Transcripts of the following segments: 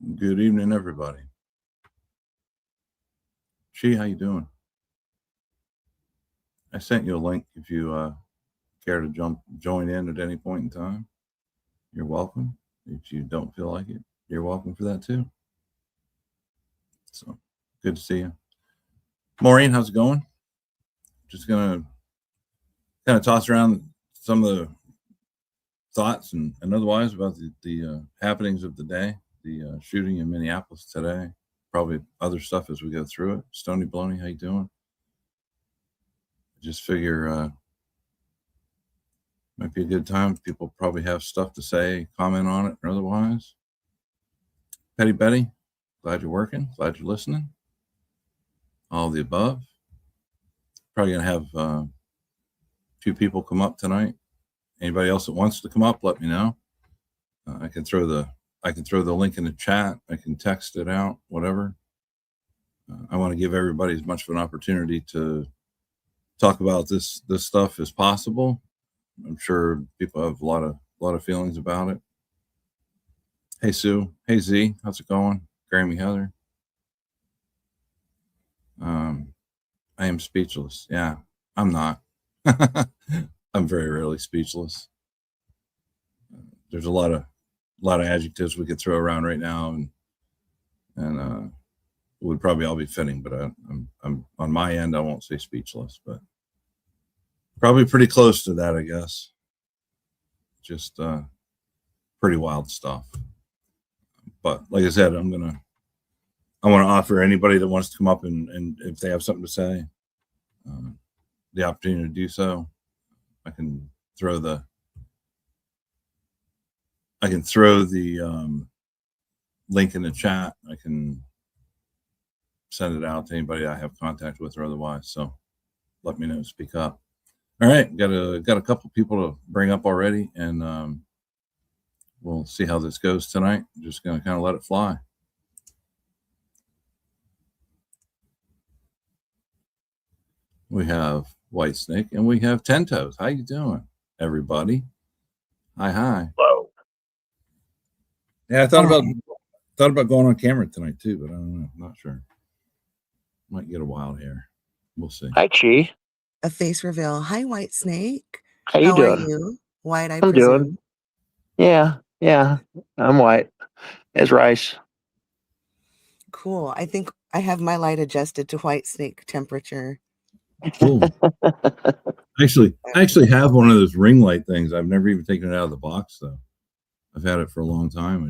Good evening, everybody. Chi, how you doing? I sent you a link if you care to join in at any point in time. You're welcome. If you don't feel like it, you're welcome for that too. So good to see you. Maureen, how's it going? Just gonna kind of toss around some of the thoughts and otherwise about the happenings of the day, the shooting in Minneapolis today, probably other stuff as we go through it. Stony Baloney, how you doing? Just figure might be a good time. People probably have stuff to say, comment on it, or otherwise. Petty Betty, glad you're working. Glad you're listening. All of the above. Probably gonna have a few people come up tonight. Anybody else that wants to come up, let me know. I can throw the link in the chat. I can text it out, whatever. I want to give everybody as much of an opportunity to talk about this stuff as possible. I'm sure people have a lot of feelings about it. Hey Sue, hey Z, how's it going? Grammy Heather. I am speechless. Yeah, I'm not. I'm very rarely speechless. There's a lot of adjectives we could throw around right now, and would probably all be fitting. But I'm on my end. I won't say speechless, but probably pretty close to that, I guess. Just pretty wild stuff. But like I said, I want to offer anybody that wants to come up and if they have something to say, the opportunity to do so. I can throw the link in the chat. I can send it out to anybody I have contact with or otherwise. So let me know. Speak up. All right, got a couple people to bring up already, and we'll see how this goes tonight. I'm just going to kind of let it fly. We have White Snake and we have Ten Toes. How you doing, everybody? Hi. Hello. Yeah, I thought about going on camera tonight too, but I don't know. I'm not sure. Might get a wild hair. We'll see. Hi, Chi. A face reveal. Hi, White Snake. How you doing? Are you? White, I I'm presume. doing. Yeah. I'm white as rice. Cool. I think I have my light adjusted to White Snake temperature. Cool. I actually have one of those ring light things. I've never even taken it out of the box though. I've had it for a long time.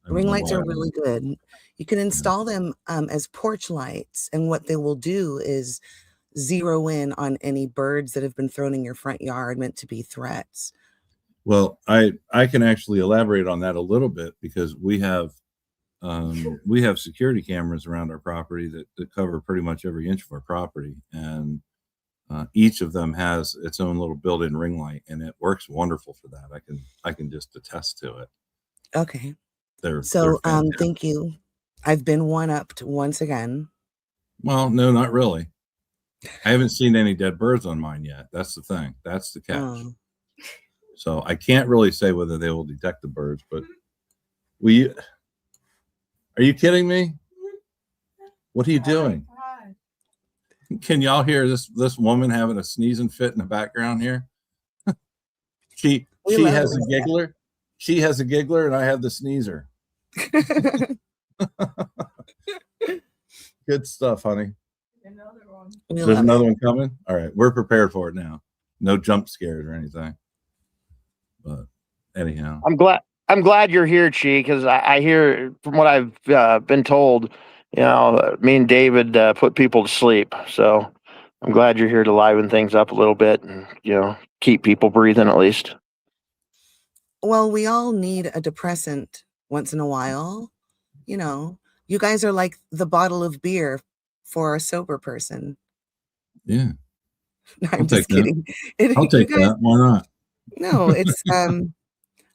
Ring lights are really good. You can install them as porch lights, and what they will do is zero in on any birds that have been thrown in your front yard meant to be threats. Well, I can actually elaborate on that a little bit because we have security cameras around our property that cover pretty much every inch of our property, and each of them has its own little built-in ring light, and it works wonderful for that. I can just attest to it. Okay. They're thank you. I've been one-upped once again. Well, no, not really. I haven't seen any dead birds on mine yet. That's the thing. That's the catch. Oh. So I can't really say whether they will detect the birds, but are you kidding me? What are you doing? Can y'all hear this woman having a sneezing fit in the background here? She has a giggler. She has a giggler, and I have the sneezer. Good stuff, honey. There's another one coming. All right, we're prepared for it now. No jump scares or anything. But anyhow, I'm glad you're here, Chi, because I hear from what I've been told, me and David put people to sleep. So I'm glad you're here to liven things up a little bit and keep people breathing at least. Well, we all need a depressant once in a while. You guys are like the bottle of beer for a sober person. Yeah. No, I'm just kidding. I'll take that. Why not? No, it's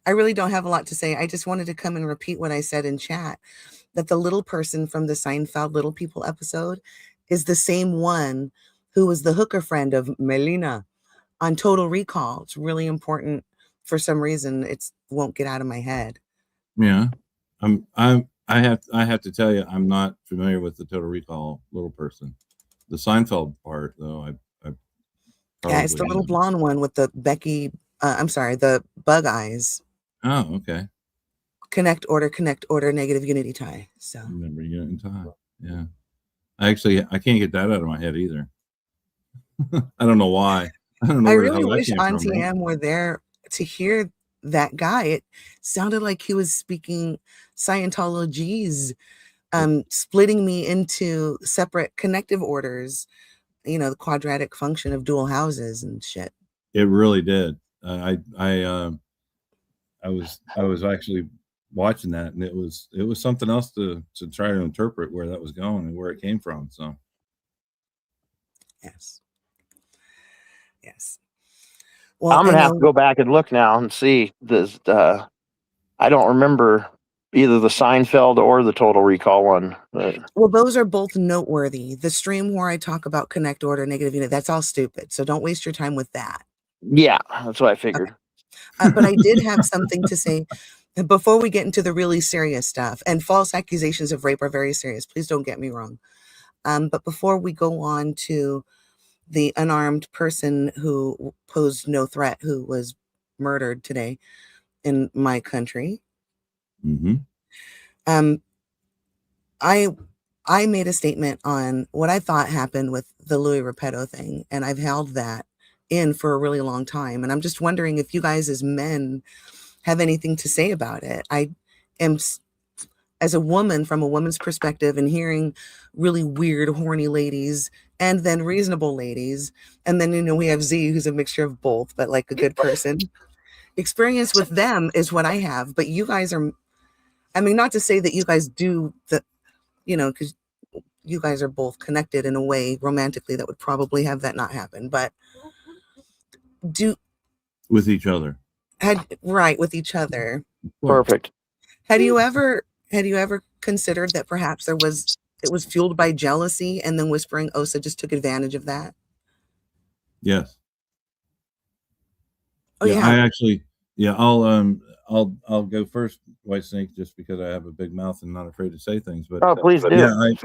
I really don't have a lot to say. I just wanted to come and repeat what I said in chat, that the little person from the Seinfeld Little People episode is the same one who was the hooker friend of Melina on Total Recall. It's really important. For some reason, it won't get out of my head. Yeah. I have to tell you, I'm not familiar with the Total Recall little person. The Seinfeld part, though, I Yeah, it's the probably little blonde one with the Becky. I'm sorry, the bug eyes. Oh, okay. Connect order, negative unity tie. So Remember unit and time. Yeah. I can't get that out of my head either. I don't know why. I don't know I where the really hell that wish came from. Auntie Em were there to hear that guy. It sounded like he was speaking Scientology's, splitting me into separate connective orders, the quadratic function of dual houses and shit. It really did. I was actually watching that, and it was something else to try to interpret where that was going and where it came from. So Yes. Well, I'm gonna have to go back and look now and see this. I don't remember either the Seinfeld or the Total Recall one. Well, those are both noteworthy. The stream where I talk about connect order, negative unit, that's all stupid. So don't waste your time with that. Yeah, that's what I figured. Okay. But I did have something to say before we get into the really serious stuff. And false accusations of rape are very serious. Please don't get me wrong. But before we go on to the unarmed person who posed no threat, who was murdered today in my country, I made a statement on what I thought happened with the Louis Repetto thing, and I've held that in for a really long time. And I'm just wondering if you guys as men have anything to say about it. I am, as a woman, from a woman's perspective, and hearing really weird, horny ladies and then reasonable ladies. And then, we have Z, who's a mixture of both, but like a good person. Experience with them is what I have. But you guys are, not to say that you guys do the, because you guys are both connected in a way romantically that would probably have that not happen. But with each other. With each other. Perfect. Had you ever considered that perhaps it was fueled by jealousy, and then Whispering Osa just took advantage of that? Yes. Oh yeah. I actually, I'll go first, White Snake, just because I have a big mouth and not afraid to say things. But please do.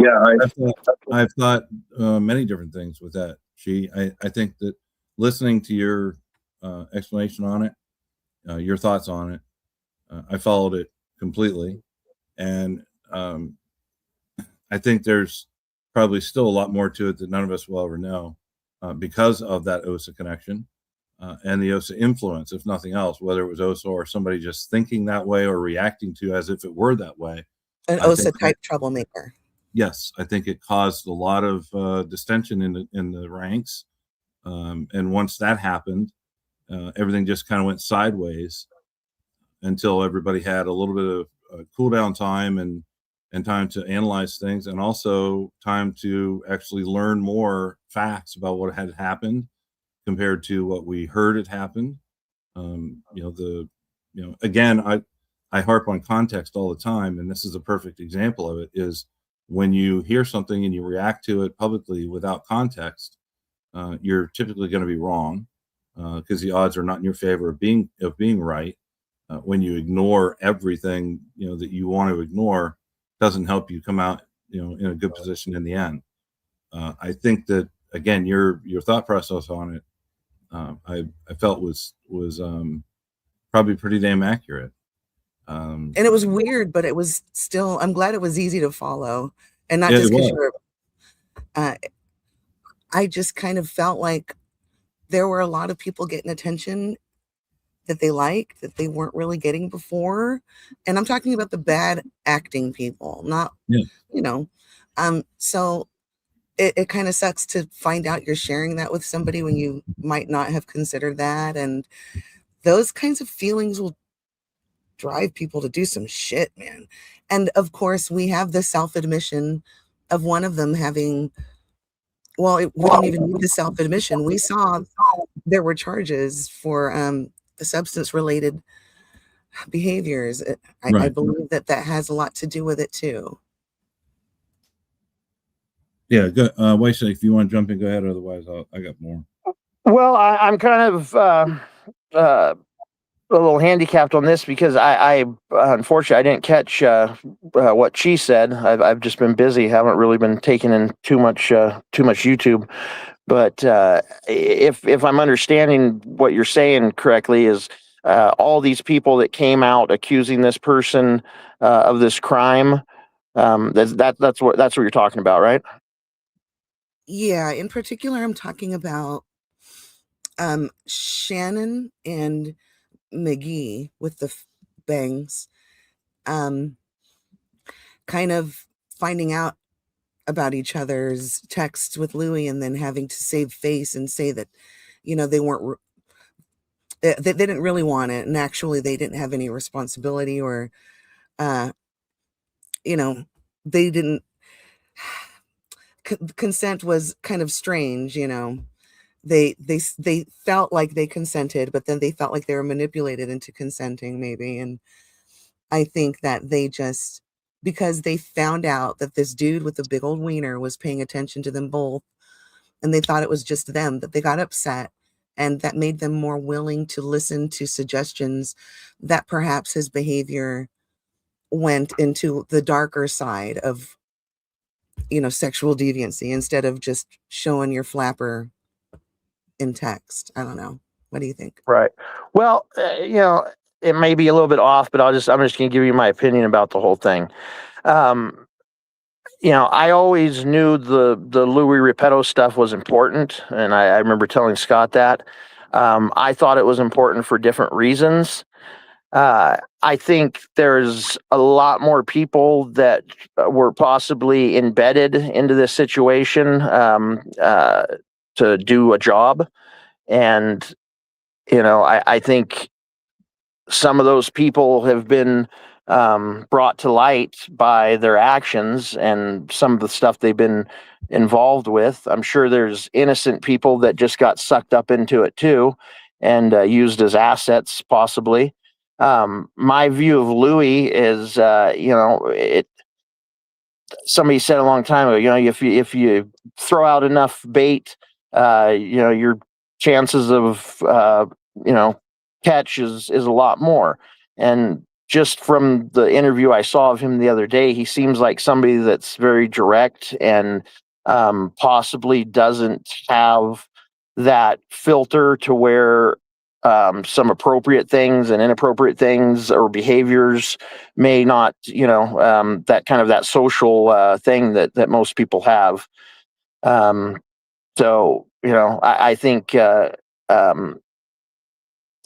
I've thought many different things with that. I think that listening to your explanation on it, your thoughts on it, I followed it completely, and I think there's probably still a lot more to it that none of us will ever know because of that OSA connection and the OSA influence, if nothing else, whether it was OSA or somebody just thinking that way or reacting to as if it were that way. An OSA type troublemaker. Yes, I think it caused a lot of distension in the ranks, and once that happened, everything just kind of went sideways until everybody had a little bit of cool down time and time to analyze things, and also time to actually learn more facts about what had happened compared to what we heard had happened. Again, I harp on context all the time, and this is a perfect example of it, is when you hear something and you react to it publicly without context, you're typically going to be wrong because the odds are not in your favor of being right. When you ignore everything that you want to ignore, doesn't help you come out in a good position in the end. I think that, again, your thought process on it, I felt was probably pretty damn accurate. And it was weird, but it was still, I'm glad it was easy to follow, and not just because you're I just kind of felt like there were a lot of people getting attention that they liked that they weren't really getting before. And I'm talking about the bad acting people, not, so it kind of sucks to find out you're sharing that with somebody when you might not have considered that. And those kinds of feelings will drive people to do some shit, man. And of course, we have the self-admission of one of them having, we don't even need the self-admission. We saw there were charges for substance-related behaviors. I believe that has a lot to do with it too. Yeah, good. Wait, if you want to jump in, go ahead. Otherwise, I got more. Well, I'm kind of a little handicapped on this because I unfortunately I didn't catch what she said. I've just been busy, haven't really been taking in too much YouTube. But if I'm understanding what you're saying correctly, is all these people that came out accusing this person of this crime, that's what you're talking about, right? Yeah, in particular, I'm talking about Shannon and McGee with the bangs, kind of finding out about each other's texts with Louis and then having to save face and say that, they weren't, they didn't really want it. And actually they didn't have any responsibility or, uh, they didn't, consent was kind of strange, they felt like they consented, but then they felt like they were manipulated into consenting maybe. And I think that they just, because they found out that this dude with the big old wiener was paying attention to them both, and they thought it was just them, that they got upset, and that made them more willing to listen to suggestions that perhaps his behavior went into the darker side of, sexual deviancy instead of just showing your flapper in text. I don't know. What do you think? Right. Well, it may be a little bit off, but I'm just going to give you my opinion about the whole thing. I always knew the Louis Repetto stuff was important, and I remember telling Scott that. I thought it was important for different reasons. I think there's a lot more people that were possibly embedded into this situation to do a job. And, I think some of those people have been brought to light by their actions and some of the stuff they've been involved with. I'm sure there's innocent people that just got sucked up into it too and used as assets, possibly. My view of Louis is, somebody said a long time ago, if you throw out enough bait, your chances of, catch is a lot more. And just from the interview I saw of him the other day, he seems like somebody that's very direct and possibly doesn't have that filter to where some appropriate things and inappropriate things or behaviors may not, that kind of that social thing that most people have. So, I think,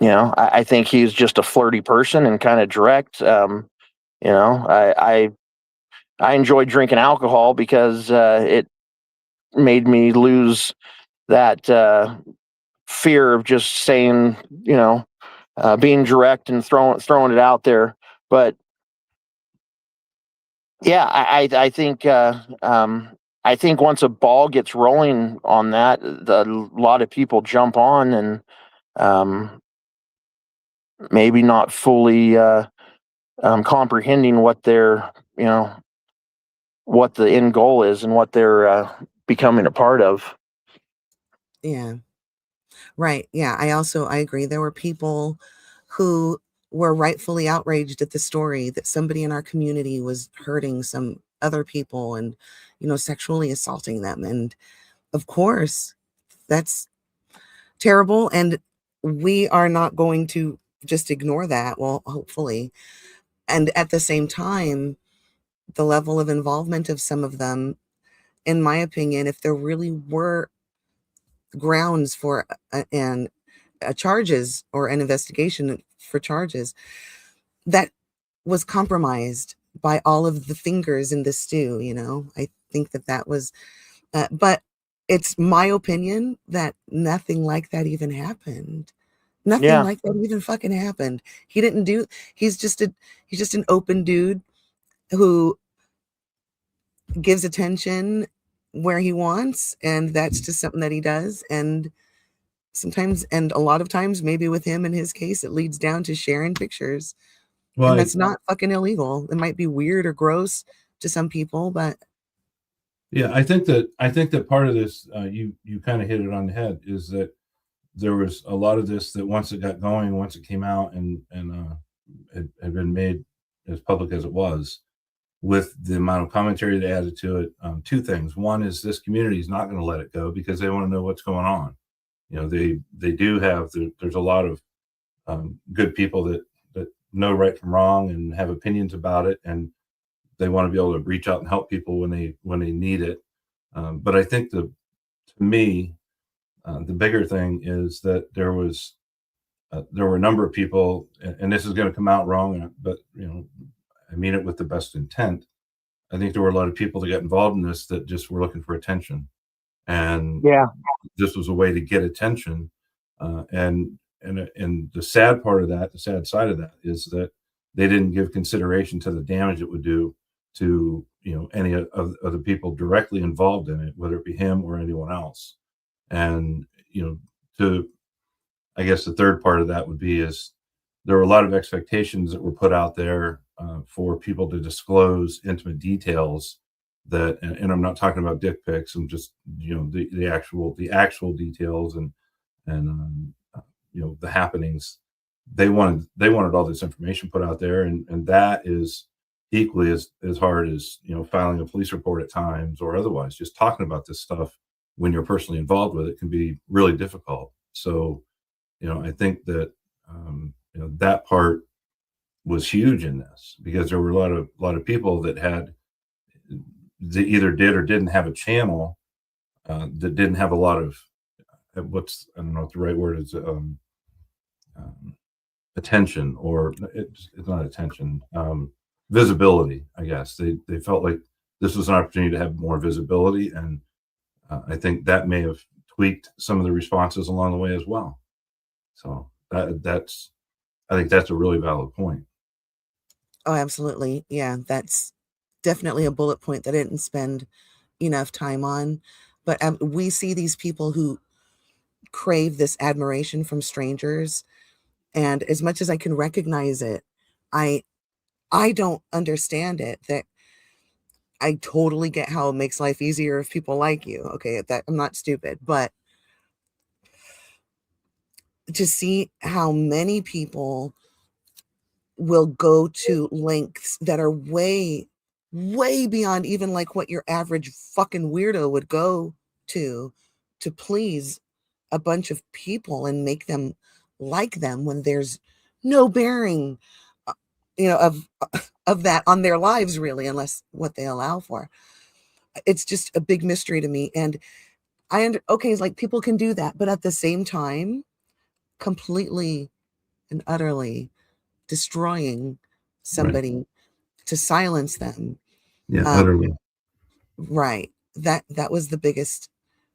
I think he's just a flirty person and kind of direct. I enjoyed drinking alcohol because it made me lose that fear of just saying, being direct and throwing it out there. But yeah, I think once a ball gets rolling on that, a lot of people jump on and maybe not fully comprehending what their, what the end goal is and what they're becoming a part of. Yeah. Right. Yeah. I agree. There were people who were rightfully outraged at the story that somebody in our community was hurting some other people and, sexually assaulting them. And of course, that's terrible. And we are not going to just ignore that. Well, hopefully. And at the same time, the level of involvement of some of them, in my opinion, if there really were grounds for charges or an investigation for charges, that was compromised by all of the fingers in the stew. I think that was, but it's my opinion that nothing like that even happened. Nothing like that even fucking happened. He's just an open dude who gives attention where he wants, and that's just something that he does. And sometimes, and a lot of times, maybe with him in his case, it leads down to sharing pictures. Well, and that's not fucking illegal. It might be weird or gross to some people, but yeah, I think that part of this, you kind of hit it on the head, is that there was a lot of this that once it got going, once it came out and it had been made as public as it was, with the amount of commentary they added to it, two things. One is this community is not going to let it go because they want to know what's going on. They do have, there's a lot of good people that know right from wrong and have opinions about it, and they want to be able to reach out and help people when they need it. But I think to me, the bigger thing is that there were a number of people, and this is going to come out wrong, but I mean it with the best intent. I think there were a lot of people that got involved in this that just were looking for attention, and this was a way to get attention. And the sad part of that, the sad side of that, is that they didn't give consideration to the damage it would do to any of the people directly involved in it, whether it be him or anyone else. And I guess the third part of that would be is there were a lot of expectations that were put out there for people to disclose intimate details that, and I'm not talking about dick pics, I'm just the actual details and the happenings. They wanted all this information put out there, and that is equally as hard as filing a police report at times or otherwise. Just talking about this stuff when you're personally involved with it can be really difficult. So I think that that part was huge in this, because there were a lot of people that either did or didn't have a channel that didn't have a lot of I don't know what the right word is, attention, or it's not attention, visibility. I guess they felt like this was an opportunity to have more visibility, and I think that may have tweaked some of the responses along the way as well. So I think that's a really valid point. Oh, absolutely. Yeah, that's definitely a bullet point that I didn't spend enough time on. But we see these people who crave this admiration from strangers. And as much as I can recognize it, I don't understand it. That I totally get how it makes life easier if people like you. Okay, that I'm not stupid, but to see how many people will go to lengths that are way, way beyond even like what your average fucking weirdo would go to please a bunch of people and make them like them, when there's no bearing, of that on their lives, really, unless what they allow for. It's just a big mystery to me. And it's like people can do that, but at the same time, completely and utterly destroying somebody to silence them. Yeah, utterly. Right. That was the biggest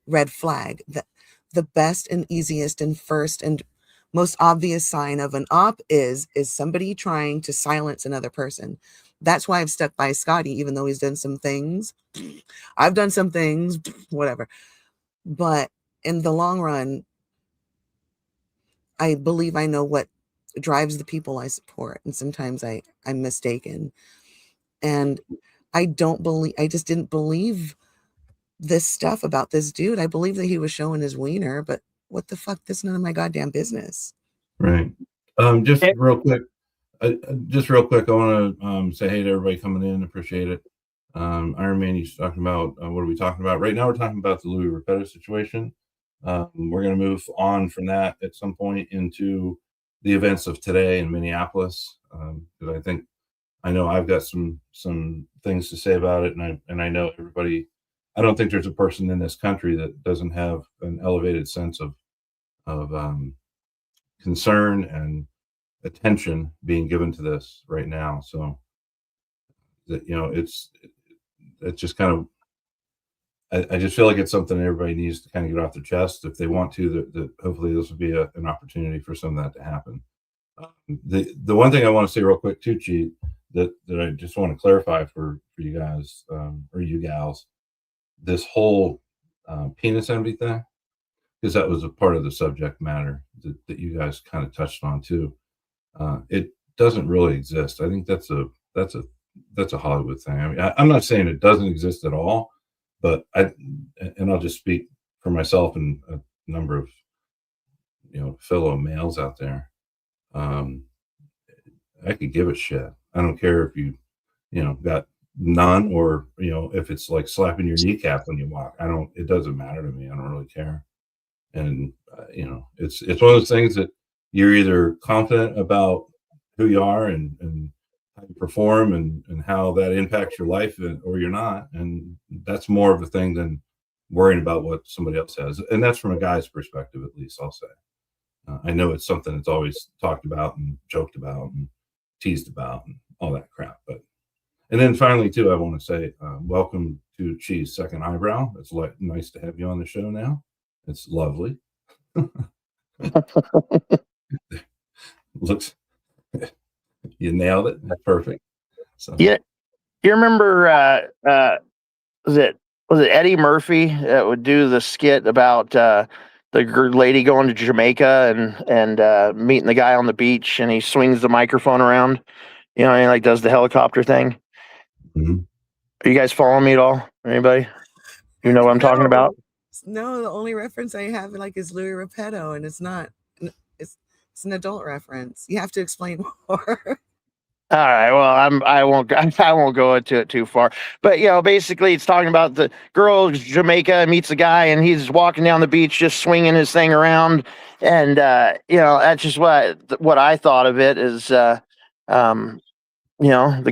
red flag. That the best and easiest and first and most obvious sign of an op is somebody trying to silence another person. That's why I've stuck by Scotty, even though he's done some things. I've done some things, whatever. But in the long run, I believe I know what drives the people I support. And sometimes I'm mistaken. And I just didn't believe this stuff about this dude. I believe that he was showing his wiener, but what the fuck? That's none of my goddamn business. Right. Just real quick, I want to say hey to everybody coming in. Appreciate it. Iron Man, he's talking about what are we talking about right now? We're talking about the Louis Repetto situation. We're going to move on from that at some point into the events of today in Minneapolis, because I know I've got some things to say about it, and I know everybody. I don't think there's a person in this country that doesn't have an elevated sense of concern and attention being given to this right now. So that it's just kind of. I just feel like it's something everybody needs to kind of get off their chest if they want to. That hopefully this will be an opportunity for some of that to happen. The one thing I want to say real quick too, Chi, that I just want to clarify for you guys or you gals, this whole penis envy thing, because that was a part of the subject matter that you guys kind of touched on too. It doesn't really exist. I think that's a Hollywood thing. I mean, I'm not saying it doesn't exist at all. But I'll just speak for myself and a number of fellow males out there, I could give a shit. I don't care if you got none, or if it's like slapping your kneecap when you walk. It doesn't matter to me. I don't really care. And it's one of those things that you're either confident about who you are and how you perform and how that impacts your life, or you're not. And that's more of a thing than worrying about what somebody else has. And that's from a guy's perspective, at least, I'll say. I know it's something that's always talked about and joked about and teased about and all that crap. And then finally, too, I want to say welcome to Chi's second eyebrow. It's nice to have you on the show now. It's lovely. Looks, you nailed it. Perfect. So. Yeah, you remember? Was it Eddie Murphy that would do the skit about the lady going to Jamaica and meeting the guy on the beach, and he swings the microphone around, and he like does the helicopter thing. Mm-hmm. Are you guys following me at all? Anybody? You know what I'm talking about? No, the only reference I have is Louis Repetto, and it's not. It's an adult reference. You have to explain more. All right. Well, I won't go into it too far. But basically, it's talking about the girl Jamaica meets a guy, and he's walking down the beach, just swinging his thing around, and that's just what I thought of it is. The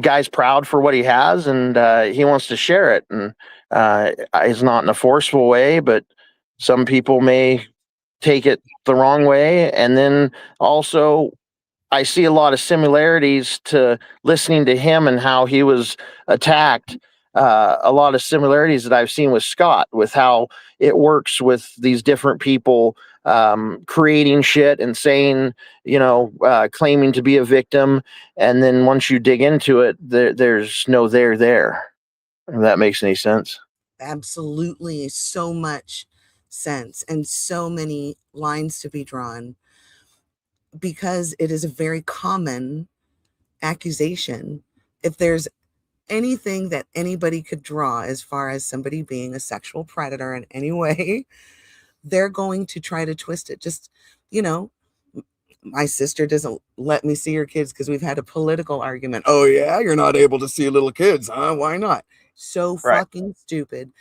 guy's proud for what he has, and he wants to share it, and it's not in a forceful way, but some people may take it the wrong way, and then also. I see a lot of similarities to listening to him and how he was attacked. A lot of similarities that I've seen with Scott, with how it works with these different people creating shit and saying, claiming to be a victim. And then once you dig into it, there's no there. If that makes any sense. Absolutely. So much sense and so many lines to be drawn. Because it is a very common accusation. If there's anything that anybody could draw as far as somebody being a sexual predator in any way, they're going to try to twist it. Just, my sister doesn't let me see her kids because we've had a political argument. Oh, yeah, you're not able to see little kids, huh? Why not? So fucking stupid.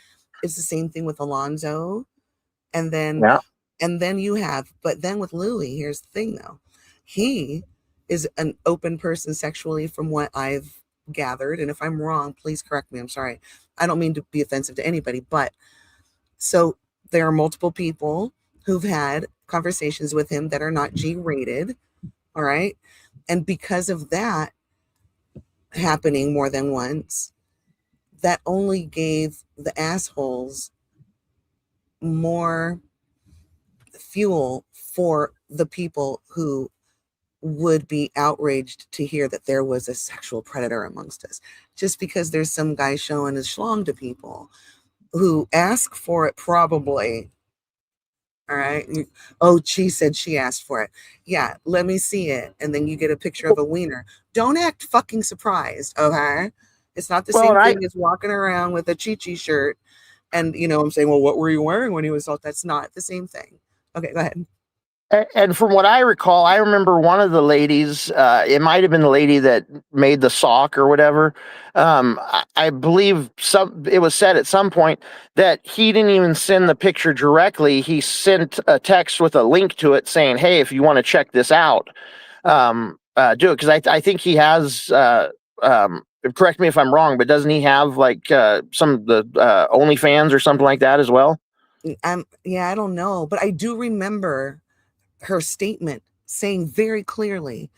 It's the same thing with Alonzo. And then... Yeah. And then but then with Louis, here's the thing though. He is an open person sexually from what I've gathered. And if I'm wrong, please correct me. I'm sorry. I don't mean to be offensive to anybody, but so there are multiple people who've had conversations with him that are not G-rated. All right. And because of that happening more than once, that only gave the assholes more fuel for the people who would be outraged to hear that there was a sexual predator amongst us. Just because there's some guy showing his schlong to people who ask for it, probably. All right. Oh, she said she asked for it. Yeah, let me see it. And then you get a picture of a wiener. Don't act fucking surprised. Okay. It's not the same thing as walking around with a Chi-Chi shirt. And, I'm saying, well, what were you wearing when he was out? That's not the same thing. Okay, go ahead. And from what I recall, I remember one of the ladies, it might have been the lady that made the sock or whatever. I believe it was said at some point that he didn't even send the picture directly. He sent a text with a link to it saying, hey, if you want to check this out, do it. Because I think he has, correct me if I'm wrong, but doesn't he have some of the OnlyFans or something like that as well? Yeah, I don't know. But I do remember her statement saying very clearly,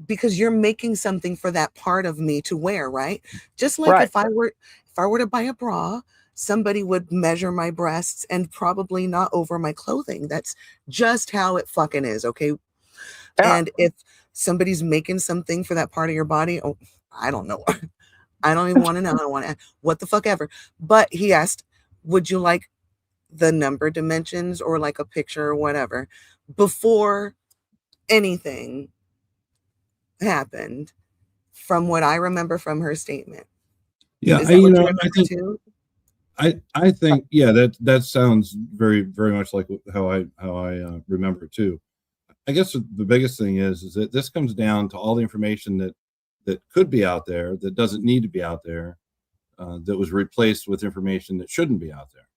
because you're making something for that part of me to wear, right? Just like if I were to buy a bra, somebody would measure my breasts and probably not over my clothing. That's just how it fucking is, okay? Yeah. And if somebody's making something for that part of your body, oh, I don't know. I don't even want to know. I don't want to, what the fuck ever. But he asked, would you like the number dimensions or like a picture or whatever before anything happened, from what I remember from her statement. Yeah, I think I think, yeah, that sounds very, very much like how I remember it too. I guess the biggest thing is that this comes down to all the information that could be out there that doesn't need to be out there, that was replaced with information that shouldn't be out there.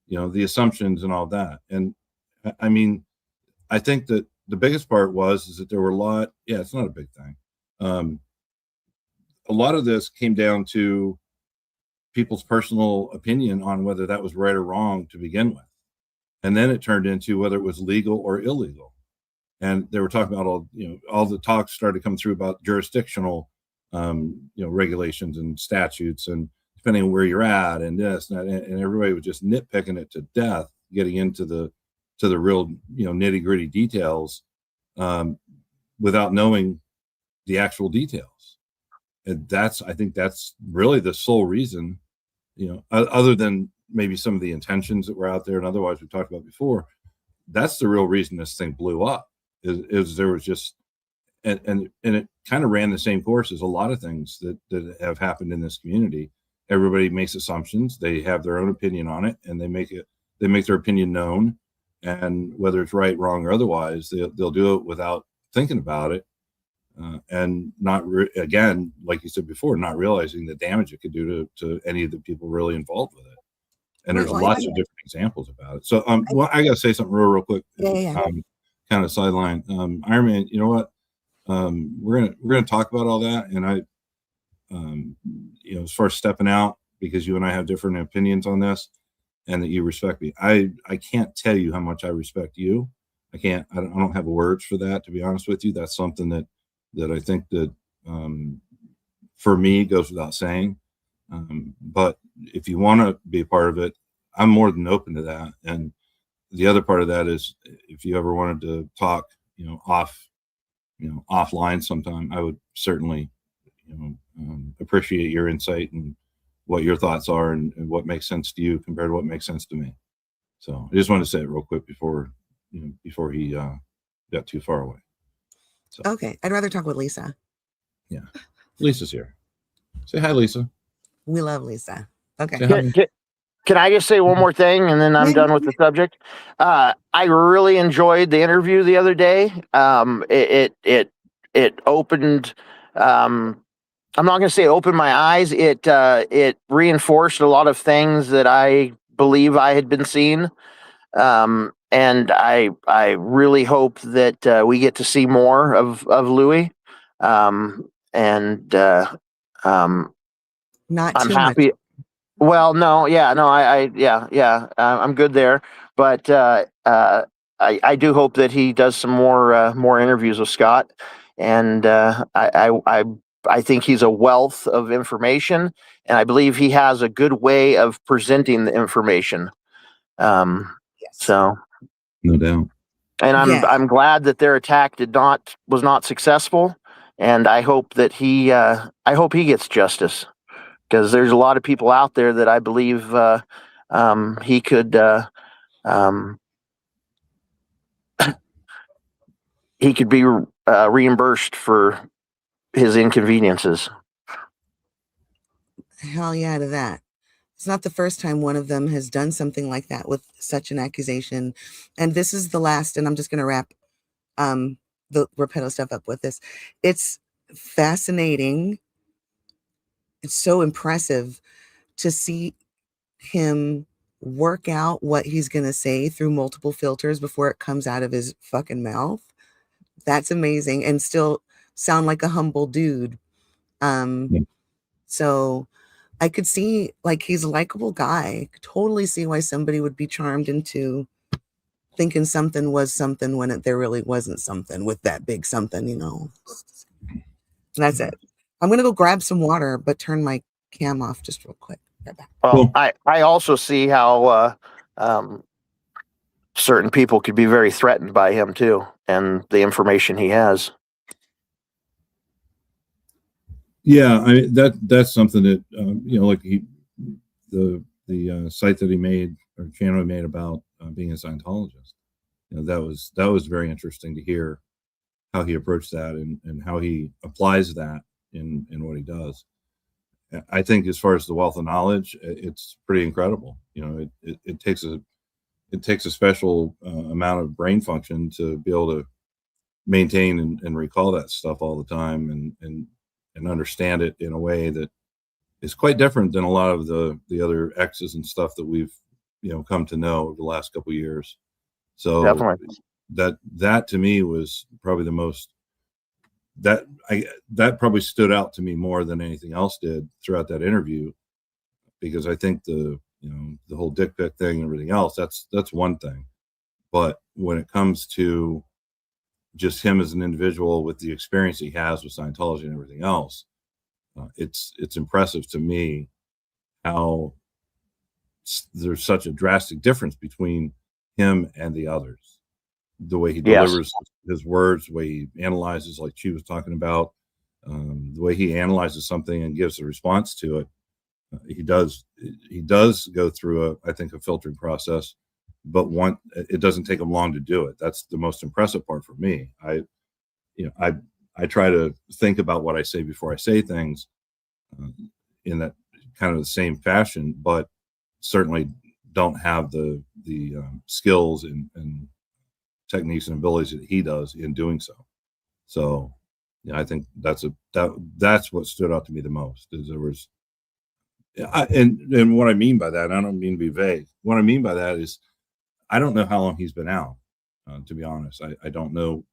You know, the assumptions and all that. And I mean, I think that the biggest part is that there were a lot. Yeah, it's not a big thing. A lot of this came down to people's personal opinion on whether that was right or wrong to begin with, and then it turned into whether it was legal or illegal. And they were talking about all the talks started to come through about jurisdictional, regulations and statutes, and depending on where you're at, and this and that, and everybody was just nitpicking it to death, getting into the real nitty gritty details, without knowing the actual details. And I think that's really the sole reason, other than maybe some of the intentions that were out there and otherwise we talked about before. That's the real reason this thing blew up. Is there was just and it kind of ran the same course as a lot of things that have happened in this community. Everybody makes assumptions. They have their own opinion on it, and they make their opinion known. And whether it's right, wrong, or otherwise, they'll do it without thinking about it, and not again, like you said before, not realizing the damage it could do to any of the people really involved with it. And there's lots of different examples about it. So, well, I gotta say something real quick. Yeah. Kind of sideline. Iron Man, you know what? We're gonna talk about all that, and I, as far as stepping out, because you and I have different opinions on this, and that you respect me. I can't tell you how much I respect you. I don't have words for that, to be honest with you. That's something that I think that, for me, goes without saying. But if you want to be a part of it, I'm more than open to that. And the other part of that is, if you ever wanted to talk, offline sometime, I would certainly, appreciate your insight and what your thoughts are and what makes sense to you compared to what makes sense to me. So I just wanted to say it real quick before he got too far away. So, Okay. I'd rather talk with Lisa. yeah. Lisa's here. Say hi, Lisa. We love Lisa. Okay. Say hi. Can I just say one more thing, and then I'm done with the subject? I really enjoyed the interview the other day. It opened. I'm not going to say opened my eyes. It reinforced a lot of things that I believe I had been seeing, and I really hope that we get to see more of Louis. Not I'm too happy. much. Well, no, yeah, no, I'm good there, but I do hope that he does some more interviews with Scott, and I think he's a wealth of information, and I believe he has a good way of presenting the information. Yes. So, No doubt. and Yeah. I'm glad that their attack was not successful, and I hope that he gets justice. Because there's a lot of people out there that I believe he could be reimbursed for his inconveniences. Hell yeah to that. It's not the first time one of them has done something like that with such an accusation. And this is the last, and I'm just going to wrap the Repetto stuff up with this. It's fascinating. It's so impressive to see him work out what he's going to say through multiple filters before it comes out of his fucking mouth. That's amazing. And still sound like a humble dude. So I could see, like, he's a likable guy. I could totally see why somebody would be charmed into thinking something was something when there really wasn't something with that big something, That's it. I'm going to go grab some water, but turn my cam off just real quick. Right back. Well, I also see how certain people could be very threatened by him too, and the information he has. Yeah, that's something that like the site that he made, or channel he made about being a Scientologist. That was very interesting to hear how he approached that and how he applies that in what he does. I think as far as the wealth of knowledge, it's pretty incredible. It takes a special amount of brain function to be able to maintain and recall that stuff all the time and understand it in a way that is quite different than a lot of the other X's and stuff that we've come to know over the last couple of years. So Definitely. that to me was probably the most that probably stood out to me more than anything else did throughout that interview, because I think the whole dick pic thing and everything else, that's one thing, but when it comes to just him as an individual with the experience he has with Scientology and everything else, it's impressive to me how there's such a drastic difference between him and the others. The way he delivers his words, the way he analyzes, like she was talking about, the way he analyzes something and gives a response to it. He does go through I think a filtering process, but it doesn't take him long to do it. That's the most impressive part for me. I try to think about what I say before I say things in that kind of the same fashion, but certainly don't have the skills and techniques and abilities that he does in doing so. So I think that's what stood out to me the most. Is there was and what I mean by that, I don't mean to be vague. What I mean by that is I don't know how long he's been out. To be honest, I don't know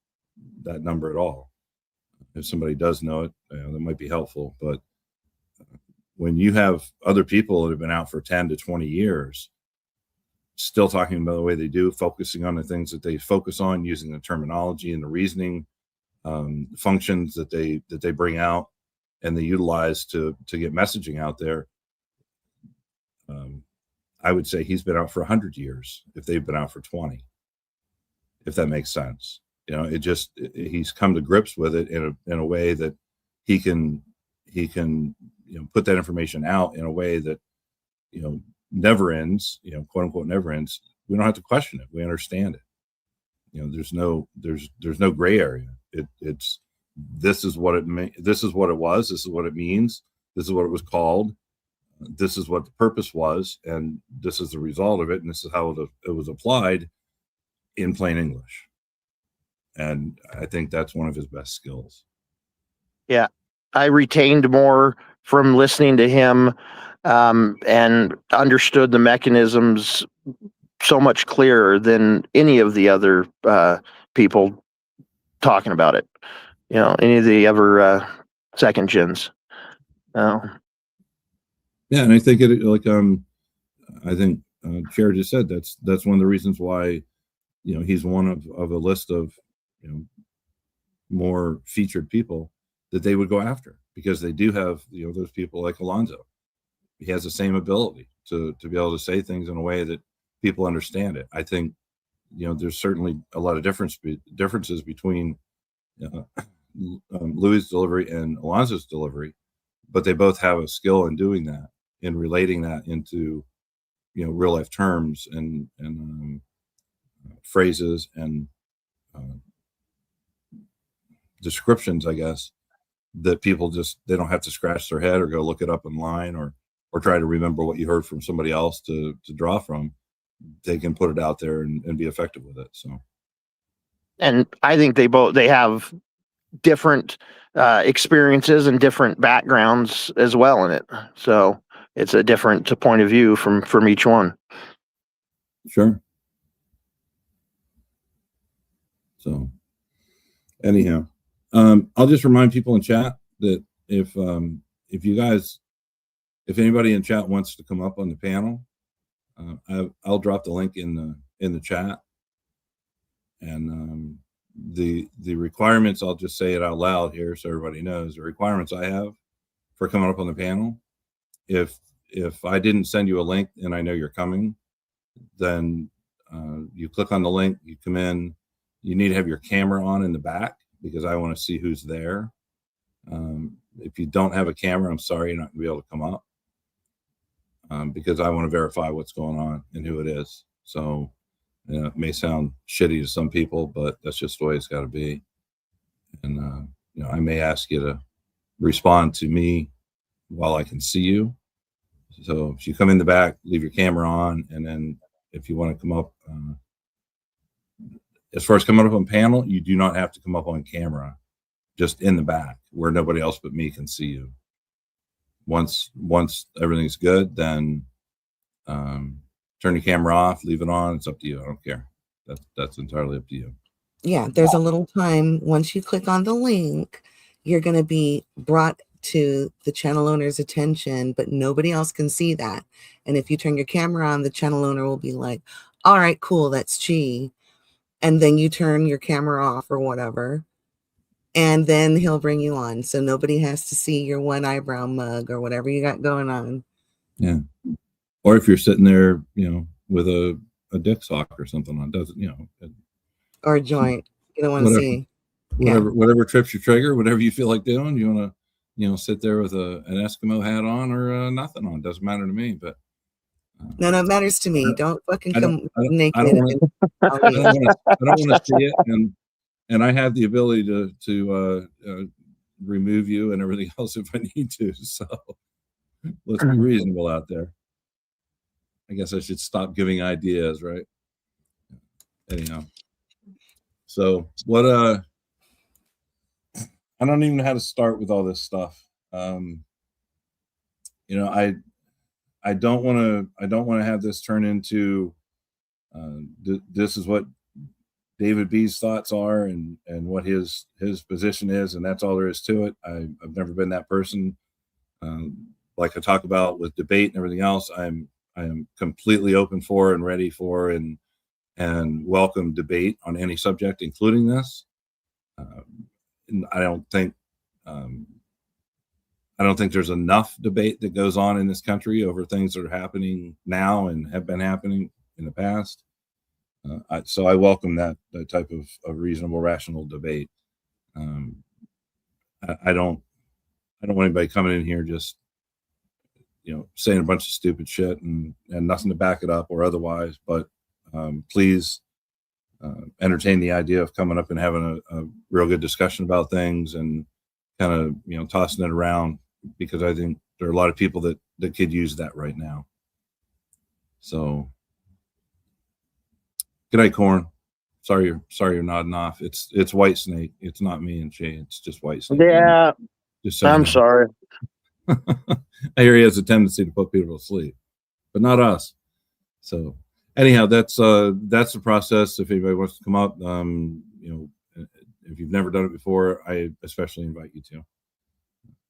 that number at all. If somebody does know it, that might be helpful. But when you have other people that have been out for 10 to 20 years, still talking about the way they do, focusing on the things that they focus on, using the terminology and the reasoning functions that they bring out and they utilize to get messaging out there, I would say he's been out for 100 years if they've been out for 20, if that makes sense. He's come to grips with it in a way that he can put that information out in a way that never ends, quote unquote never ends. We don't have to question it. We understand it. There's no gray area. This is what it was. This is what it means. This is what it was called. This is what the purpose was, and this is the result of it, and this is how it was applied in plain English. And I think that's one of his best skills. Yeah, I retained more from listening to him and understood the mechanisms so much clearer than any of the other people talking about it. Any of the other second gens. Yeah, and I think I think Chair just said that's one of the reasons why he's one of a list of more featured people that they would go after, because they do have those people like Alonzo. He has the same ability to be able to say things in a way that people understand it. I think there's certainly a lot of differences between Louis' delivery and Alonzo's delivery, but they both have a skill in doing that, in relating that into real life terms and phrases and descriptions, I guess, that people they don't have to scratch their head or go look it up online or try to remember what you heard from somebody else to draw from. They can put it out there and be effective with it. So, and I think they have different experiences and different backgrounds as well in it. So it's a different point of view from each one. Sure. So anyhow, I'll just remind people in chat that if anybody in chat wants to come up on the panel, I'll drop the link in the chat, and the requirements, I'll just say it out loud here so everybody knows the requirements I have for coming up on the panel. If I didn't send you a link and I know you're coming, then you click on the link, you come in. You need to have your camera on in the back because I want to see who's there. If you don't have a camera, I'm sorry, you're not going to be able to come up because I want to verify what's going on and who it is. So it may sound shitty to some people, but that's just the way it's got to be. And I may ask you to respond to me while I can see you. So if you come in the back, leave your camera on, and then if you want to come up, as far as coming up on panel, you do not have to come up on camera, just in the back where nobody else but me can see you. Once everything's good, then turn your camera off, leave it on. It's up to you. I don't care. That's entirely up to you. Yeah, there's a little time. Once you click on the link, you're going to be brought to the channel owner's attention, but nobody else can see that. And if you turn your camera on, the channel owner will be like, all right, cool, that's Chi. And then you turn your camera off or whatever, and then he'll bring you on. So nobody has to see your one eyebrow mug or whatever you got going on. Yeah. Or if you're sitting there, with a dick sock or something on, doesn't, Or a joint. You don't want to see. Whatever trips your trigger, whatever you feel like doing, you want to, sit there with an Eskimo hat on or nothing on. Doesn't matter to me, but. No, it matters to me. Don't fucking come naked. I don't want to see it, and I have the ability to remove you and everything else if I need to. So let's be reasonable out there. I guess I should stop giving ideas, right? Anyhow, so what? I don't even know how to start with all this stuff. I don't want to have this turn into this is what David B's thoughts are and what his position is, and that's all there is to it. I've never been that person. Like I talk about with debate and everything else, I am completely open for and ready for and welcome debate on any subject, including this. I don't think there's enough debate that goes on in this country over things that are happening now and have been happening in the past. So I welcome that type of reasonable, rational debate. I don't want anybody coming in here just saying a bunch of stupid shit and nothing to back it up or otherwise. But please entertain the idea of coming up and having a real good discussion about things and kind of tossing it around, because I think there are a lot of people that could use that right now. So, good night, Corn. Sorry you're nodding off. It's White Snake. It's not me and Shay. It's just White Snake. Yeah, just I'm sorry. I hear he has a tendency to put people to sleep, but not us. So anyhow, that's the process. If anybody wants to come up, if you've never done it before, I especially invite you to.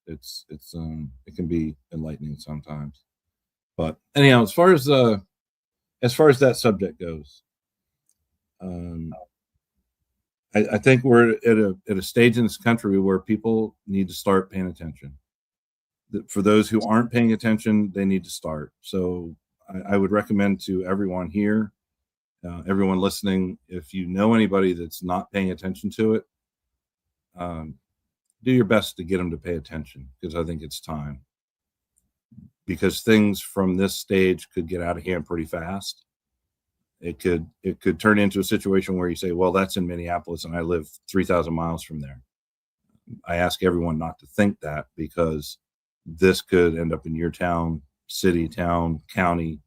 It can be enlightening sometimes. But anyhow, as far as that subject goes, I think we're at a stage in this country where people need to start paying attention. For those who aren't paying attention, they need to start. So I would recommend to everyone here, everyone listening, if you know anybody that's not paying attention to it, do your best to get them to pay attention, because I think it's time. Because things from this stage could get out of hand pretty fast. It could turn into a situation where you say, well, that's in Minneapolis and I live 3,000 miles from there. I ask everyone not to think that, because this could end up in your town, city, town, county,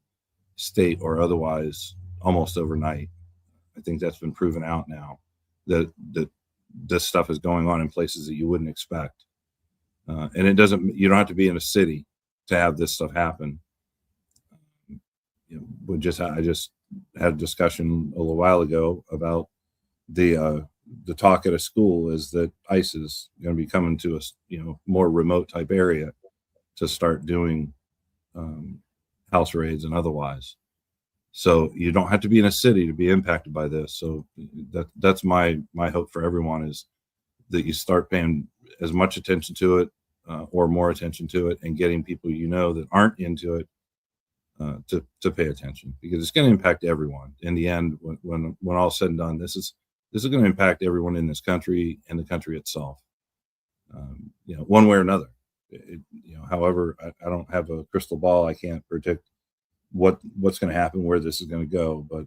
state, or otherwise almost overnight. I think that's been proven out now that this stuff is going on in places that you wouldn't expect. And you don't have to be in a city to have this stuff happen. I just had a discussion a little while ago about the talk at a school is that ICE is going to be coming to a more remote type area to start doing house raids and otherwise. So you don't have to be in a city to be impacted by this. So that's my hope for everyone, is that you start paying as much attention to it or more attention to it, and getting people that aren't into it to pay attention, because it's going to impact everyone in the end. When all's said and done, this is going to impact everyone in this country and the country itself, one way or another. However, I don't have a crystal ball. I can't predict what's going to happen, where this is going to go, but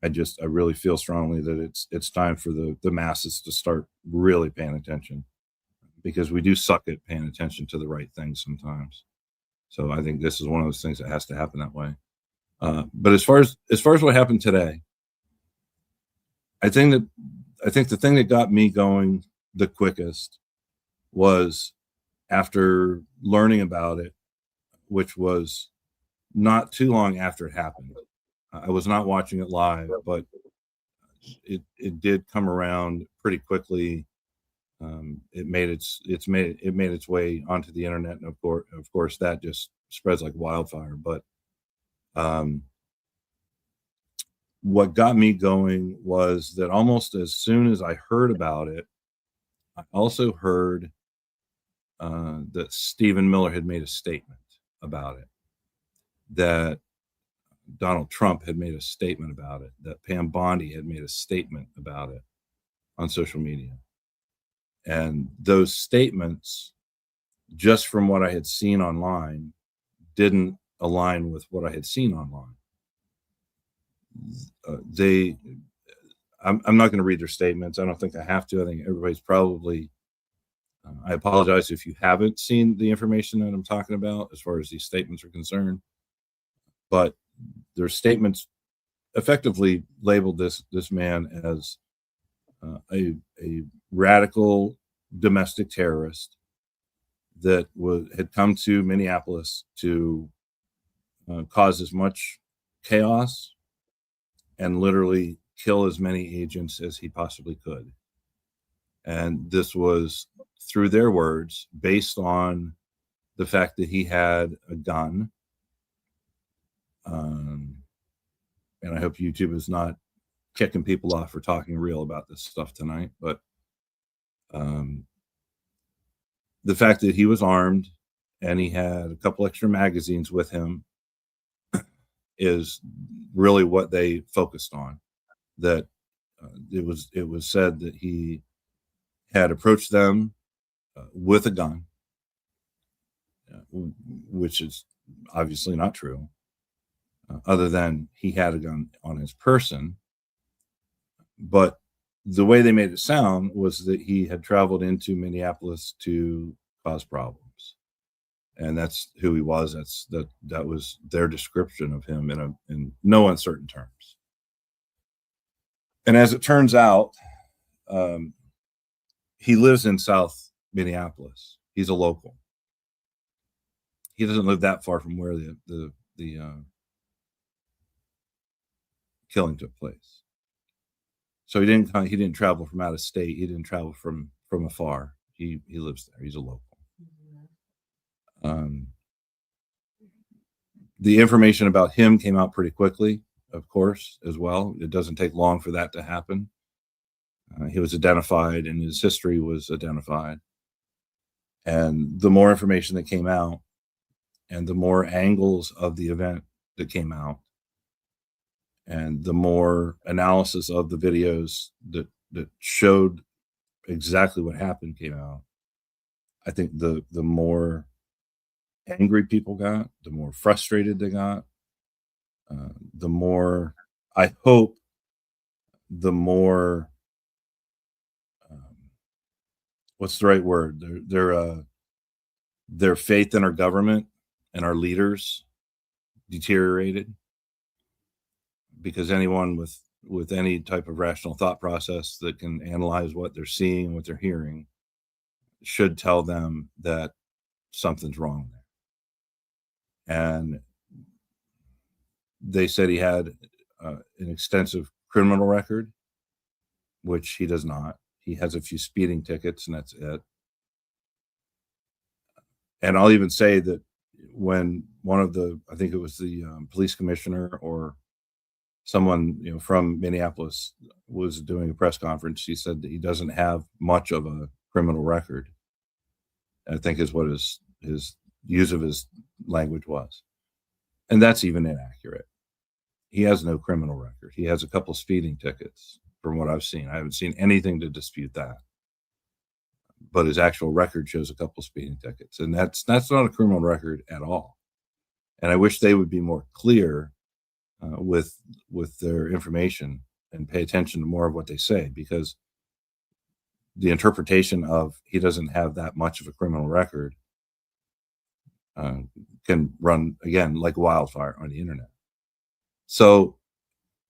I really feel strongly that it's time for the masses to start really paying attention, because we do suck at paying attention to the right things sometimes. So I think this is one of those things that has to happen that way. But as far as what happened today, I think the thing that got me going the quickest was after learning about it, which was not too long after it happened. I was not watching it live, but it did come around pretty quickly. It made its way onto the internet, and of course that just spreads like wildfire. But what got me going was that almost as soon as I heard about it, I also heard that Stephen Miller had made a statement about it, that Donald Trump had made a statement about it, that Pam Bondi had made a statement about it on social media. And those statements, just from what I had seen online, didn't align with what I had seen online. I'm not going to read their statements. I don't think I have to. I think everybody's probably, I apologize if you haven't seen the information that I'm talking about as far as these statements are concerned, but their statements effectively labeled this man as a radical domestic terrorist that had come to Minneapolis to cause as much chaos and literally kill as many agents as he possibly could. And this was, through their words, based on the fact that he had a gun. And I hope YouTube is not kicking people off for talking real about this stuff tonight, but the fact that he was armed and he had a couple extra magazines with him is really what they focused on. That it was said that he had approached them with a gun, which is obviously not true, other than he had a gun on his person. But the way they made it sound was that he had traveled into Minneapolis to cause problems, and that's who he was. That was their description of him in no uncertain terms. And as it turns out, he lives in South Minneapolis. He's a local. He doesn't live that far from where the killing took place. So he didn't travel from out of state. He didn't travel from afar. He lives there. He's a local. The information about him came out pretty quickly, of course, as well. It doesn't take long for that to happen. He was identified and his history was identified. And the more information that came out and the more angles of the event that came out and the more analysis of the videos that showed exactly what happened came out, I think the more angry people got, the more frustrated they got, the more, I hope, the more, what's the right word? Their faith in our government and our leaders deteriorated, because anyone with any type of rational thought process that can analyze what they're seeing and what they're hearing should tell them that something's wrong there. And they said he had an extensive criminal record, which he does not. He has a few speeding tickets, and that's it. And I'll even say that when one of I think it was the police commissioner or someone from Minneapolis was doing a press conference, he said that he doesn't have much of a criminal record, I think is what his use of his language was. And that's even inaccurate. He has no criminal record. He has a couple speeding tickets from what I've seen. I haven't seen anything to dispute that. But his actual record shows a couple speeding tickets. And that's not a criminal record at all. And I wish they would be more clear with their information and pay attention to more of what they say, because the interpretation of he doesn't have that much of a criminal record can run again like wildfire on the internet. So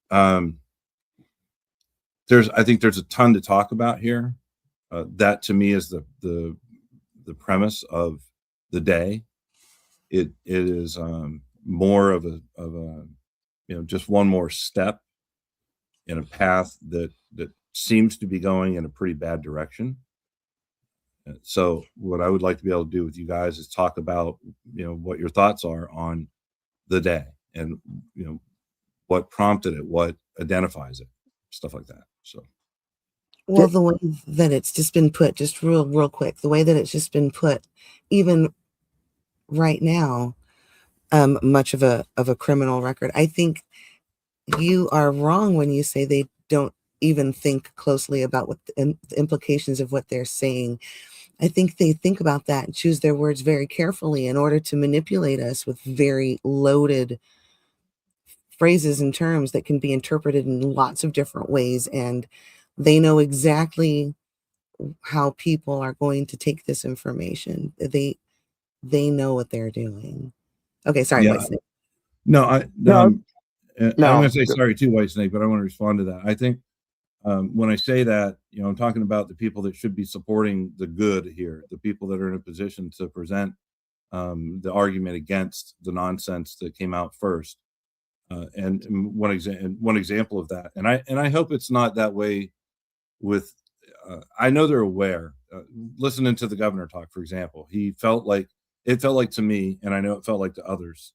I think there's a ton to talk about here. That to me is the premise of the day. It is more of a just one more step in a path that seems to be going in a pretty bad direction. So what I would like to be able to do with you guys is talk about what your thoughts are on the day, and what prompted it, what identifies it, stuff like that. So Well, the way that it's just been put, just real quick, the way that it's just been put, even right now, much of a criminal record. I think you are wrong when you say they don't even think closely about what the implications of what they're saying. I think they think about that and choose their words very carefully in order to manipulate us with very loaded phrases and terms that can be interpreted in lots of different ways. And they know exactly how people are going to take this information. They know what they're doing. Okay, sorry, yeah. White Snake. No. I'm going to say sorry too, White Snake, but I want to respond to that. I think when I say that, I'm talking about the people that should be supporting the good here, the people that are in a position to present the argument against the nonsense that came out first. And one example of that, and I hope it's not that way with. I know they're aware. Listening to the governor talk, for example, it felt like to me, and I know it felt like to others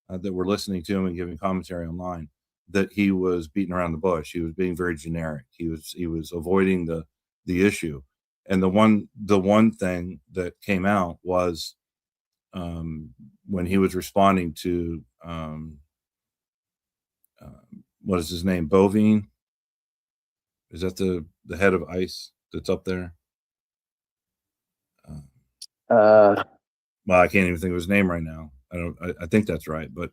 that were listening to him and giving commentary online, that he was beating around the bush. He was being very generic. He was avoiding the issue. And the one thing that came out was when he was responding to what is his name? Bovine? Is that the head of ICE that's up there? Well, I can't even think of his name right now. I think that's right, but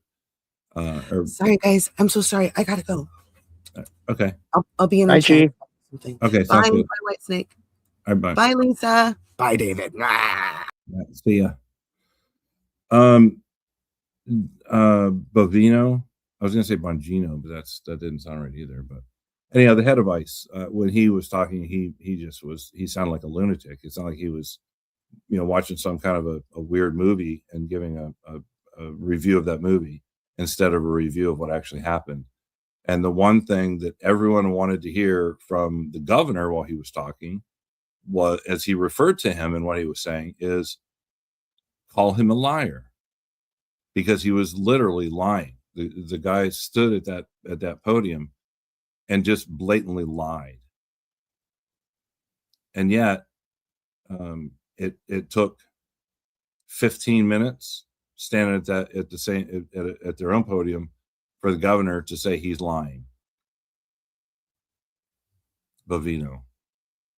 Sorry, guys. I'm so sorry. I gotta go. Okay. I'll be in Hi, the chat. Okay. Bye, Sounds good. bye, White Snake. All right, bye. Bye, Lisa. Bye, David. Ah. Yeah, see ya. Bovino. I was gonna say Bongino, but that didn't sound right either. But anyhow, the head of ICE, when he was talking, he sounded like a lunatic. It sounded like he was, watching some kind of a weird movie and giving a review of that movie instead of a review of what actually happened. And the one thing that everyone wanted to hear from the governor while he was talking was, as he referred to him and what he was saying, is call him a liar, because he was literally lying. The guy stood at that podium and just blatantly lied. And yet it took 15 minutes standing at their own podium for the governor to say he's lying. Bovino.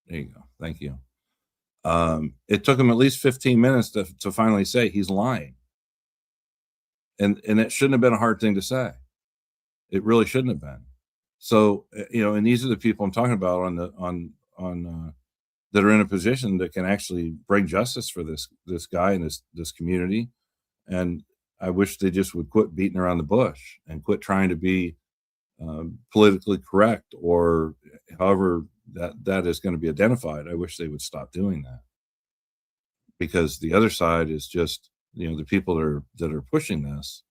There you go. Thank you. It took him at least 15 minutes to finally say he's lying. And it shouldn't have been a hard thing to say. It really shouldn't have been. So, and these are the people I'm talking about on that are in a position that can actually bring justice for this guy and this community. And I wish they just would quit beating around the bush and quit trying to be politically correct, or however that is going to be identified. I wish they would stop doing that, because the other side is just, the people that are pushing this,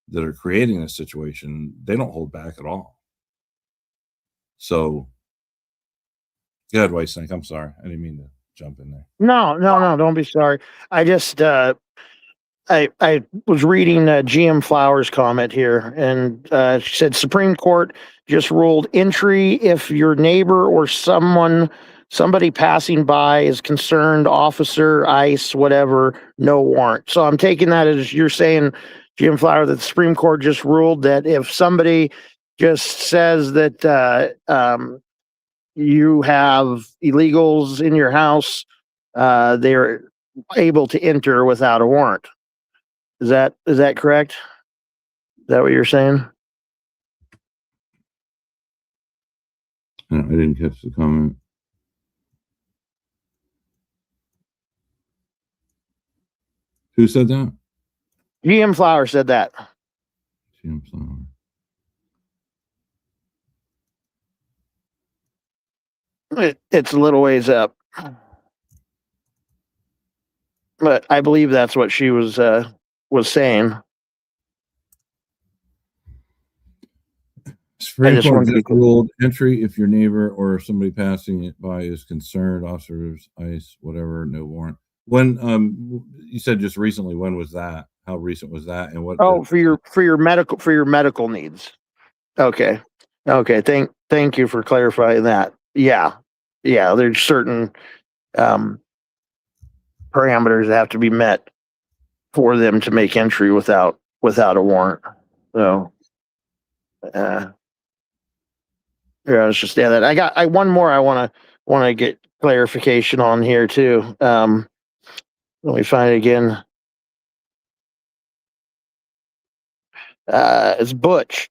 that are creating this situation, they don't hold back at all. So go ahead, White Snake. I'm sorry. I didn't mean to jump in there. No, don't be sorry. I just I was reading GM Flowers' comment here, and she said Supreme Court just ruled entry if your neighbor or somebody passing by is concerned, officer, ICE, whatever, no warrant. So I'm taking that as you're saying, GM Flower, that the Supreme Court just ruled that if somebody just says that you have illegals in your house, they're able to enter without a warrant. Is that correct? Is that what you're saying? I didn't catch the comment. Who said that? GM Flower said that. GM Flower. It's a little ways up, but I believe that's what she was saying. Supreme just Court wanted to be just ruled entry if your neighbor or somebody passing it by is concerned, officers, ICE, whatever, no warrant. When you said just recently, when was that? How recent was that? And what? Oh, for your medical needs. Okay. Thank you for clarifying that. Yeah. There's certain parameters that have to be met for them to make entry without a warrant. So, yeah, it's just that I one more I want to get clarification on here too. Let me find it again. It's Butch.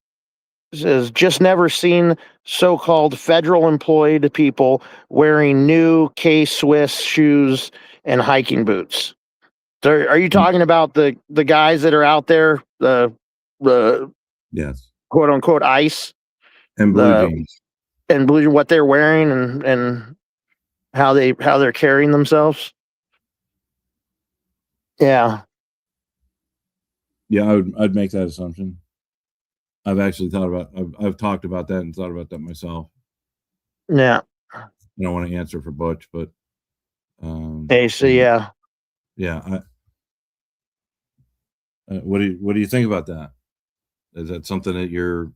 It says, just never seen so-called federal employed people wearing new K-Swiss shoes and hiking boots. So are you talking about the guys that are out there, the yes, quote unquote ICE and blue jeans and blue, what they're wearing and how they're carrying themselves? Yeah. Yeah, I'd make that assumption. I've actually thought about. I've talked about that and thought about that myself. Yeah. I don't want to answer for Butch, but hey, so yeah. Yeah. What do you think about that? Is that something that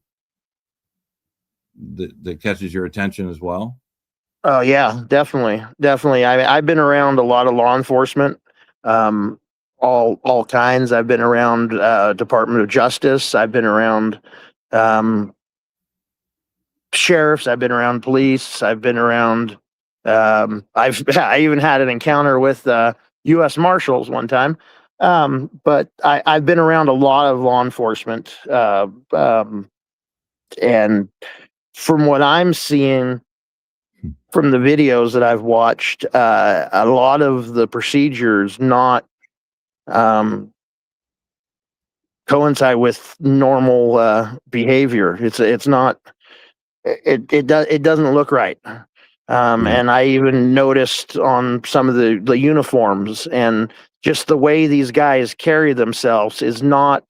that catches your attention as well? Oh yeah, definitely. I've been around a lot of law enforcement, all kinds. I've been around Department of Justice. I've been around sheriffs. I've been around police. I've been around. I even had an encounter with U.S. Marshals one time. But I've been around a lot of law enforcement, and from what I'm seeing from the videos that I've watched, a lot of the procedures not coincide with normal behavior. It's not. It doesn't look right. And I even noticed on some of the uniforms and just the way these guys carry themselves is not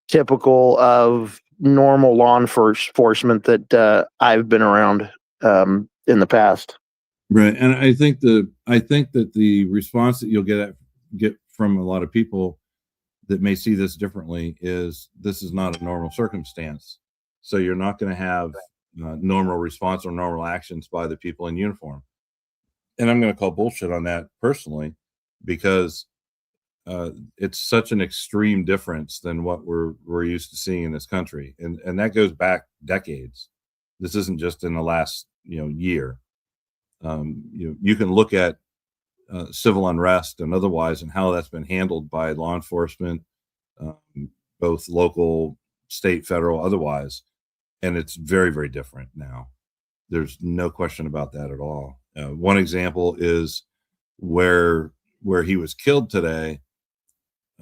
typical of normal law enforcement that I've been around in the past. Right, and I think that the response that you'll get from a lot of people that may see this differently is this is not a normal circumstance, so you're not going to have normal response or normal actions by the people in uniform. And I'm going to call bullshit on that personally, because it's such an extreme difference than what we're used to seeing in this country, and that goes back decades. This isn't just in the last year. You can look at civil unrest and otherwise and how that's been handled by law enforcement, both local, state, federal, otherwise, and it's very, very different now. There's no question about that at all. One example is where he was killed today.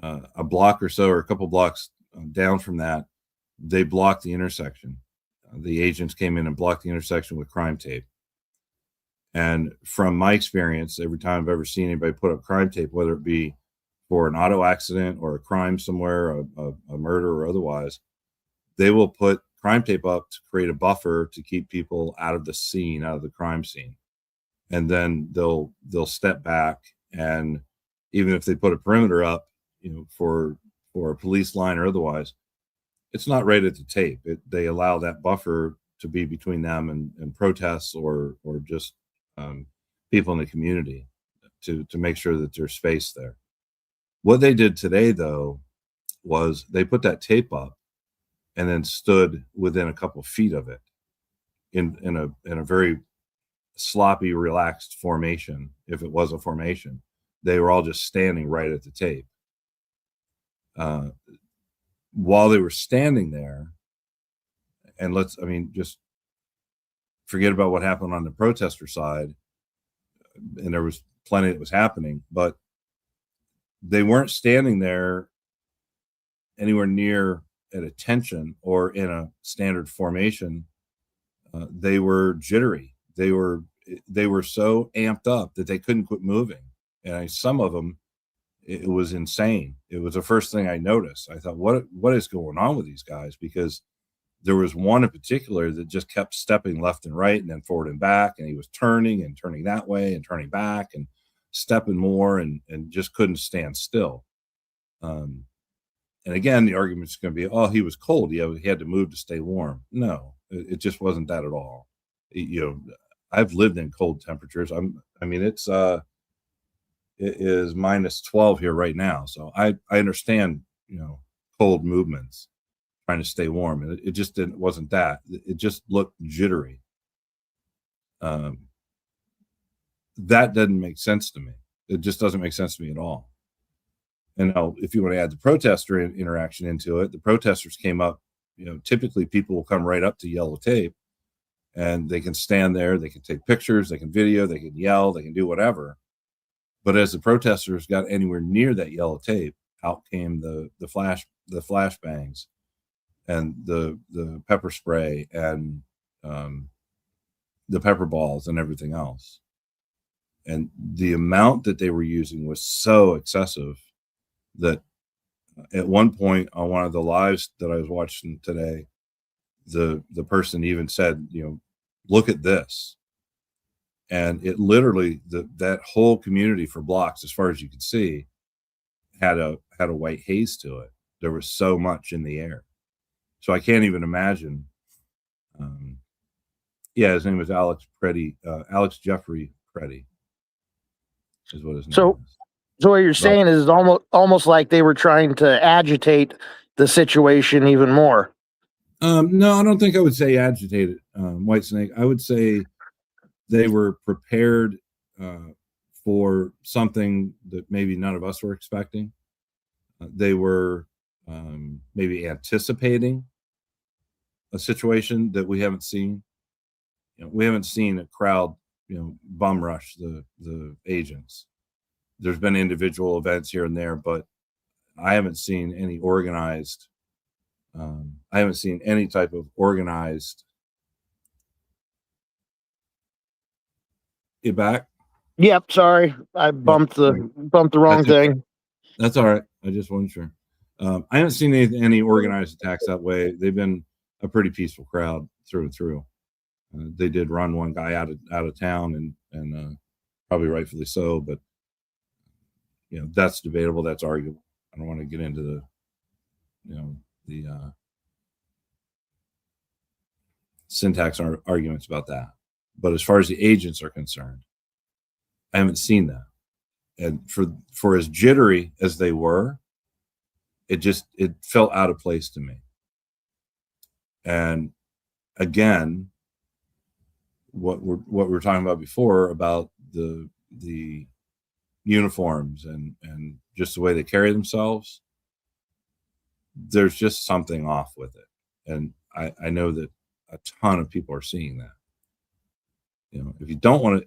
A block or so, or a couple blocks down from that, they blocked the intersection. The agents came in and blocked the intersection with crime tape. And from my experience, every time I've ever seen anybody put up crime tape, whether it be for an auto accident or a crime somewhere, a murder or otherwise, they will put crime tape up to create a buffer to keep people out of the scene, out of the crime scene. And then they'll step back, and even if they put a perimeter up, for a police line or otherwise, it's not right at the tape. They allow that buffer to be between them and protests or just people in the community to make sure that there's space there. What they did today, though, was they put that tape up and then stood within a couple feet of it in a very sloppy, relaxed formation. If it was a formation, they were all just standing right at the tape. While they were standing there, and just forget about what happened on the protester side, and there was plenty that was happening, but they weren't standing there anywhere near at attention or in a standard formation. They were jittery. They were so amped up that they couldn't quit moving. And some of them, it was insane. It was the first thing I noticed. I thought, what is going on with these guys? Because there was one in particular that just kept stepping left and right and then forward and back, and he was turning and turning that way and turning back and stepping more and just couldn't stand still. And again, the argument's going to be, oh, he was cold. He had to move to stay warm. No, it just wasn't that at all. I've lived in cold temperatures. It is minus 12 here right now. So I understand, cold movements, trying to stay warm. And it just wasn't that. It just looked jittery. That doesn't make sense to me. It just doesn't make sense to me at all. And now, if you want to add the protester interaction into it, the protesters came up, typically people will come right up to yellow tape and they can stand there, they can take pictures, they can video, they can yell, they can do whatever. But as the protesters got anywhere near that yellow tape, out came the flashbangs and the pepper spray and the pepper balls and everything else. And the amount that they were using was so excessive that at one point on one of the lives that I was watching today, the person even said, look at this. And it literally, that whole community for blocks, as far as you could see, had a white haze to it. There was so much in the air. So I can't even imagine. His name was Alex Jeffrey Preddy is what his name is. So what you're saying is almost like they were trying to agitate the situation even more. No, I don't think I would say agitated, Whitesnake. I would say they were prepared for something that maybe none of us were expecting. They were maybe anticipating a situation that we haven't seen. We haven't seen a crowd, bum rush the agents. There's been individual events here and there, but I haven't seen any organized. I haven't seen any type of organized. You back? Yep. Sorry, I bumped the wrong thing. That's all right. I just wasn't sure. I haven't seen any organized attacks that way. They've been a pretty peaceful crowd through and through. They did run one guy out of town, and probably rightfully so. But that's debatable. That's arguable. I don't want to get into the syntax arguments about that. But as far as the agents are concerned, I haven't seen that. And for as jittery as they were, it felt out of place to me. And again, what we were talking about before about the uniforms and just the way they carry themselves, there's just something off with it. And I know that a ton of people are seeing that. If you don't want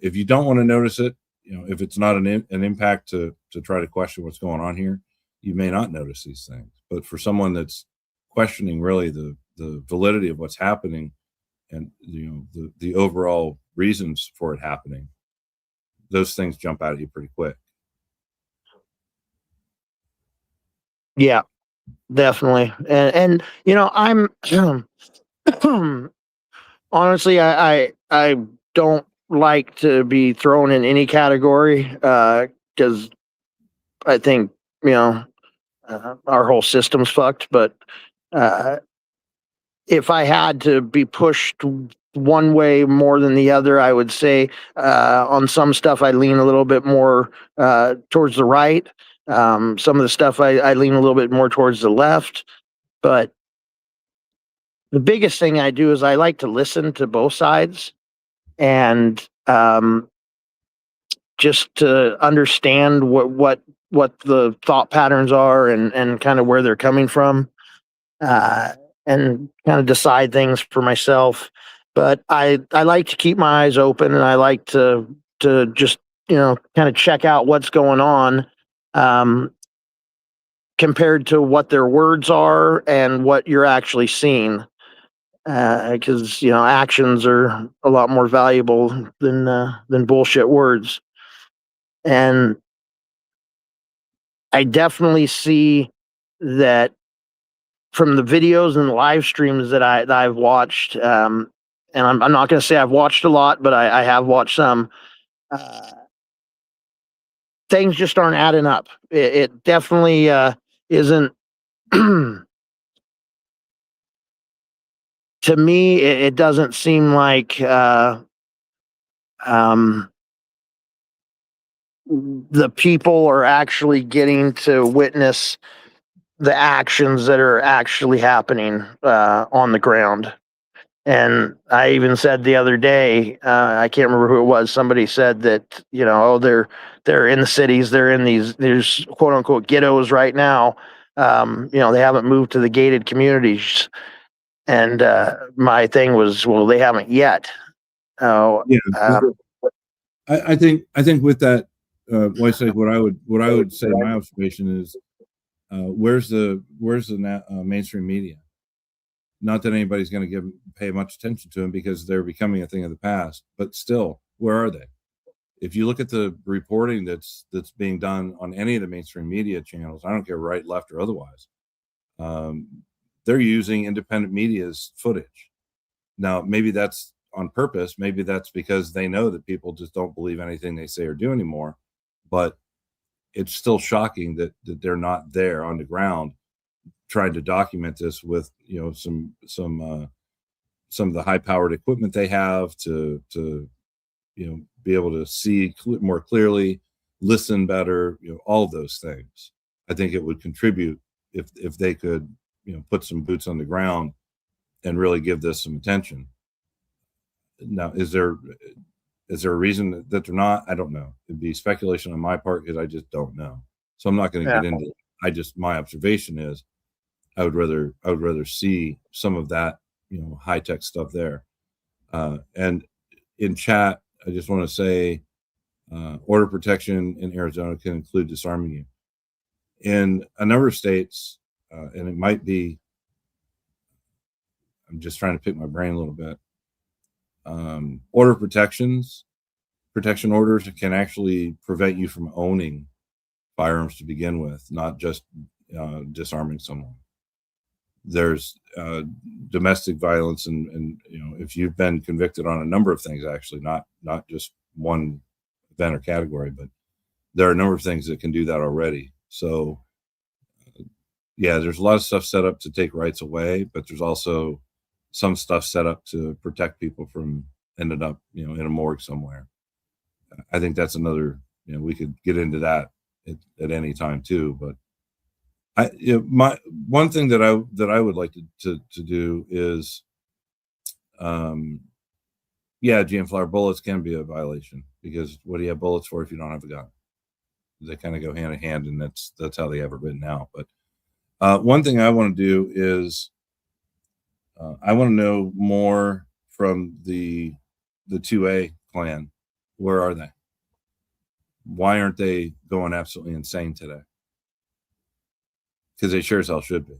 to notice it, if it's not an impact to try to question what's going on here, you may not notice these things. But for someone that's questioning really the validity of what's happening and the overall reasons for it happening, those things jump out at you pretty quick. Yeah, definitely. And I'm honestly, I don't like to be thrown in any category because I think our whole system's fucked. But if I had to be pushed one way more than the other, I would say on some stuff I lean a little bit more towards the right. Some of the stuff I lean a little bit more towards the left. But the biggest thing I do is I like to listen to both sides and just to understand what the thought patterns are and kind of where they're coming from, and kind of decide things for myself. But I like to keep my eyes open, and I like to just kind of check out what's going on. compared to what their words are and what you're actually seeing. Because actions are a lot more valuable than bullshit words. And I definitely see that from the videos and the live streams that I've watched. And I'm not going to say I've watched a lot, but I have watched some. Things just aren't adding up. It definitely isn't. To me, it doesn't seem like the people are actually getting to witness the actions that are actually happening on the ground. And I even said the other day, I can't remember who it was. Somebody said that they're in the cities, they're in there's quote unquote ghettos right now. They haven't moved to the gated communities. And my thing was, well, they haven't yet. Yeah, I think with that, what I would say, my observation is, where's the mainstream media? Not that anybody's going to pay much attention to them because they're becoming a thing of the past, but still, where are they? If you look at the reporting that's being done on any of the mainstream media channels, I don't care right, left, or otherwise, they're using independent media's footage. Now, maybe that's on purpose. Maybe that's because they know that people just don't believe anything they say or do anymore. But it's still shocking that they're not there on the ground trying to document this with some of the high powered equipment they have to be able to see more clearly, listen better, all of those things. I think it would contribute if they could put some boots on the ground and really give this some attention. Now, is there a reason that they're not? I don't know. It'd be speculation on my part because I just don't know. So I'm not going to get into it. My observation is I would rather see some of that, high tech stuff there. And in chat, I just want to say, order protection in Arizona can include disarming you. In a number of states, and it might be, I'm just trying to pick my brain a little bit. Protection orders can actually prevent you from owning firearms to begin with, not just disarming someone. There's domestic violence, and if you've been convicted on a number of things, actually, not just one event or category, but there are a number of things that can do that already. So, yeah, there's a lot of stuff set up to take rights away, but there's also some stuff set up to protect people from ending up, in a morgue somewhere. I think that's another, we could get into that at any time too, but my one thing that I would like to do is, GM flower bullets can be a violation because what do you have bullets for if you don't have a gun? They kind of go hand in hand, and that's how they have it written out. But one thing I want to do is I want to know more from the 2A clan. Where are they? Why aren't they going absolutely insane today? Because they sure as hell should be.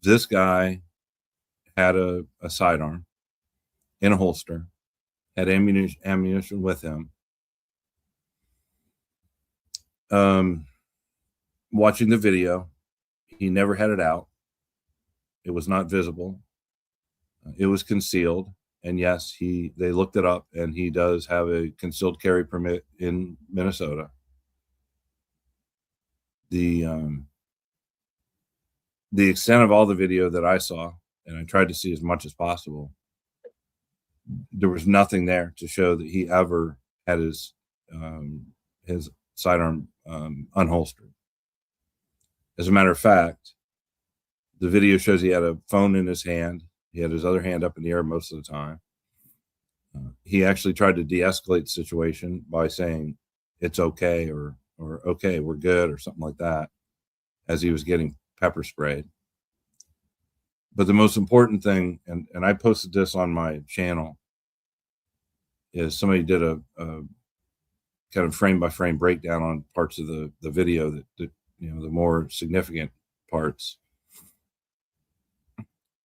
This guy had a sidearm in a holster, had ammunition with him. Watching the video, he never had it out. It was not visible. It was concealed. And yes, they looked it up, and he does have a concealed carry permit in Minnesota. The extent of all the video that I saw, and I tried to see as much as possible, there was nothing there to show that he ever had his sidearm unholstered. As a matter of fact, the video shows he had a phone in his hand. He had his other hand up in the air most of the time. He actually tried to de-escalate the situation by saying it's okay or okay, we're good or something like that as he was getting pepper sprayed. But the most important thing, and I posted this on my channel, is somebody did a kind of frame by frame breakdown on parts of the video that you know, the more significant parts.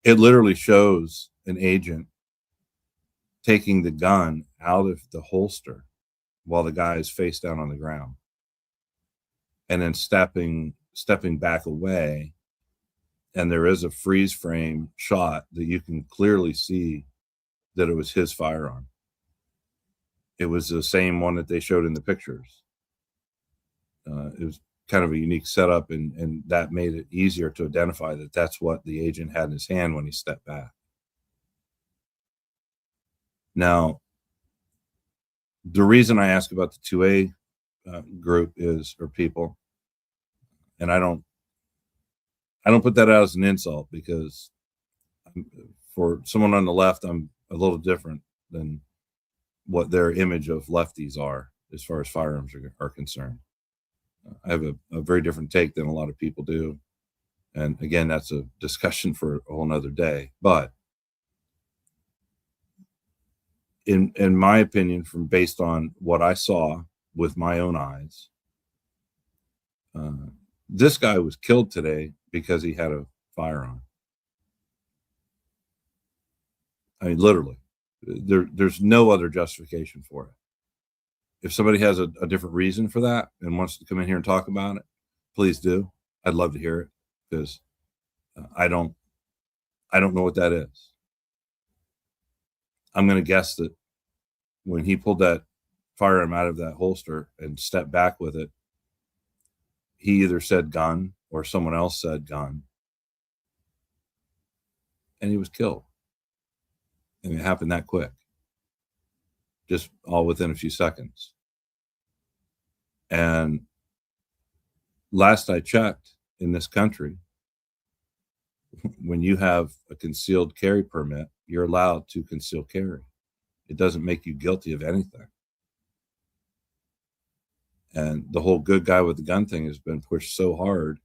It literally shows an agent taking the gun out of the holster while the guy is face down on the ground, and then stepping back away. And there is a freeze frame shot that you can clearly see that it was his firearm. It was the same one that they showed in the pictures. It was kind of a unique setup, and that made it easier to identify that that's what the agent had in his hand when he stepped back. Now, the reason I ask about the 2A group or people, and I don't put that out as an insult, because for someone on the left, I'm a little different than what their image of lefties are as far as firearms are concerned. I have a very different take than a lot of people do. And again, that's a discussion for a whole nother day. But in my opinion, based on what I saw with my own eyes, this guy was killed today because he had a firearm. I mean, literally, there's no other justification for it. If somebody has a different reason for that and wants to come in here and talk about it, please do. I'd love to hear it, because I don't know what that is. I'm going to guess that when he pulled that firearm out of that holster and stepped back with it, he either said gun or someone else said gun, and he was killed. And it happened that quick, just all within a few seconds. And last I checked, in this country, when you have a concealed carry permit, you're allowed to conceal carry. It doesn't make you guilty of anything. And the whole good guy with the gun thing has been pushed so hard.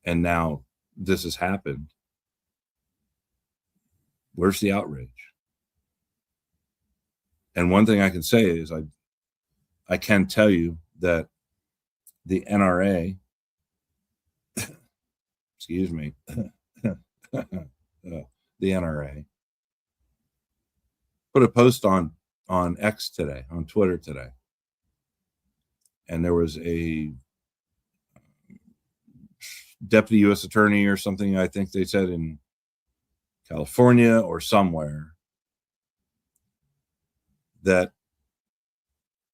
And now this has happened. Where's the outrage? And one thing I can say is I can tell you that the NRA, excuse me, the NRA put a post on X today, on Twitter today. And there was a deputy U.S. attorney or something, I think they said, in California or somewhere, that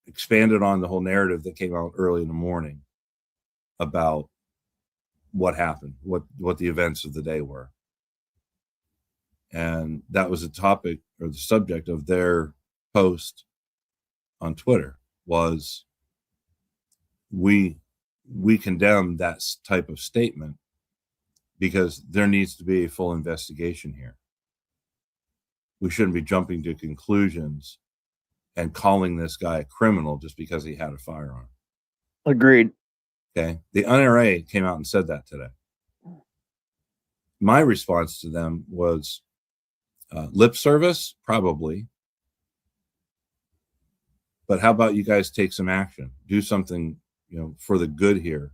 expanded on the whole narrative that came out early in the morning about what happened, what the events of the day were. And that was a topic, or the subject of their post on Twitter, was we condemn that type of statement because there needs to be a full investigation here. We shouldn't be jumping to conclusions and calling this guy a criminal just because he had a firearm. Agreed. Okay. The NRA came out and said that today. My response to them was lip service, probably. But how about you guys take some action? Do something, for the good here.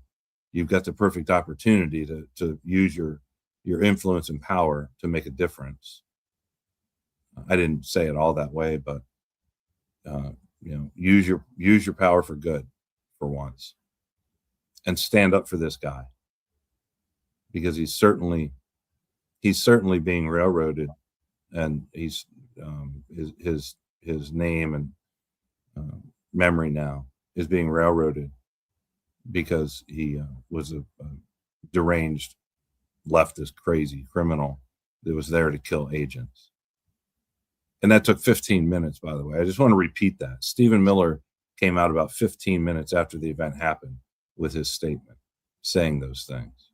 You've got the perfect opportunity to use your influence and power to make a difference. I didn't say it all that way, but use your power for good for once, and stand up for this guy, because he's certainly being railroaded, and he's his name and memory now is being railroaded because he was a deranged leftist crazy criminal that was there to kill agents. And that took 15 minutes, by the way. I just want to repeat that. Stephen Miller came out about 15 minutes after the event happened with his statement saying those things.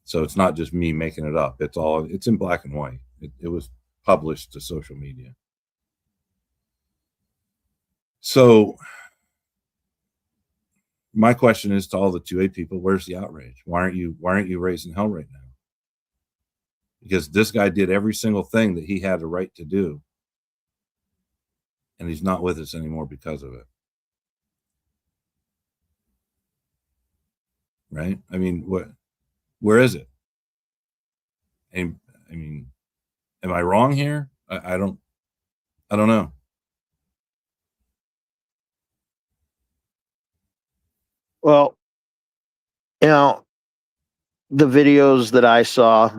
So it's not just me making it up. It's in black and white. It was published to social media. So my question is to all the 2A people, where's the outrage? Why aren't you raising hell right now? Because this guy did every single thing that he had a right to do and he's not with us anymore because of it. Right? I mean, where is it? And I mean, am I wrong here? I don't know. Well, you know, the videos that I saw,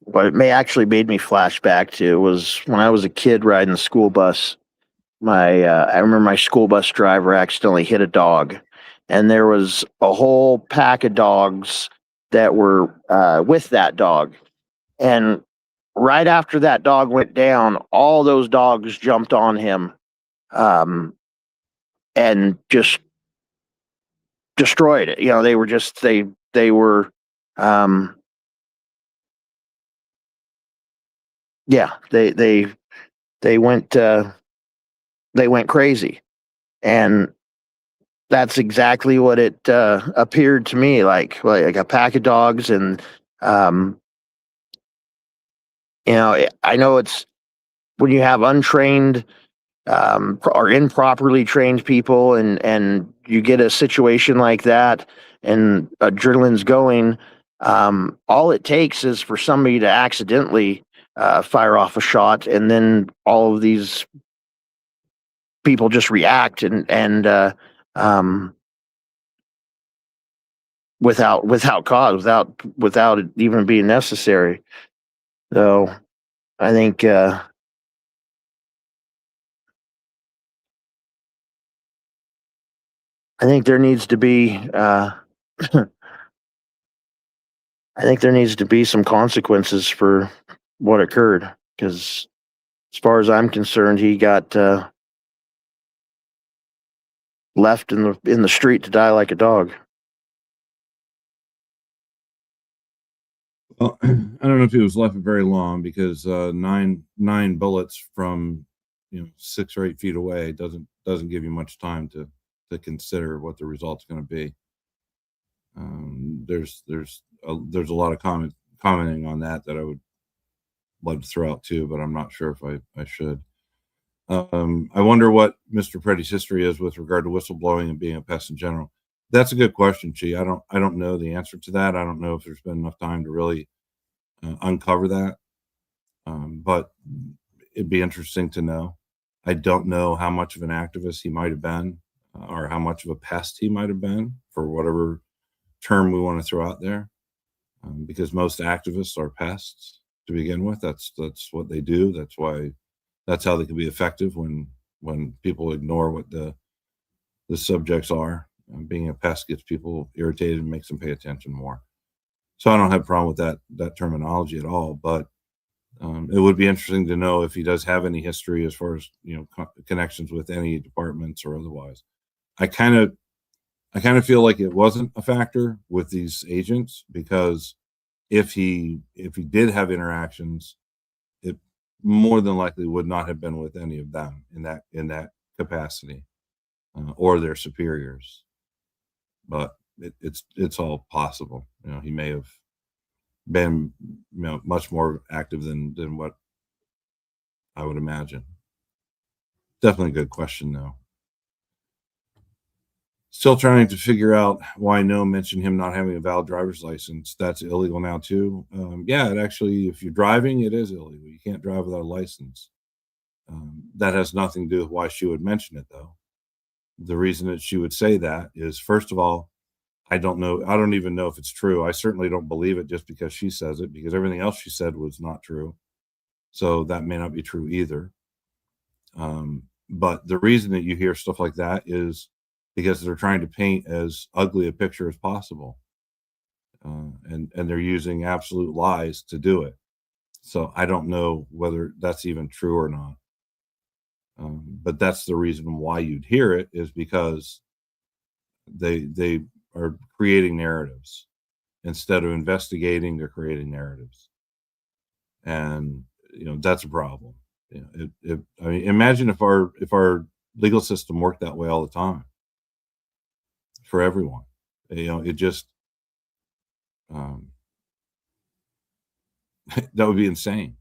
what it may actually made me flash back to was when I was a kid riding the school bus. I remember my school bus driver accidentally hit a dog, and there was a whole pack of dogs that were with that dog. And right after that dog went down, all those dogs jumped on him, and just destroyed it. You know, they were just they were yeah, they went crazy. And that's exactly what it appeared to me like a pack of dogs. And you know, I know it's when you have untrained or improperly trained people, and you get a situation like that, and adrenaline's going. All it takes is for somebody to accidentally fire off a shot, and then all of these people just react and without cause, without it even being necessary. So I think there needs to be I think there needs to be some consequences for what occurred, because as far as I'm concerned, he got left in the street to die like a dog. Well, I don't know if he was left very long, because nine bullets from 6 or 8 feet away doesn't give you much time to consider what the result's going to be. There's a lot of commenting on that I would love to throw out too, but I'm not sure if I should. I wonder what Mr. Preddy's history is with regard to whistleblowing and being a pest in general. That's a good question, Chi. I don't know the answer to that. I don't know if there's been enough time to really uncover that. But it'd be interesting to know. I don't know how much of an activist he might have been, or how much of a pest he might have been, for whatever term we want to throw out there, because most activists are pests to begin with. That's what they do. That's how they can be effective when people ignore what the subjects are. Being a pest gets people irritated and makes them pay attention more. So I don't have a problem with that terminology at all. But it would be interesting to know if he does have any history as far as connections with any departments or otherwise. I kind of feel like it wasn't a factor with these agents, because if he did have interactions, it more than likely would not have been with any of them in that capacity, or their superiors. But it's all possible. He may have been much more active than what I would imagine. Definitely a good question, though. Still trying to figure out why no mention him not having a valid driver's license. That's illegal now too. Yeah, it actually, if you're driving, it is illegal. You can't drive without a license. That has nothing to do with why she would mention it, though. The reason that she would say that is, first of all, I don't know. I don't even know if it's true. I certainly don't believe it just because she says it, because everything else she said was not true. So that may not be true either. But the reason that you hear stuff like that is because they're trying to paint as ugly a picture as possible. And they're using absolute lies to do it. So I don't know whether that's even true or not. But that's the reason why you'd hear it, is because they are creating narratives. Instead of investigating, they're creating narratives. And that's a problem. I mean, imagine if our legal system worked that way all the time for everyone. It just that would be insane.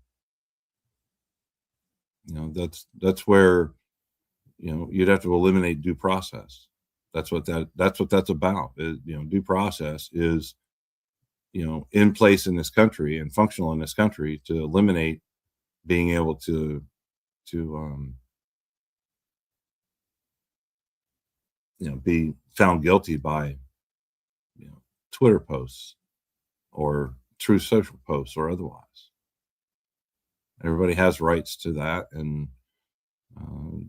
That's where, you'd have to eliminate due process. That's what that's about. Due process is, in place in this country and functional in this country to eliminate being able to be found guilty by, Twitter posts or Truth Social posts or otherwise. Everybody has rights to that, and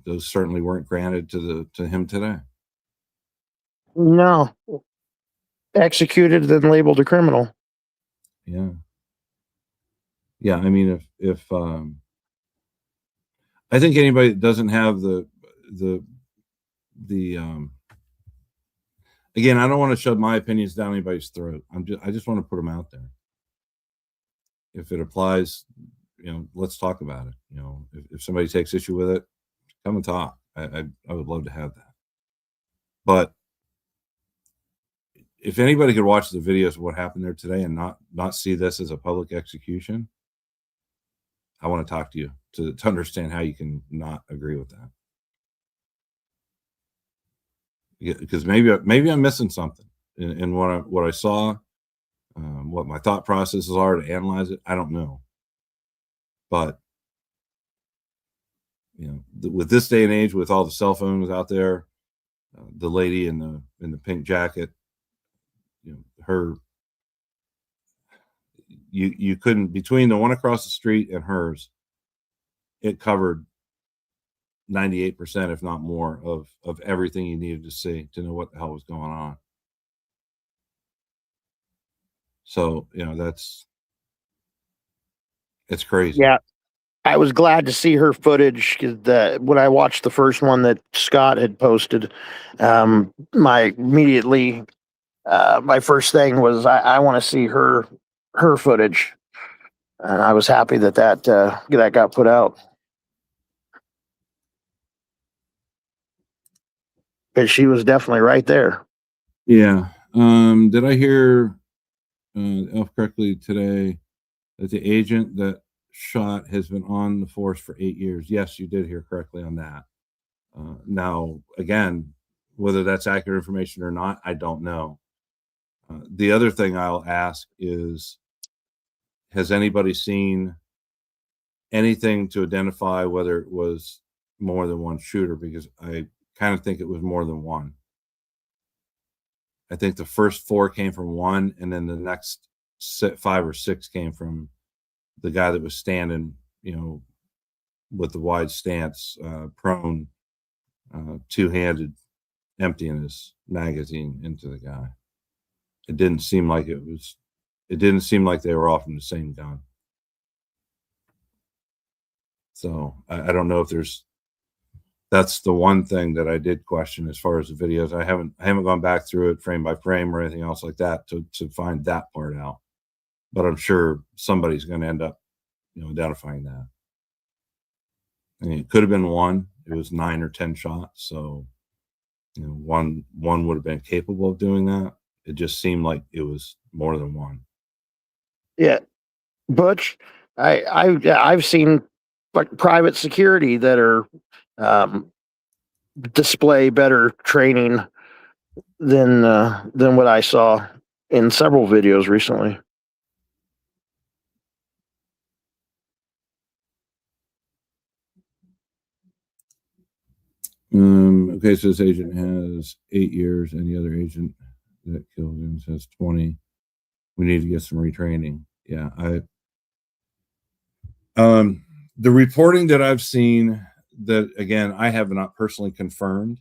those certainly weren't granted to him today. No, executed then labeled a criminal. Yeah. I mean, if I think anybody that doesn't have the again, I don't want to shove my opinions down anybody's throat. I just want to put them out there. If it applies, let's talk about it. If somebody takes issue with it, come and talk. I would love to have that. But if anybody could watch the videos of what happened there today and not see this as a public execution, I want to talk to you to understand how you can not agree with that. Because maybe I'm missing something in what I saw, what my thought processes are to analyze it. I don't know, but with this day and age, with all the cell phones out there, the lady in the pink jacket, her, you couldn't, between the one across the street and hers, it covered 98%, if not more, of everything you needed to see to know what the hell was going on. So, it's crazy. Yeah. I was glad to see her footage because when I watched the first one that Scott had posted, my first thing was I want to see her footage, and I was happy that got put out. Because she was definitely right there. Yeah. Did I hear Elf correctly today that the agent that shot has been on the force for 8 years? Yes, you did hear correctly on that. Now, again, whether that's accurate information or not, I don't know. The other thing I'll ask is, has anybody seen anything to identify whether it was more than one shooter? Because I kind of think it was more than one. I think the first 4 came from one, and then the next 5 or 6 came from the guy that was standing, with the wide stance, prone, two-handed, emptying his magazine into the guy. It didn't seem like they were all from the same gun. So I don't know if that's the one thing that I did question as far as the videos. I haven't gone back through it frame by frame or anything else like that to find that part out. But I'm sure somebody's going to end up, identifying that. I mean, it could have been one. It was 9 or 10 shots, so one would have been capable of doing that. It just seemed like it was more than one. Yeah, Butch, I've seen like private security that are display better training than what I saw in several videos recently. Okay, so this agent has 8 years, and the other agent that killed him says 20. We need to get some retraining. Yeah, the reporting that I've seen, that again I have not personally confirmed,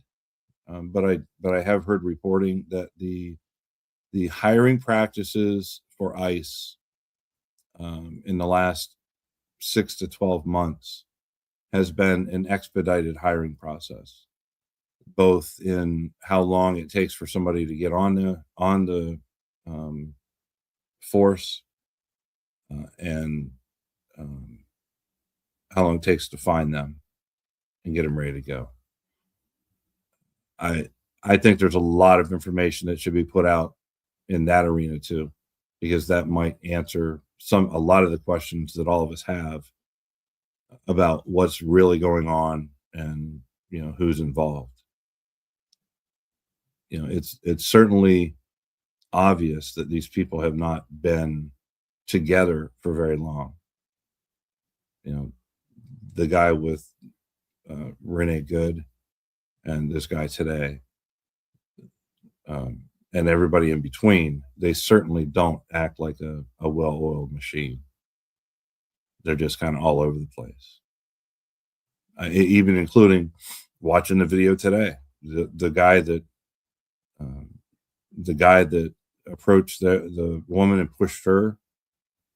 but I have heard reporting that the hiring practices for ICE in the last 6 to 12 months has been an expedited hiring process, both in how long it takes for somebody to get on the force and how long it takes to find them and get them ready to go. I think there's a lot of information that should be put out in that arena too, because that might answer a lot of the questions that all of us have about what's really going on and, you know, who's involved. You know, it's certainly obvious that these people have not been together for very long. You know, the guy with Renee Good and this guy today, and everybody in between, they certainly don't act like a well-oiled machine. They're just kind of all over the place. Even including watching the video today, the guy that approached the woman and pushed her,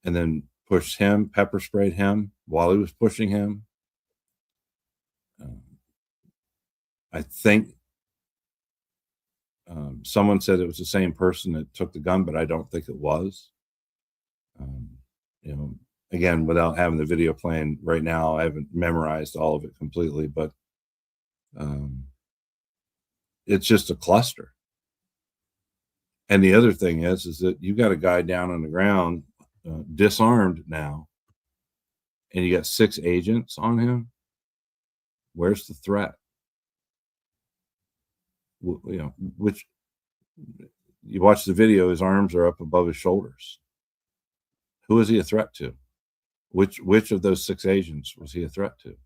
and then pushed him, pepper sprayed him while he was pushing him. I think someone said it was the same person that took the gun, but I don't think it was. You know, again, without having the video playing right now, I haven't memorized all of it completely, but it's just a cluster. And the other thing is that you got a guy down on the ground, disarmed now, and you got 6 agents on him. Where's the threat? You know, which you watch the video, his arms are up above his shoulders. Who is he a threat to? Which of those 6 agents was he a threat to?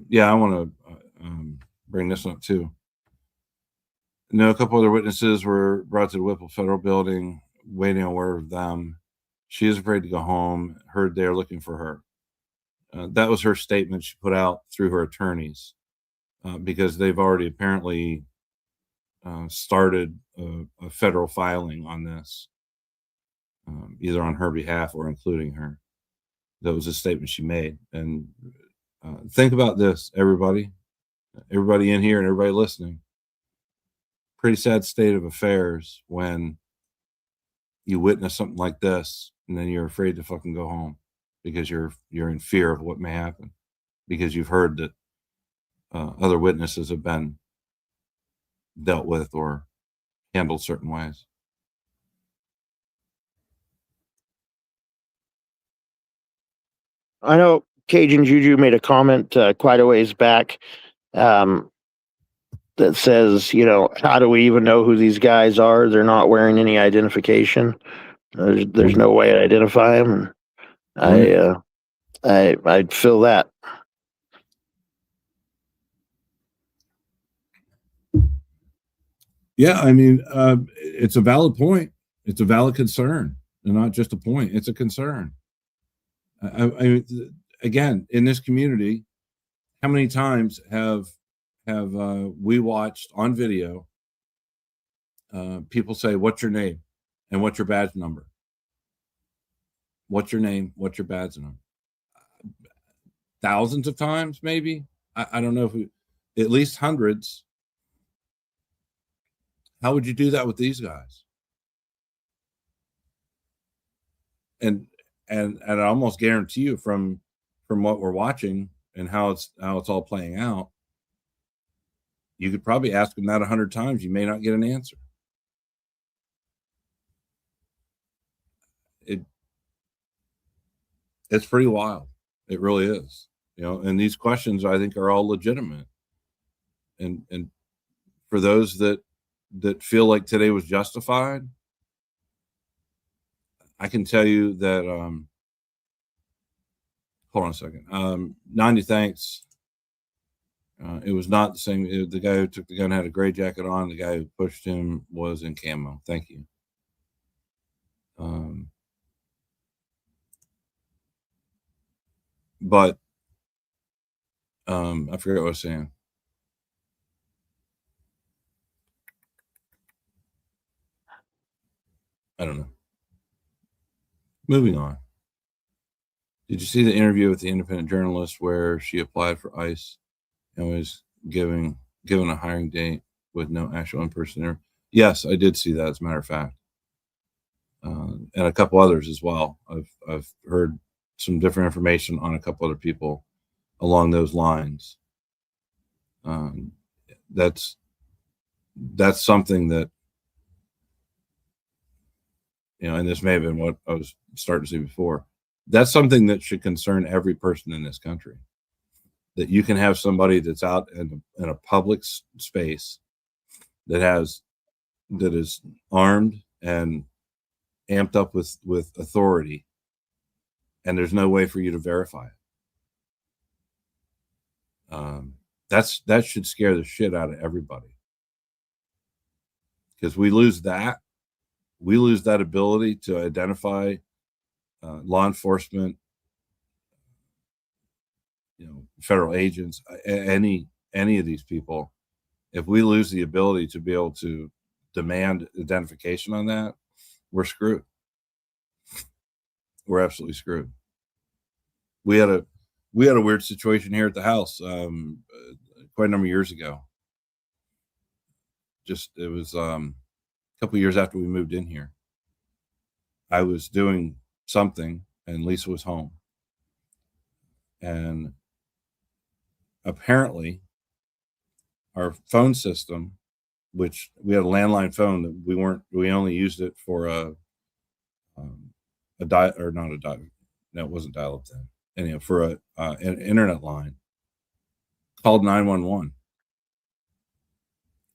Yeah, I want to bring this up too. No, a couple other witnesses were brought to the Whipple Federal Building, waiting on word of them. She is afraid to go home. Heard they're looking for her. That was her statement she put out through her attorneys, because they've already apparently started a federal filing on this, either on her behalf or including her. That was a statement she made. And think about this, everybody in here and everybody listening. Pretty sad state of affairs when you witness something like this and then you're afraid to fucking go home because you're in fear of what may happen, because you've heard that other witnesses have been dealt with or handled certain ways. I know Cajun Juju made a comment quite a ways back that says, you know, how do we even know who these guys are? They're not wearing any identification. There's no way to identify them. I'd feel that. Yeah, I mean, it's a valid point. It's a valid concern, and not just a point. It's a concern. I again, in this community, how many times have we watched on video people say, "What's your name?" and "What's your badge number?" What's your name? What's your badge number? Thousands of times, maybe. I don't know at least hundreds. How would you do that with these guys? And I almost guarantee you from what we're watching and how it's all playing out, you could probably ask them that 100 times. You may not get an answer. It's pretty wild. It really is. You know, and these questions I think are all legitimate. And for those that feel like today was justified, I can tell you that hold on a second. 90 thanks. It was not the same. The guy who took the gun had a gray jacket on. The guy who pushed him was in camo. Thank you. But I forget what I was saying. I don't know. Moving on. Did you see the interview with the independent journalist where she applied for ICE and was given a hiring date with no actual in-person interview? Yes, I did see that, as a matter of fact, and a couple others as well. I've heard some different information on a couple other people along those lines. That's something that and this may have been what I was starting to see before. That's something that should concern every person in this country. That you can have somebody that's out in a public space that is armed and amped up with authority, and there's no way for you to verify it. That should scare the shit out of everybody, because we lose that ability to identify law enforcement, federal agents, any of these people. If we lose the ability to be able to demand identification on that, we're screwed. We're absolutely screwed. We had a weird situation here at the house quite a number of years ago. It was a couple of years after we moved in here. I was doing something and Lisa was home, and apparently our phone system, which we had a landline phone that we only used it for it wasn't dial up then. Anyhow, for an internet line, called 911,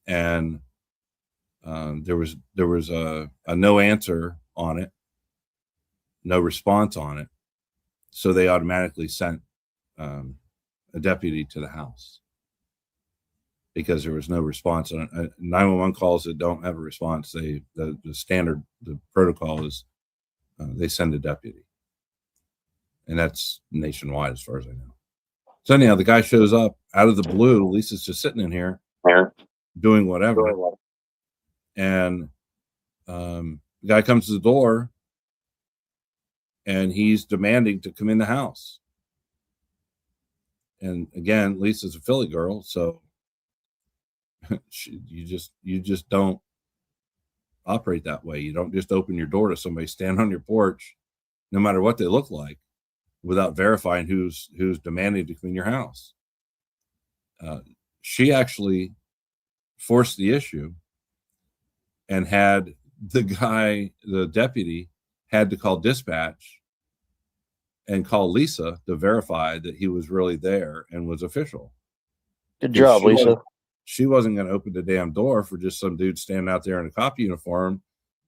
and there was a no answer on it, no response on it, so they automatically sent a deputy to the house because there was no response. 911 calls that don't have a response, the protocol is they send a deputy, and that's nationwide as far as I know. So anyhow, the guy shows up out of the blue. Lisa's just sitting in here doing whatever, and the guy comes to the door, and he's demanding to come in the house. And again, Lisa's a Philly girl, so you just don't operate that way. You don't just open your door to somebody stand on your porch, no matter what they look like, without verifying who's demanding to come in your house. She actually forced the issue and had the deputy had to call dispatch and call Lisa to verify that he was really there and was official. Good job, Lisa. She wasn't going to open the damn door for just some dude standing out there in a cop uniform,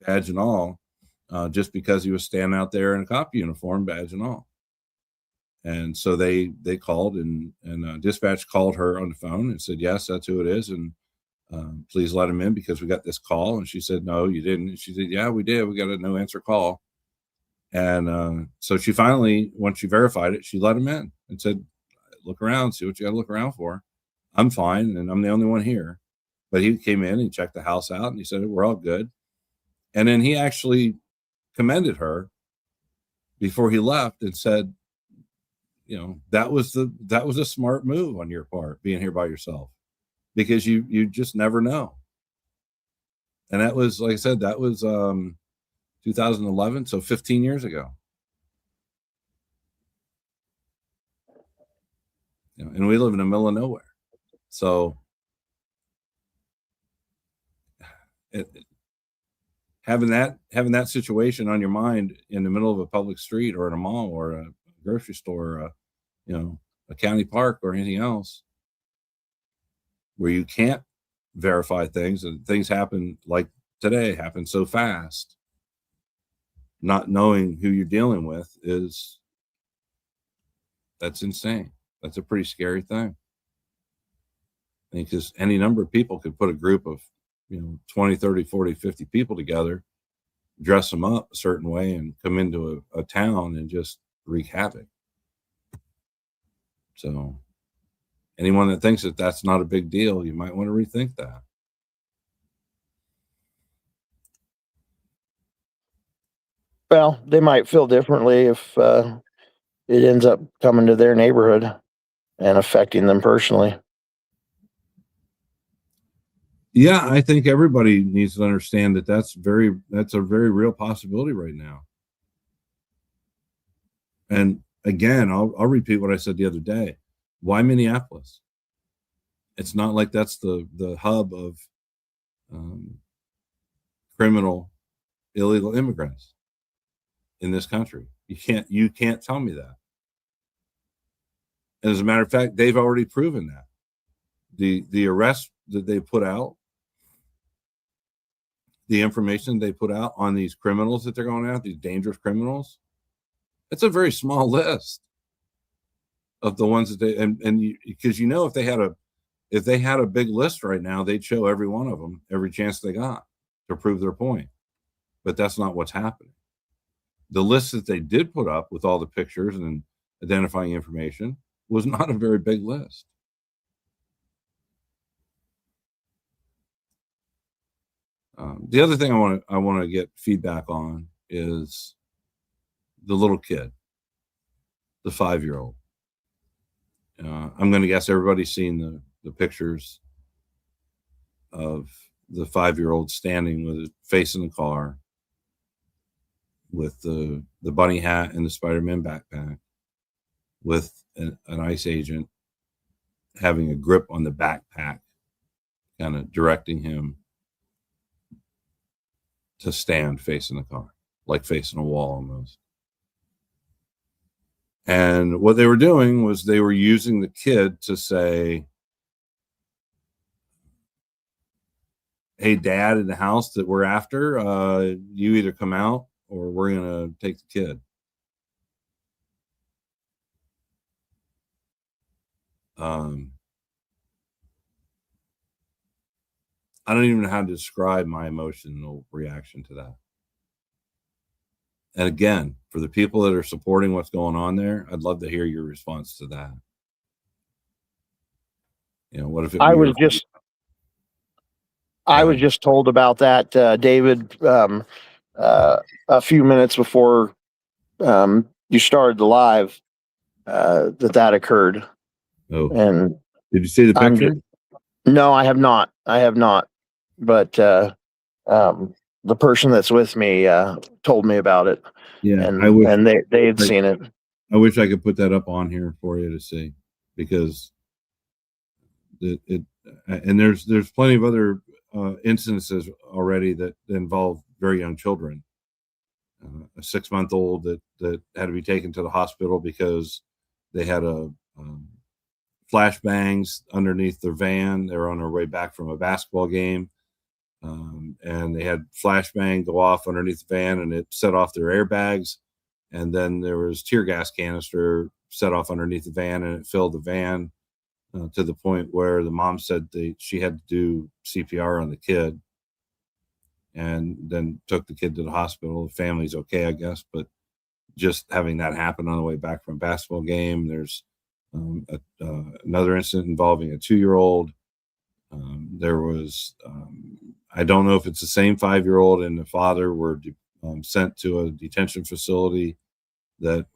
badge and all, just because he was standing out there in a cop uniform, badge and all. And so they called, and dispatch called her on the phone and said, yes, that's who it is. And please let him in because we got this call. And she said, no, you didn't. And she said, yeah, we did. We got a no answer call. And so she finally, once she verified it, she let him in and said, look around, see what you got to look around for. I'm fine, and I'm the only one here. But he came in, he checked the house out, and he said, we're all good. And then he actually commended her before he left and said, that was a smart move on your part, being here by yourself, because you just never know. And that was, like I said, that was 2011, so 15 years ago. And we live in the middle of nowhere. So having that situation on your mind in the middle of a public street or in a mall or a grocery store, or a county park or anything else, where you can't verify things and things happen like today, happen so fast, not knowing who you're dealing with that's insane. That's a pretty scary thing. Because any number of people could put a group of 20, 30, 40, 50 people together, dress them up a certain way, and come into a town and just wreak havoc. So anyone that thinks that that's not a big deal, you might want to rethink that. Well, they might feel differently if it ends up coming to their neighborhood and affecting them personally. Yeah, I think everybody needs to understand that that's a very real possibility right now. And again, I'll repeat what I said the other day. Why Minneapolis? It's not like that's the hub of criminal illegal immigrants in this country. You can't tell me that. And as a matter of fact, they've already proven that. The arrest that they put out, the information they put out on these criminals that they're going after, these dangerous criminals, it's a very small list of the ones that they because if they had a big list right now, they'd show every one of them every chance they got to prove their point. But that's not what's happening. The list that they did put up with all the pictures and identifying information was not a very big list. The other thing I want to get feedback on is the little kid, the 5-year-old. I'm going to guess everybody's seen the pictures of the 5-year-old standing with his face in the car with the bunny hat and the Spider-Man backpack with an ICE agent having a grip on the backpack, kind of directing him to stand facing the car, like facing a wall almost. And what they were doing was they were using the kid to say, hey, dad in the house that we're after, you either come out or we're going to take the kid. I don't even know how to describe my emotional reaction to that. And again, for the people that are supporting what's going on there, I'd love to hear your response to that. What if I was just told about that, David, a few minutes before you started the live, that occurred. Oh, and did you see the picture? No, I have not. But the person that's with me told me about it. Yeah, and they had seen it. I wish I could put that up on here for you to see, because and there's plenty of other instances already that involve very young children. A 6-month-old that had to be taken to the hospital because they had a flashbangs underneath their van. They were on their way back from a basketball game. And they had flashbang go off underneath the van, and it set off their airbags. And then there was tear gas canister set off underneath the van, and it filled the van to the point where the mom said she had to do CPR on the kid, and then took the kid to the hospital. The family's okay, I guess, but just having that happen on the way back from a basketball game. There's another incident involving a 2-year-old. There was, I don't know if it's the same 5-year-old and the father were sent to a detention facility that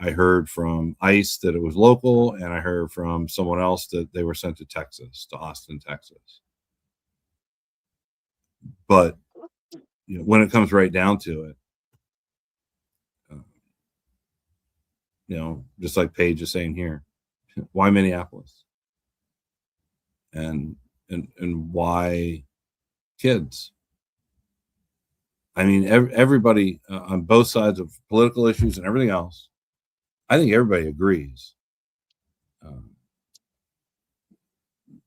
I heard from ICE that it was local, and I heard from someone else that they were sent to Texas, to Austin, Texas. But when it comes right down to it, just like Paige is saying here, why Minneapolis? And why kids? I mean, everybody on both sides of political issues and everything else, I think everybody agrees.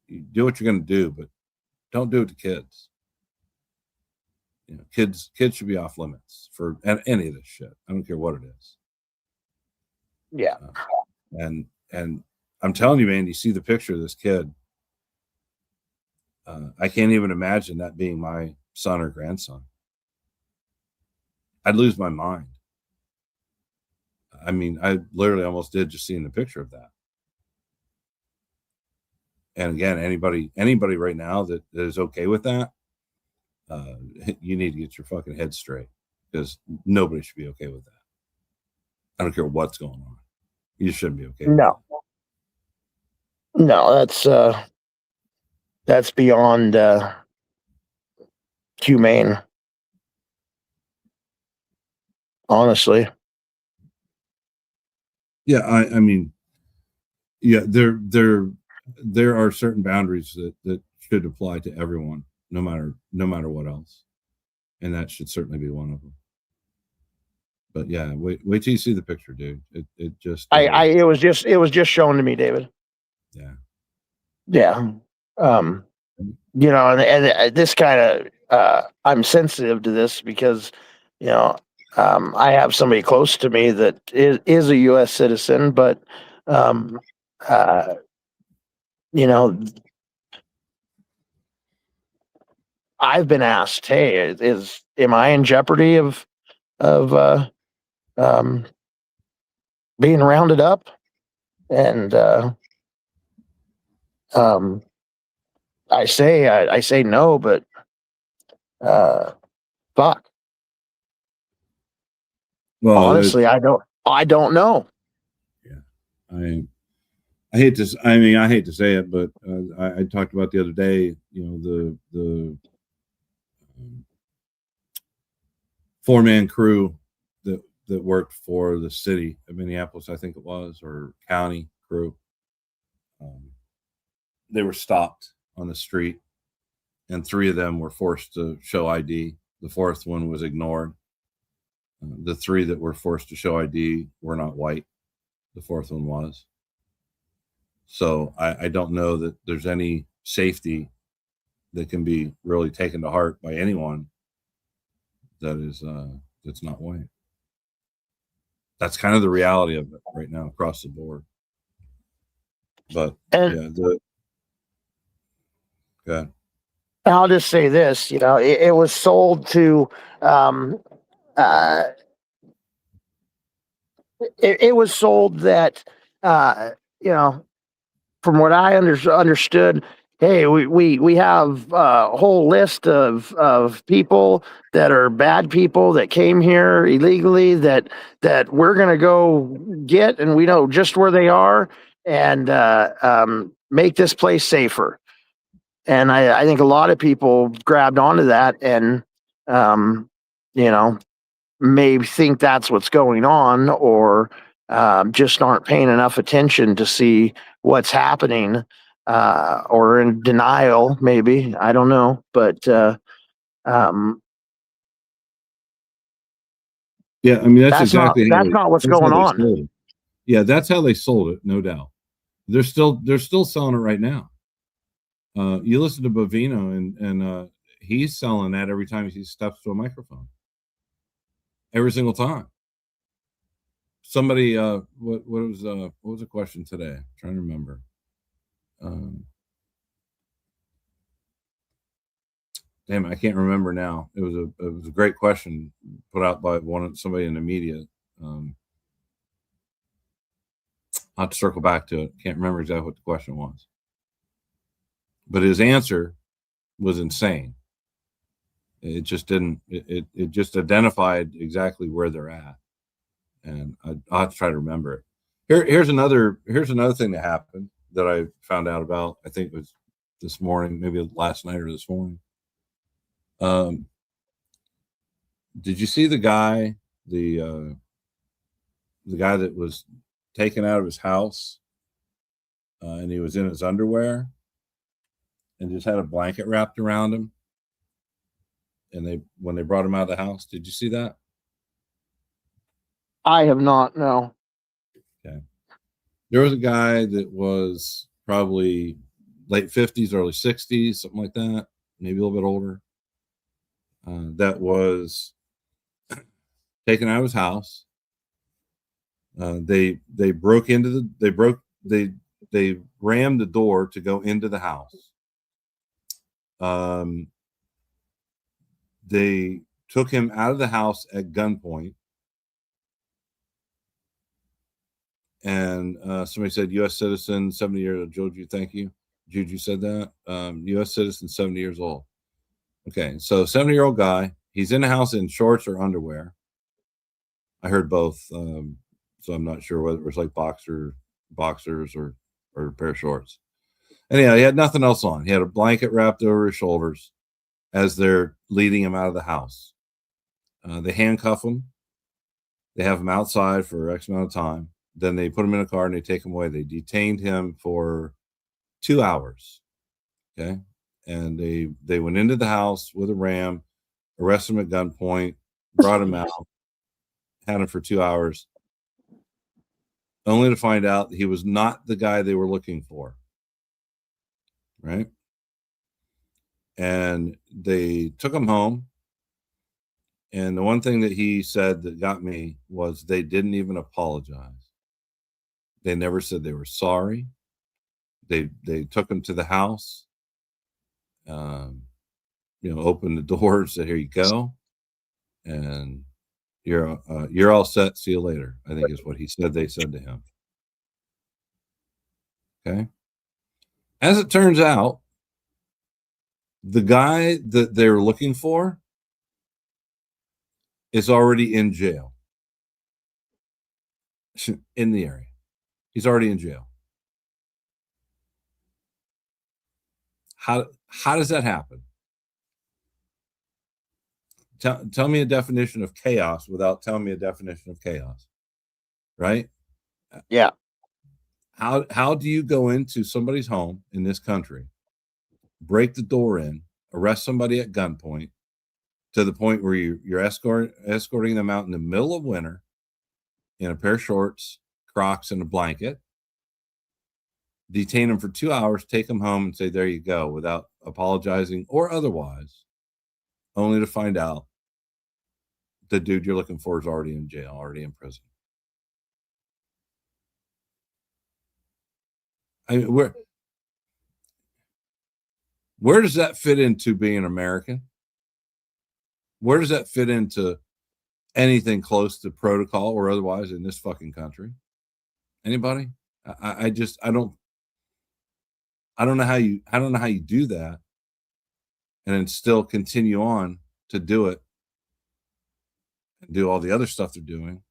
You do what you're going to do, but don't do it to kids. Kids should be off limits for any of this shit. I don't care what it is. Yeah. And I'm telling you, man, you see the picture of this kid. I can't even imagine that being my son or grandson. I'd lose my mind. I mean, I literally almost did just seeing the picture of that. And again, anybody right now that is okay with that, you need to get your fucking head straight, because nobody should be okay with that. I don't care what's going on. You shouldn't be okay with that. No, that's beyond humane. Honestly. Yeah, I mean, yeah, there are certain boundaries that should apply to everyone, no matter what else. and that should certainly be one of them. But yeah, wait till you see the picture, dude. It just it was just shown to me, David. yeah. Yeah. And this kind of, I'm sensitive to this because, I have somebody close to me that is a U.S. citizen, but, I've been asked, hey, am I in jeopardy of, um, being rounded up? And, I say no, but, fuck. Well, Honestly, I don't know. I hate to. I mean, I hate to say it, but I talked about the other day. The 4-man crew that worked for the city of Minneapolis, I think it was, or county crew. They were stopped on the street, and 3 of them were forced to show ID. The 4th one was ignored. The 3 that were forced to show ID were not white. The 4th one was. So I don't know that there's any safety that can be really taken to heart by anyone that is that's not white. That's kind of the reality of it right now across the board. But yeah, I'll just say this, it was sold to, it was sold that, from what I understood, hey, we have a whole list of people that are bad people that came here illegally that we're gonna go get, and we know just where they are, and make this place safer. And I think a lot of people grabbed onto that and, maybe think that's what's going on, or just aren't paying enough attention to see what's happening, or in denial, maybe. I don't know. But yeah, I mean that's exactly not what's going on. Yeah, that's how they sold it, no doubt. They're still selling it right now. You listen to Bovino, and he's selling that every time he steps to a microphone. Every single time. Somebody, what was the question today? I'm trying to remember. Damn, I can't remember now. It was a great question put out by somebody in the media. I'll have to circle back to it. Can't remember exactly what the question was. But his answer was insane. It just didn't. It just identified exactly where they're at, and I'll have to try to remember it. Here's another thing that happened that I found out about. I think it was this morning, maybe last night or this morning. Did you see the guy that was taken out of his house, and he was in his underwear and just had a blanket wrapped around him? And when they brought him out of the house, did you see that? I have not, no. Okay. There was a guy that was probably late 50s, early 60s, something like that, maybe a little bit older. That was taken out of his house. They rammed the door to go into the house. They took him out of the house at gunpoint. And somebody said U.S. citizen, 70 years old. Juju, thank you. Juju said that. U.S. citizen, 70 years old. Okay, so 70-year-old guy. He's in the house in shorts or underwear. I heard both, so I'm not sure whether it was like boxers or a pair of shorts. Anyhow, he had nothing else on. He had a blanket wrapped over his shoulders as they're leading him out of the house. They handcuff him. They have him outside for X amount of time. Then they put him in a car and they take him away. They detained him for 2 hours. Okay. And they went into the house with a ram, arrested him at gunpoint, brought him out, had him for 2 hours, only to find out he was not the guy they were looking for. Right? And they took him home. And the one thing that he said that got me was they didn't even apologize. They never said they were sorry. They took him to the house, opened the door, said, "Here you go, and you're all set. See you later." I think is what he said. They said to him. Okay. As it turns out, the guy that they were looking for is already in jail in the area. He's already in jail. How does that happen? Tell me a definition of chaos without telling me a definition of chaos. Right? Yeah. How do you go into somebody's home in this country, break the door in, arrest somebody at gunpoint, to the point where you're escorting them out in the middle of winter in a pair of shorts, Crocs, and a blanket, detain them for 2 hours, take them home, and say, "There you go," without apologizing or otherwise, only to find out the dude you're looking for is already in jail, already in prison. I mean, where does that fit into being American? Where does that fit into anything close to protocol or otherwise in this fucking country? Anybody? I don't know how you do that and then still continue on to do it and do all the other stuff they're doing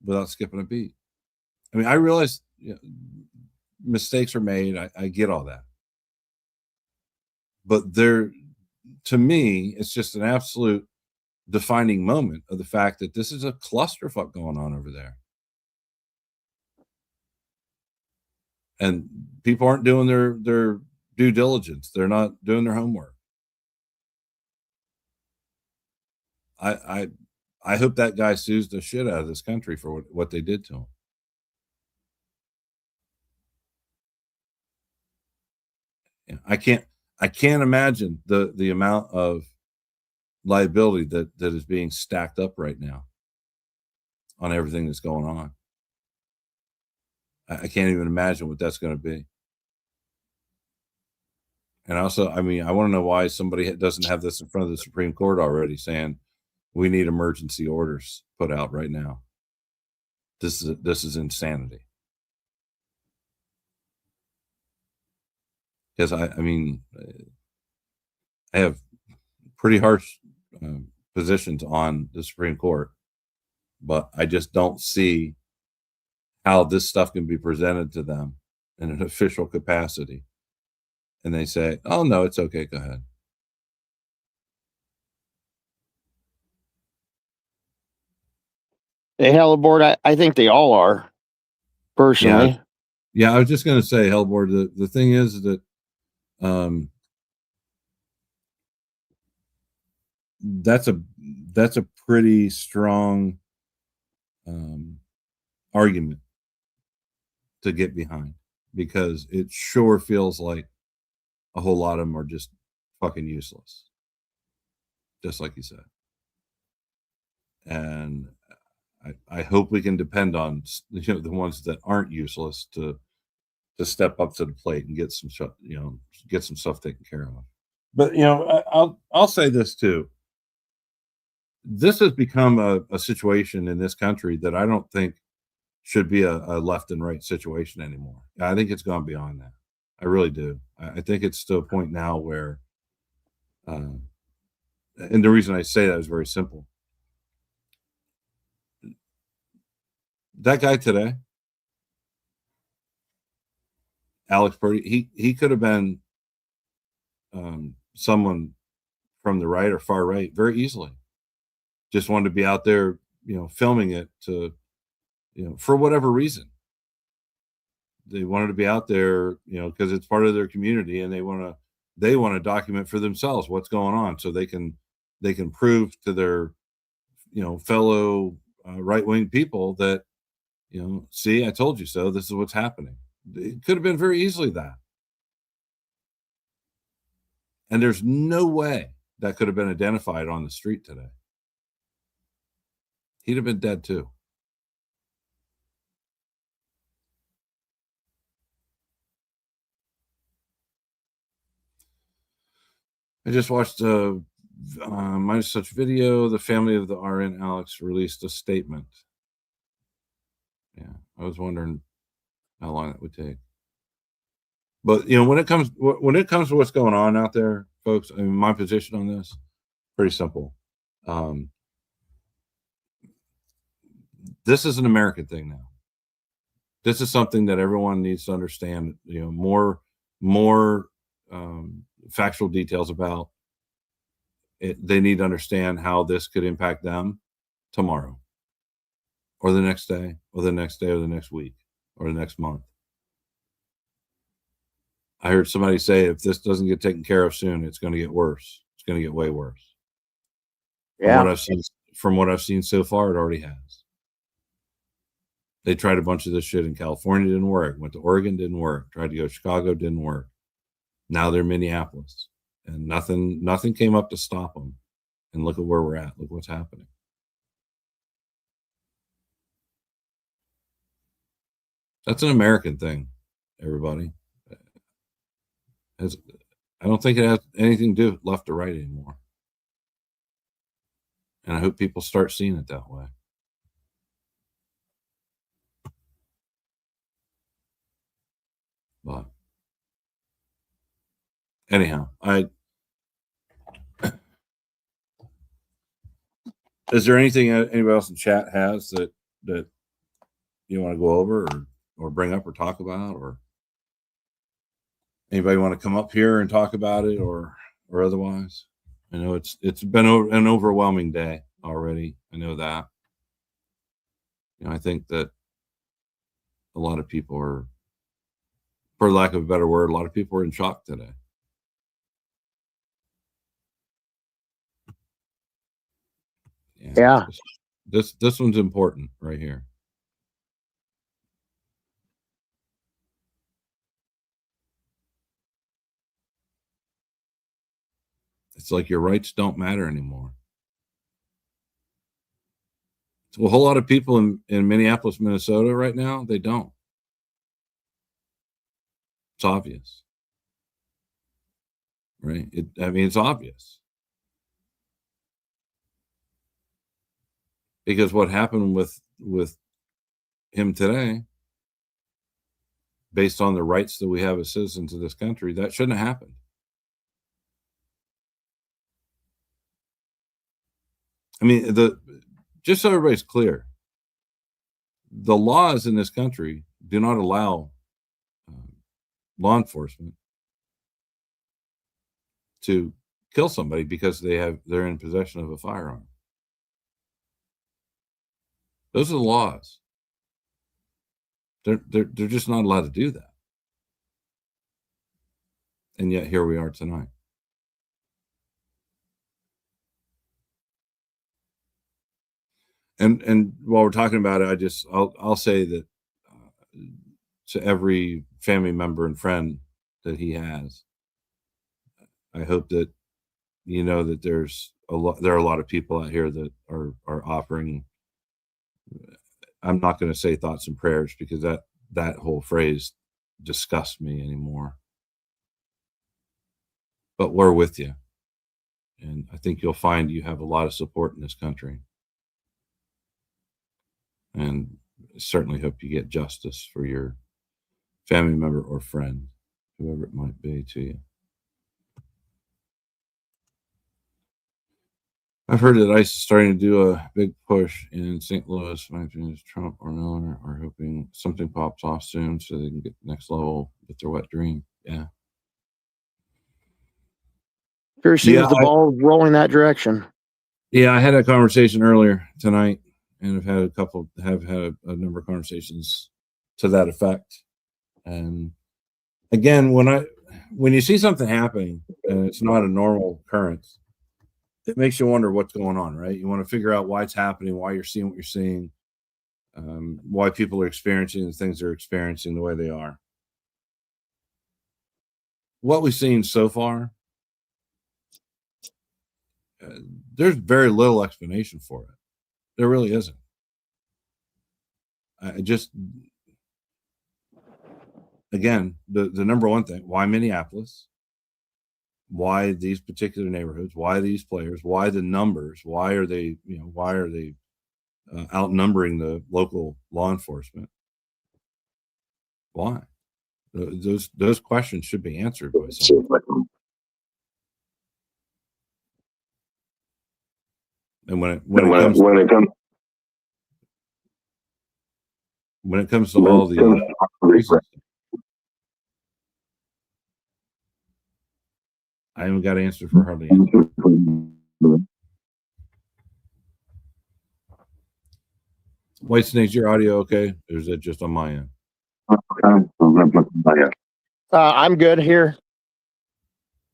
without skipping a beat. I mean, I realize mistakes are made. I get all that. But to me, it's just an absolute defining moment of the fact that this is a clusterfuck going on over there. And people aren't doing their due diligence. They're not doing their homework. I hope that guy sues the shit out of this country for what they did to him. I can't imagine the amount of liability that is being stacked up right now on everything that's going on. I can't even imagine what that's going to be. And also, I mean, I want to know why somebody doesn't have this in front of the Supreme Court already, saying we need emergency orders put out right now. This is insanity. Because I mean, I have pretty harsh positions on the Supreme Court, but I just don't see how this stuff can be presented to them in an official capacity. And they say, "Oh, no, it's okay. Go ahead." Hey, Hellboard, I think they all are, personally. Yeah, I was just going to say, Hellboard, the thing is that that's a pretty strong argument to get behind, because it sure feels like a whole lot of them are just fucking useless, just like you said. And I hope we can depend on the ones that aren't useless to step up to the plate and get some stuff taken care of. But I'll say this too. This has become a situation in this country that I don't think should be a left and right situation anymore. I think it's gone beyond that. I really do. I think it's to a point now where, and the reason I say that is very simple. That guy today, Alex Purdy, he could have been someone from the right or far right very easily. Just wanted to be out there, filming it for whatever reason. They wanted to be out there, because it's part of their community, and they want to document for themselves what's going on, so they can they can prove to their, fellow right-wing people that, see, I told you so. This is what's happening. It could have been very easily that. And there's no way that could have been identified on the street today. He'd have been dead too. I just watched Minus Such video. The family of the RN Alex released a statement. Yeah, I was wondering how long that would take. But when it comes to what's going on out there, folks, I mean, my position on this, pretty simple. This is an American thing now. This is something that everyone needs to understand. More factual details about it. They need to understand how this could impact them tomorrow, or the next day, or the next day, or the next week, or the next month. I heard somebody say, if this doesn't get taken care of soon, it's going to get worse. It's going to get way worse. Yeah. From what I've seen so far, it already has. They tried a bunch of this shit in California, didn't work. Went to Oregon, didn't work. Tried to go to Chicago, didn't work. Now they're Minneapolis, and nothing came up to stop them. And look at where we're at. Look what's happening. That's an American thing, everybody. I don't think it has anything to do with left or right anymore. And I hope people start seeing it that way. But anyhow, is there anything anybody else in chat has that you want to go over or bring up or talk about, or anybody want to come up here and talk about it or otherwise? I know it's been an overwhelming day already. I know that. I think that a lot of people are, for lack of a better word, a lot of people are in shock today. Yeah. This one's important right here. It's like your rights don't matter anymore. So a whole lot of people in Minneapolis, Minnesota right now, they don't. It's obvious. Right? It's obvious. Because what happened with him today, based on the rights that we have as citizens of this country, that shouldn't have happened. I mean, just so everybody's clear, the laws in this country do not allow law enforcement to kill somebody because they're in possession of a firearm. Those are the laws. They're just not allowed to do that. And yet here we are tonight. And while we're talking about it, I'll say that to every family member and friend that he has, I hope that that there are a lot of people out here that are offering. I'm not going to say thoughts and prayers, because that whole phrase disgusts me anymore. But we're with you, and I think you'll find you have a lot of support in this country. And certainly hope you get justice for your family member or friend, whoever it might be to you. I've heard that ICE is starting to do a big push in St. Louis. My opinion is Trump or Miller are hoping something pops off soon so they can get the next level with their wet dream. Yeah. Sure seems the ball rolling that direction. Yeah, I had a conversation earlier tonight, and have had a number of conversations to that effect. And again, when you see something happening and it's not a normal occurrence, it makes you wonder what's going on, right? You want to figure out why it's happening, why you're seeing what you're seeing, why people are experiencing the things they're experiencing the way they are. What we've seen so far, there's very little explanation for it. There really isn't. I just, again, the number one thing, why Minneapolis? Why these particular neighborhoods? Why these players? Why the numbers? Why are they, outnumbering the local law enforcement? Why? Those questions should be answered by someone. And when it comes to all the I haven't got an answer for hardly anything. White Snakes, your audio okay? Or is it just on my end? I'm good here.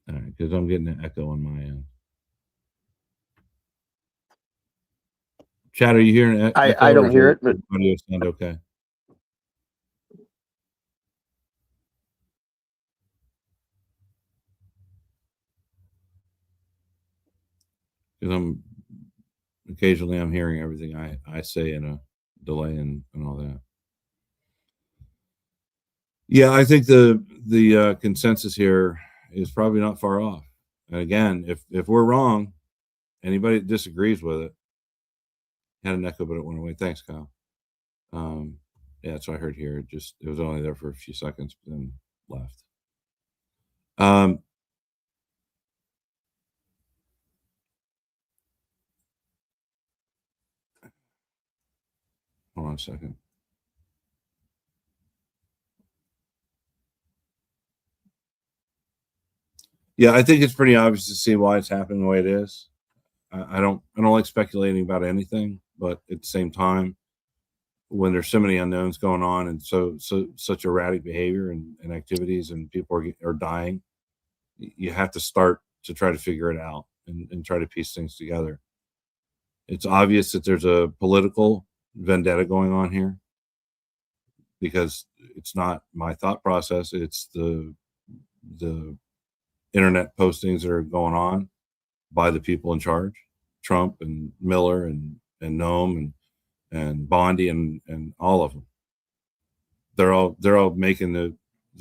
All right, because I'm getting an echo on my end. Chad, are you hearing an echo? I don't hear it, but audio sound okay? Because occasionally I'm hearing everything I say in a delay and all that. Yeah, I think the consensus here is probably not far off. And again, if we're wrong, anybody that disagrees with it, had an echo, but it went away. Thanks, Kyle. Yeah, that's what I heard here. It was only there for a few seconds, but then left. Hold on a second. Yeah, I think it's pretty obvious to see why it's happening the way it is. I don't like speculating about anything, but at the same time, when there's so many unknowns going on and such erratic behavior and activities and people are dying, you have to start to try to figure it out and try to piece things together. It's obvious that there's a political vendetta going on here because it's not my thought process. It's the internet postings that are going on by the people in charge, Trump and Miller and Noam and Bondi and all of them. They're all making the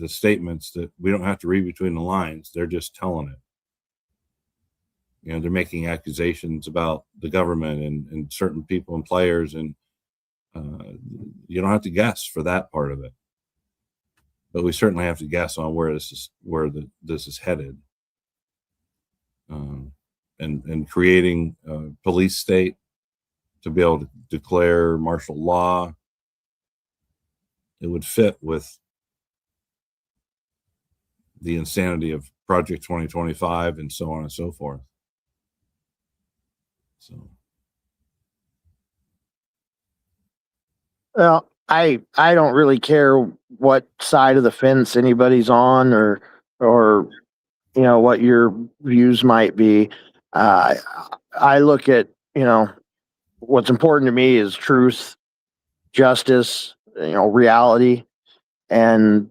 statements that we don't have to read between the lines. They're just telling it. They're making accusations about the government and certain people and players, and you don't have to guess for that part of it. But we certainly have to guess on where this is headed. And creating a police state to be able to declare martial law, it would fit with the insanity of Project 2025 and so on and so forth. So, well, I don't really care what side of the fence anybody's on or what your views might be. I look at what's important to me is truth, justice, reality, and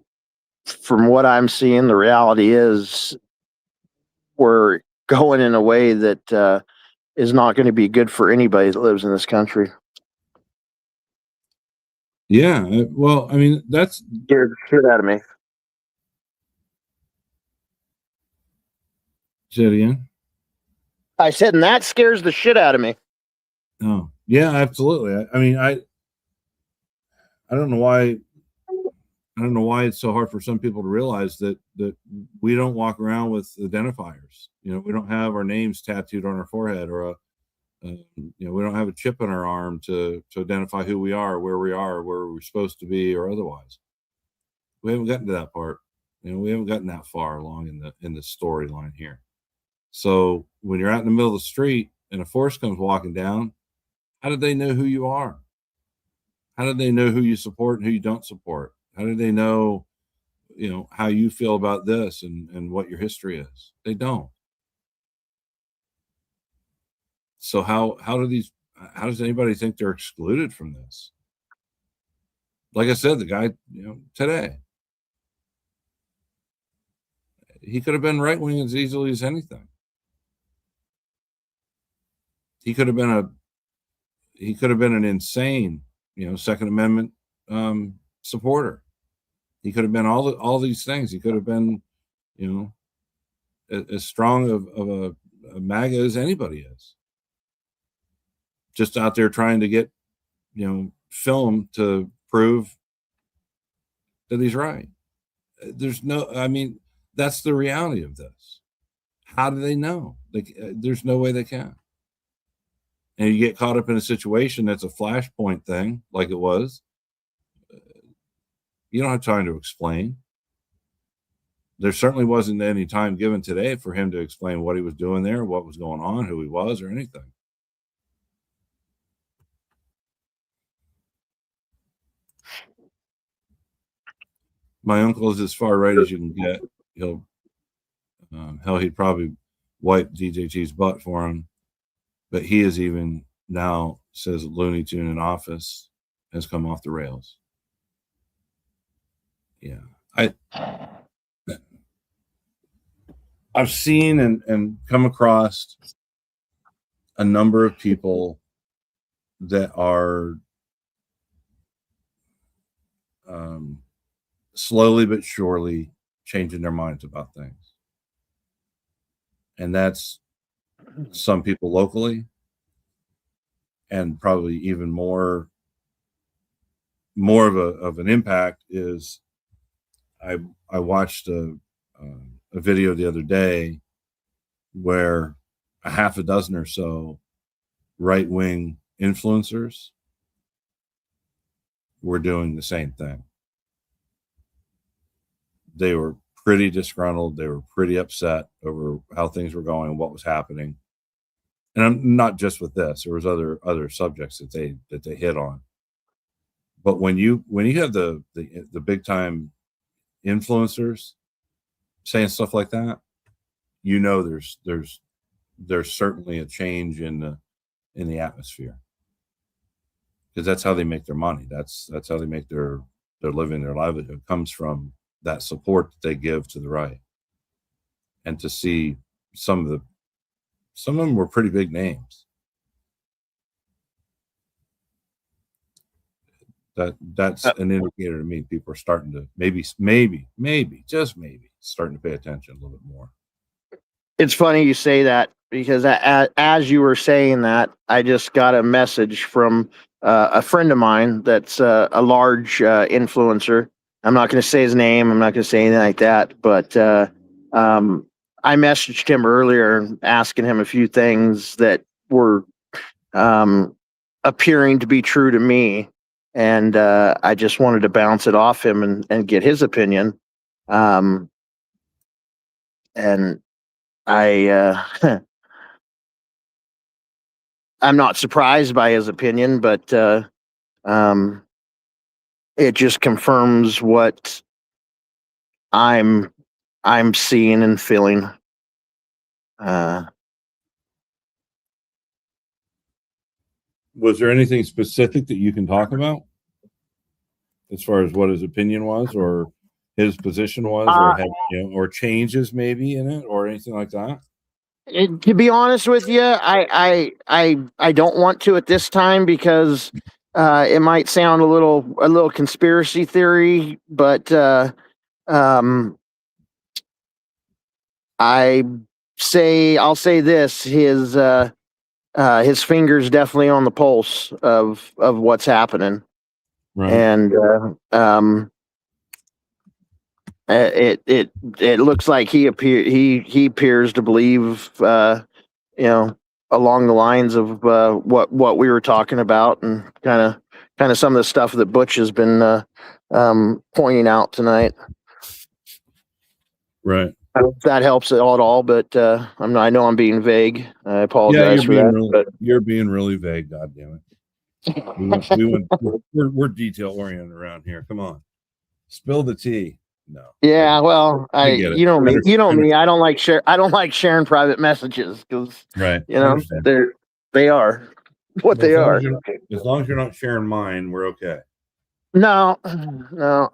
from what I'm seeing, the reality is we're going in a way that is not going to be good for anybody that lives in this country. yeah, well, I mean, that's Scared the shit out of me. say it again. I said, and that scares the shit out of me. Oh, yeah, absolutely. I mean, I don't know why. I don't know why it's so hard for some people to realize that we don't walk around with identifiers. We don't have our names tattooed on our forehead or we don't have a chip in our arm to identify who we are, where we're supposed to be, or otherwise. We haven't gotten to that part. We haven't gotten that far along in the storyline here. So when you're out in the middle of the street and a force comes walking down, how did they know who you are? How did they know who you support and who you don't support? How do they know, how you feel about this and what your history is? They don't. So how does anybody think they're excluded from this? Like I said, the guy, today, he could have been right wing as easily as anything. He could have been an insane, Second Amendment supporter. He could have been all these things. He could have been, as strong of a MAGA as anybody is. Just out there trying to get, film to prove that he's right. That's the reality of this. How do they know? There's no way they can. And you get caught up in a situation that's a flashpoint thing, like it was. You don't have time to explain. There certainly wasn't any time given today for him to explain what he was doing there, what was going on, who he was, or anything. My uncle is as far right as you can get. He'd probably wipe DJT's butt for him, but he is even now says Looney Tune in office has come off the rails. Yeah, I've seen and come across a number of people that are slowly but surely changing their minds about things. And that's some people locally, and probably even more of an impact is I watched a video the other day where a half a dozen or so right-wing influencers were doing the same thing. They were pretty disgruntled. They were pretty upset over how things were going and what was happening. And I'm not just with this. There was other subjects that they hit on. But when you have the big time influencers saying stuff like that, there's certainly a change in the atmosphere, because that's how they make their money. That's how they make their living, their livelihood comes from that support that they give to the right. And to see some of them were pretty big names. That's an indicator to me. People are starting to maybe, just maybe, starting to pay attention a little bit more. It's funny you say that, because as you were saying that, I just got a message from a friend of mine that's a large influencer. I'm not going to say his name. I'm not going to say anything like that. But I messaged him earlier asking him a few things that were appearing to be true to me. And I just wanted to bounce it off him and get his opinion. And I I'm not surprised by his opinion, but it just confirms what I'm seeing and feeling. Was there anything specific that you can talk about as far as what his opinion was, or his position was, or had, or changes maybe in it, or anything like that? To be honest with you, I don't want to at this time, because it might sound a little conspiracy theory, but I'll say this: his finger's definitely on the pulse of what's happening. Right. And it looks like he appears to believe along the lines of what we were talking about, and kind of some of the stuff that Butch has been pointing out tonight. Right. I don't know if that helps at all, but I know I'm being vague. I apologize for that. You're being really vague. God damn it. We're detail oriented around here. Come on, spill the tea. No. Yeah, well, you know me. I don't like sharing private messages, because right. they're They are what they As long are. as as long as you're not sharing mine, we're okay. No, no.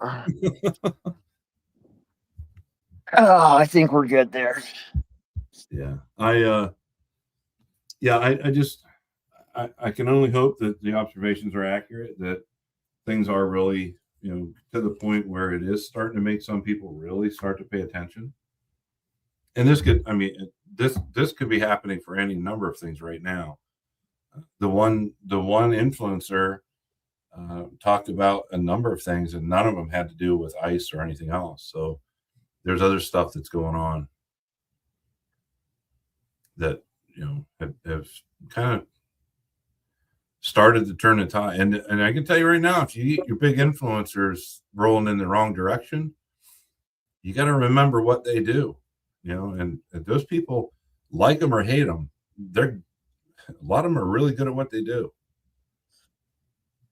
Oh, I think we're good there. Yeah. I just I can only hope that the observations are accurate, that things are really, to the point where it is starting to make some people really start to pay attention. And this could be happening for any number of things right now. The one influencer talked about a number of things, and none of them had to do with ICE or anything else. So there's other stuff that's going on that have kind of started to turn the tide. And I can tell you right now, if you get your big influencers rolling in the wrong direction, you got to remember what they do. And those people, like them or hate them, a lot of them are really good at what they do.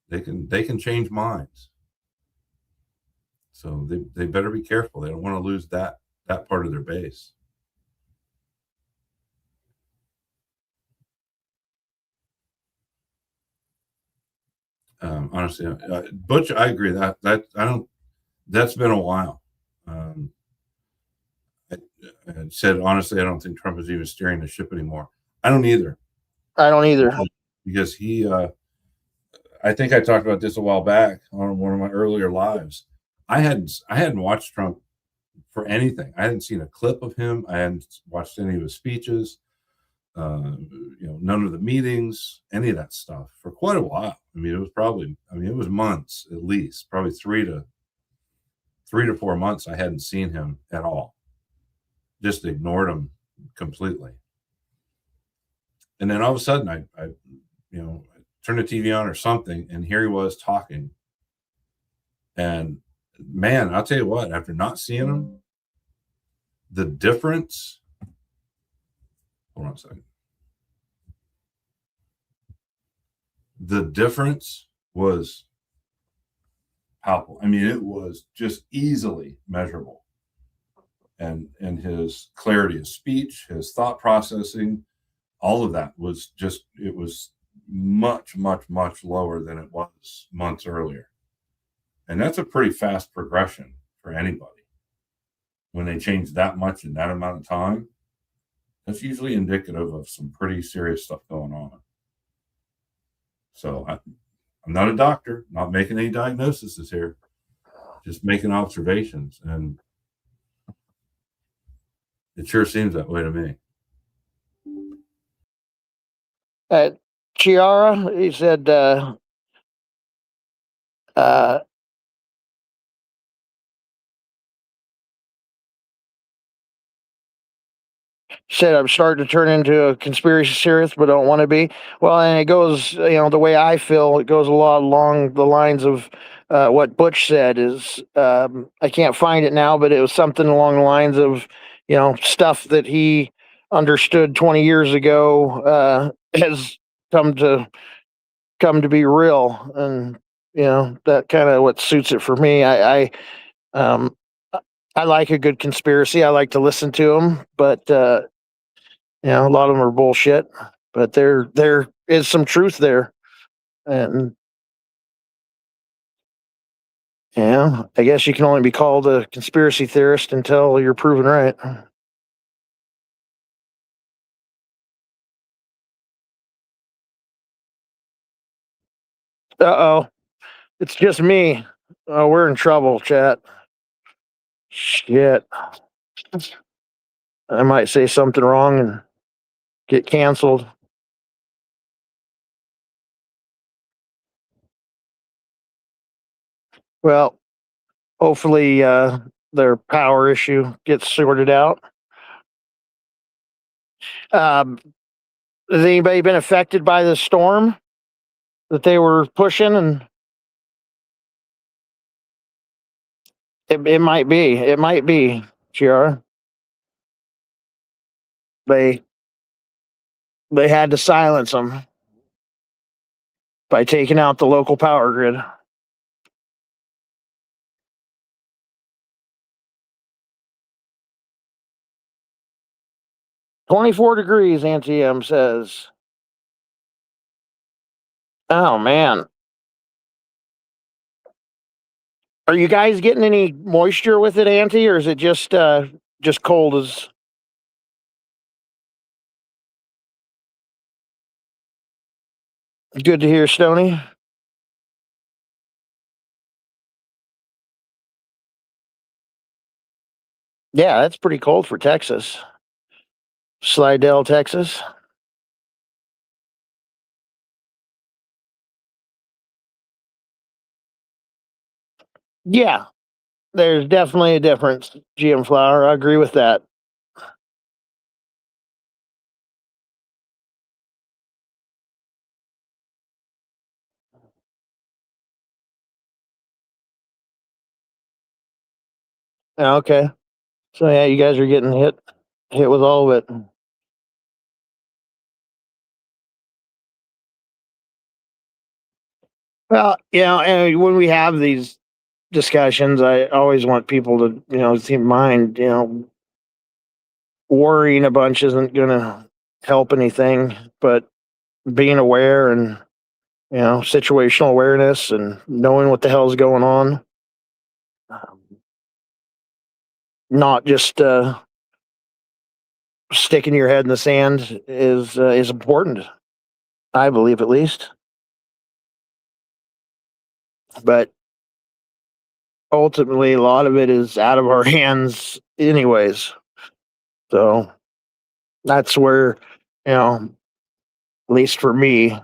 They can change minds. So they better be careful. They don't want to lose that part of their base. Honestly, Butch, I agree that I don't. That's been a while. I said honestly, I don't think Trump is even steering the ship anymore. I don't either. I don't either. Because he, I think I talked about this a while back on one of my earlier lives. I hadn't watched Trump for anything. I hadn't seen a clip of him. I hadn't watched any of his speeches. None of the meetings, any of that stuff for quite a while. It was months at least, probably 3 to 4 months. I hadn't seen him at all. Just ignored him completely. And then all of a sudden, I turned the TV on or something, and here he was talking. And man, I'll tell you what, after not seeing him, the difference. Hold on a second. The difference was palpable. It was just easily measurable. And his clarity of speech, his thought processing, all of that was it was much, much, much lower than it was months earlier. And that's a pretty fast progression for anybody. When they change that much in that amount of time, that's usually indicative of some pretty serious stuff going on. So I'm not a doctor, not making any diagnoses here, just making observations. And it sure seems that way to me. Chiara, he said, I'm starting to turn into a conspiracy theorist, but don't want to be. Well, and it goes, the way I feel, it goes a lot along the lines of what Butch said is, I can't find it now, but it was something along the lines of, stuff that he understood 20 years ago has come to be real. And, that kind of what suits it for me. Um, I like a good conspiracy. I like to listen to them, but, a lot of them are bullshit, but there is some truth there. And I guess you can only be called a conspiracy theorist until you're proven right. Uh-oh. It's just me. Oh, we're in trouble, chat. Shit. I might say something wrong and get canceled. Well, hopefully their power issue gets sorted out. Has anybody been affected by the storm that they were pushing? And it might be, Chiara. They had to silence them by taking out the local power grid. "24 degrees," Auntie M says. Oh man. Are you guys getting any moisture with it, Auntie, or is it just cold as good to hear, Stony? Yeah, that's pretty cold for Texas. Slidell, Texas. Yeah, there's definitely a difference, GM Flower. I agree with that. Yeah, okay. So yeah, you guys are getting hit with all of it. Well, and when we have these discussions, I always want people to, keep in mind, worrying a bunch isn't going to help anything, but being aware and, situational awareness and knowing what the hell's going on. Not just sticking your head in the sand is important. I believe, at least. But ultimately, a lot of it is out of our hands, anyways. So that's where, at least for me,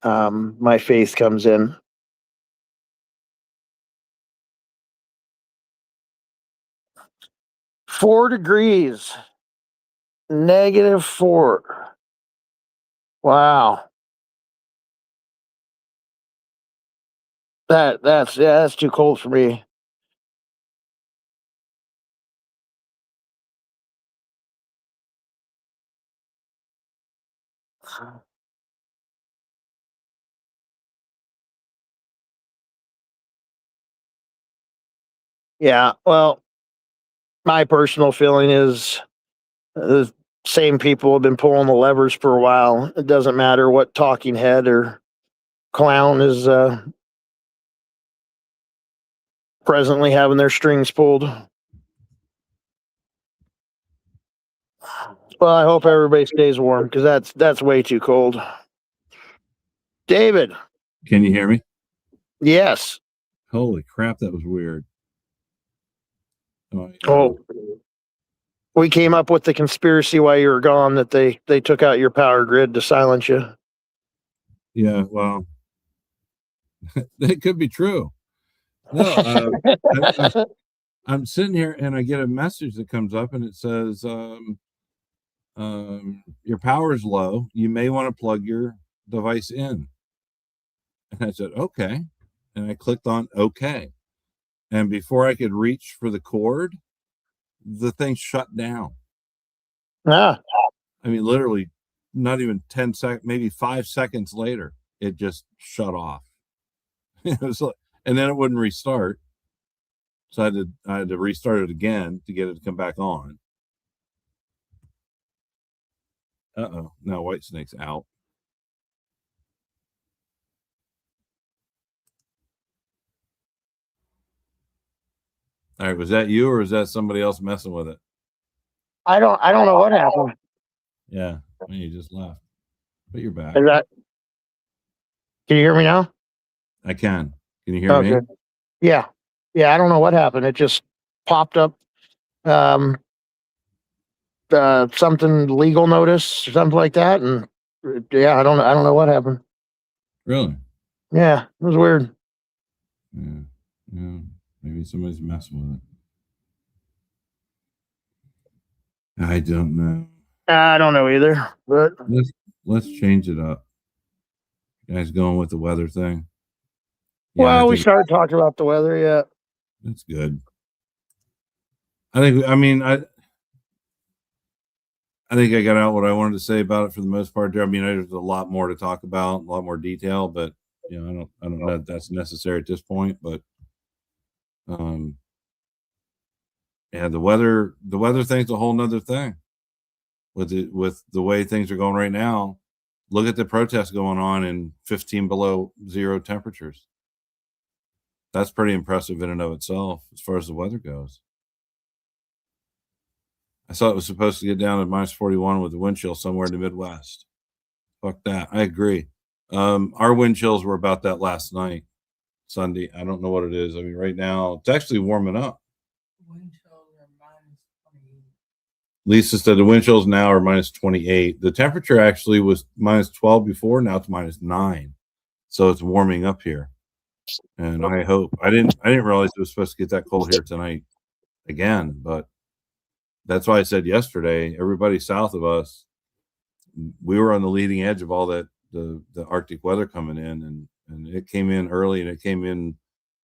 my faith comes in. -4 degrees. -4. Wow. That's too cold for me. Yeah, well, my personal feeling is the same people have been pulling the levers for a while. It doesn't matter what talking head or clown is presently having their strings pulled. Well, I hope everybody stays warm because that's way too cold. David, Can you hear me? yes. Holy crap, that was weird. Oh, we came up with the conspiracy while you were gone that they took out your power grid to silence you. Yeah, well, that could be true. No, I'm sitting here and I get a message that comes up and it says, your power's low. You may want to plug your device in. And I said, okay. And I clicked on okay. And before I could reach for the cord, the thing shut down. Ah, I mean, literally not even 10 seconds, maybe 5 seconds later, it just shut off. It was like, and then it wouldn't restart. So I had to restart it again to get it to come back on. Uh-oh. Now White Snake's out. All right, was that you or is that somebody else messing with it? I don't know what happened. Yeah, you just left. But you're back. Is that? Can you hear me now? I can. Can you hear me? Okay. Yeah. I don't know what happened. It just popped up. Something legal notice or something like that, and yeah, I don't know what happened. Really? Yeah, it was weird. Yeah. Maybe somebody's messing with it. I don't know. I don't know either, but let's change it up. You guys going with the weather thing? Yeah, well, we started talking about the weather. Yeah, that's good. I mean, I think I got out what I wanted to say about it for the most part. I mean, there's a lot more to talk about, a lot more detail, but I don't know if that's necessary at this point. But yeah, the weather thing's a whole nother thing. With the way things are going right now, look at the protests going on in 15 below zero temperatures. That's pretty impressive in and of itself as far as the weather goes. I thought it was supposed to get down to minus 41 with the wind chill somewhere in the Midwest. Fuck that. I agree. Our wind chills were about that last night, Sunday. I don't know what it is. I mean, right now it's actually warming up. Wind chills are minus 28. Lisa said the wind chills now are minus 28. The temperature actually was minus 12 before. Now it's minus 9. So it's warming up here. And I hope I didn't realize it was supposed to get that cold here tonight again, but that's why I said yesterday, everybody south of us, we were on the leading edge of all that the Arctic weather coming in, and it came in early and it came in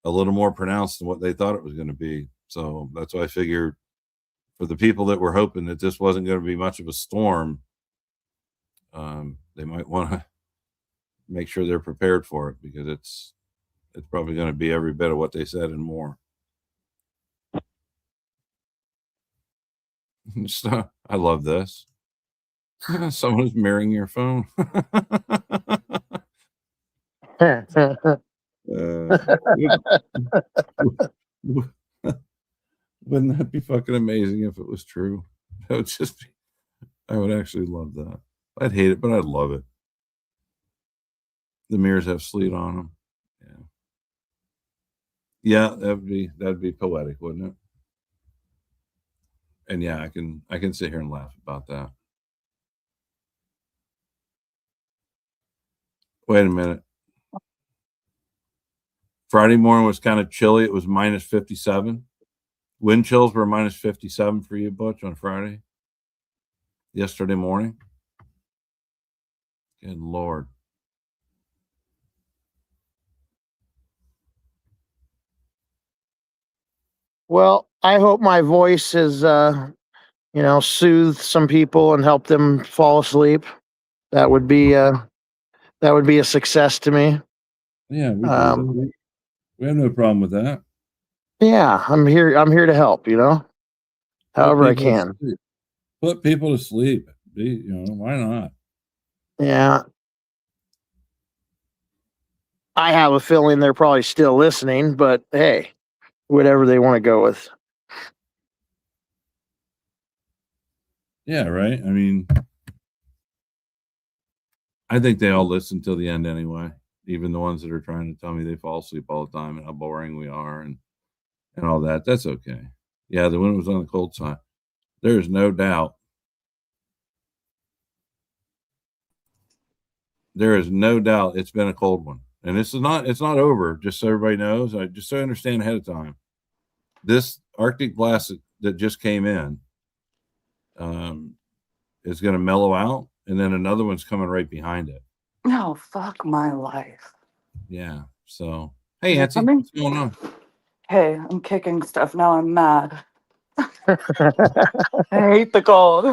a little more pronounced than what they thought it was going to be. So that's why I figured for the people that were hoping that this wasn't going to be much of a storm, they might want to make sure they're prepared for it, because it's probably going to be every bit of what they said and more. I love this. Someone is mirroring your phone. Wouldn't that be fucking amazing if it was true? That would just be, I would actually love that. I'd hate it, but I'd love it. The mirrors have sleet on them. Yeah, that'd be poetic, wouldn't it? And yeah, I can sit here and laugh about that. Wait a minute. Friday morning was kind of chilly. It was minus 57. Wind chills were minus 57 for you, Butch, on Friday. Yesterday morning. Good Lord. Well, I hope my voice is, soothe some people and help them fall asleep. That would be a success to me. Yeah, we have no problem with that. Yeah, I'm here to help, however I can. Put people to sleep. Why not? Yeah. I have a feeling they're probably still listening, but hey, whatever they want to go with. Yeah, right. I mean, I think they all listen till the end anyway. Even the ones that are trying to tell me they fall asleep all the time and how boring we are and all that. That's okay. Yeah, the wind was on the cold side. There is no doubt. There is no doubt it's been a cold one. And it's not over, just so everybody knows. Just so I understand ahead of time. This Arctic blast that just came in is going to mellow out, and then another one's coming right behind it. No, fuck my life. Yeah. So, hey, Is it Nancy, coming? what's going on? Hey, I'm kicking stuff. Now I'm mad. I hate the cold.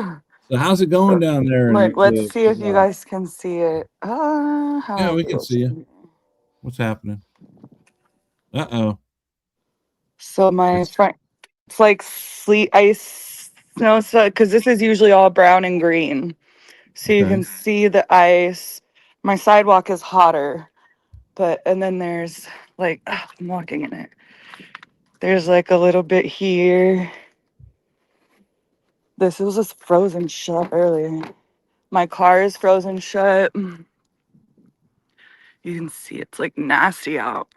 So, how's it going down there? Like, let's see if you guys can see it. Yeah, we can see you. What's happening? Uh-oh. So my front, it's like sleet ice snow, so because this is usually all brown and green, so you Okay. can see the ice. My sidewalk is hotter, and then there's like I'm walking in it. There's like a little bit here. This was just frozen shut earlier. My car is frozen shut. You can see it's like nasty out.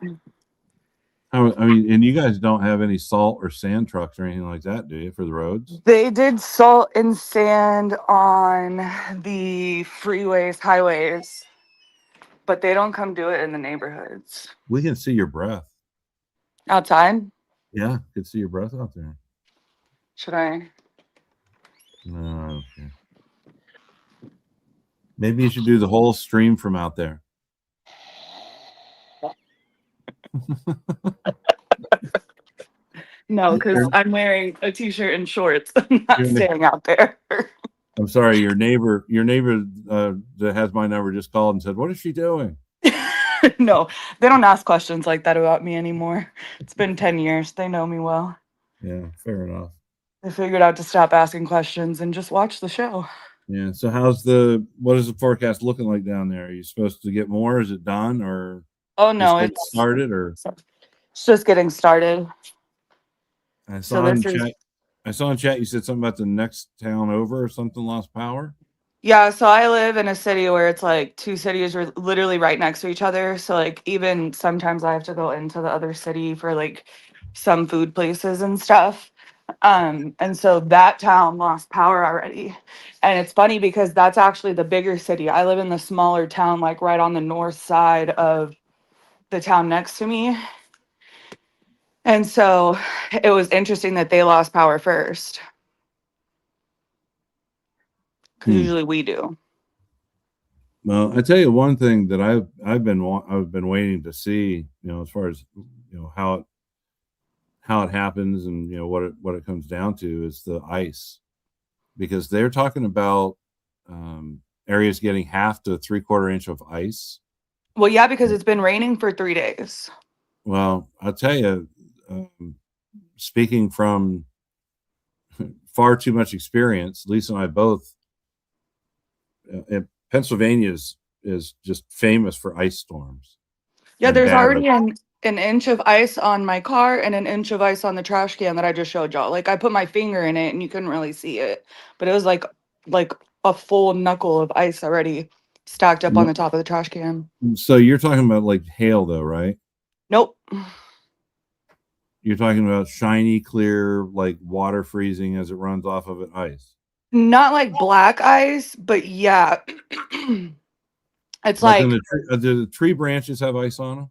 I mean, and you guys don't have any salt or sand trucks or anything like that, do you, for the roads? They did salt and sand on the freeways, highways, but they don't come do it in the neighborhoods. We can see your breath. Outside? Yeah, I can see your breath out there. Should I? No, okay. Maybe you should do the whole stream from out there. No, because I'm wearing a t-shirt and shorts. I'm not staying out there. I'm sorry, your neighbor that has my number just called and said, "What is she doing?" No, they don't ask questions like that about me anymore. It's been 10 years. They know me well. Yeah, fair enough. They figured out to stop asking questions and just watch the show. Yeah. So what is the forecast looking like down there? Are you supposed to get more? Is it done or Oh just no, getting it's started? Or just getting started. I So saw in this is chat. I saw in chat you said something about the next town over or something lost power. yeah, so I live in a city where it's like two cities are literally right next to each other. So like even sometimes I have to go into the other city for like some food places and stuff. And so that town lost power already. And it's funny because that's actually the bigger city. I live in the smaller town, like right on the north side of the town next to me. And so it was interesting that they lost power first. Because Hmm. usually we do. Well, I tell you one thing that I've been waiting to see, as far as how it happens and what it comes down to is the ice, because they're talking about areas getting half to 3/4 inch of ice. Well, yeah, because it's been raining for 3 days. Well, I'll tell you, speaking from far too much experience, Lisa and I both, Pennsylvania is just famous for ice storms Yeah, and there's bad ice. already an inch of ice on my car and an inch of ice on the trash can that I just showed y'all. Like I put my finger in it and you couldn't really see it, but it was like a full knuckle of ice already stacked up on the top of the trash can. So you're talking about like hail, though, right? Nope. You're talking about shiny, clear, like water freezing as it runs off of it, ice. Not like black ice, but yeah. It's Like on like do the tree branches have ice on them?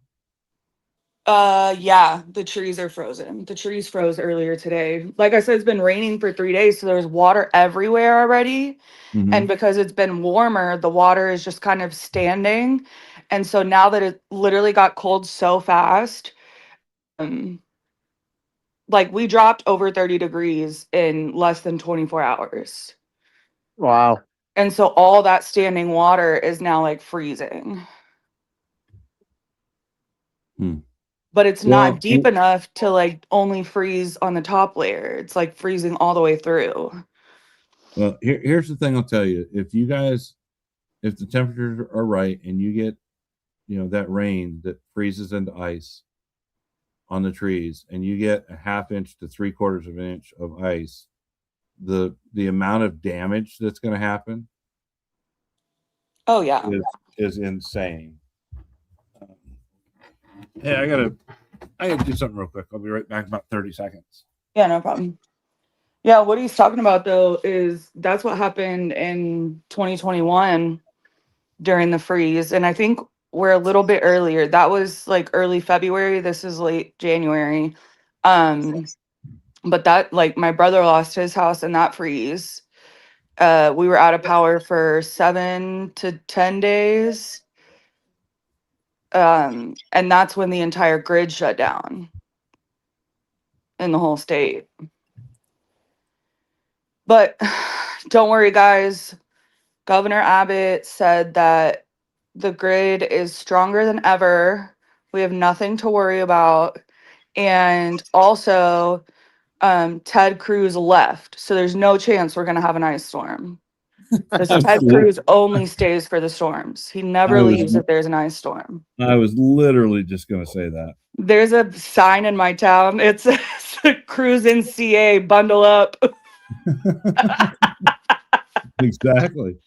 yeah, the trees are frozen. The trees froze earlier today. Like I said, it's been raining for 3 days, so there's water everywhere already. Mm-hmm. And because it's been warmer, the water is just kind of standing. And so now that it literally got cold so fast, um, like we dropped over 30 degrees in less than 24 hours. Wow. And so all that standing water is now like freezing. Hmm. But it's Well, not deep enough to like only freeze on the top layer. It's like freezing all the way through. well, here's the thing I'll tell you. If the temperatures are right and you get, that rain that freezes into ice on the trees and you get a half inch to 3/4 of an inch of ice, the amount of damage that's going to happen Oh yeah. is insane. Hey, I gotta do something real quick. I'll be right back in about 30 seconds. Yeah, no problem. Yeah, what he's talking about though is that's what happened in 2021 during the freeze. And I think we're a little bit earlier. That was like early February. This is late January. But that like my brother lost his house in that freeze. We were out of power for 7 to 10 days. And that's when the entire grid shut down in the whole state. But don't worry, guys. Governor Abbott said that the grid is stronger than ever. We have nothing to worry about. And also, Ted Cruz left. So there's no chance we're going to have an ice storm. Because Ted Cruz only stays for the storms. He never leaves if there's an ice storm. I was literally just going to say that. There's a sign in my town. It says Cruz in CA, bundle up. Exactly.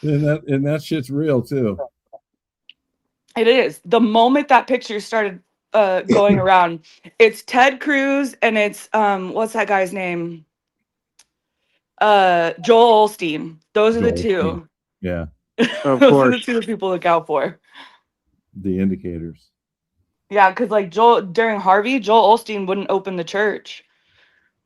And that shit's real too. It is. The moment that picture started going around, it's Ted Cruz and it's what's that guy's name? Joel Osteen. Those are the two. Yeah. Of Those are course. the two people to look out for. The indicators. Yeah, because like during Harvey, Joel Osteen wouldn't open the church.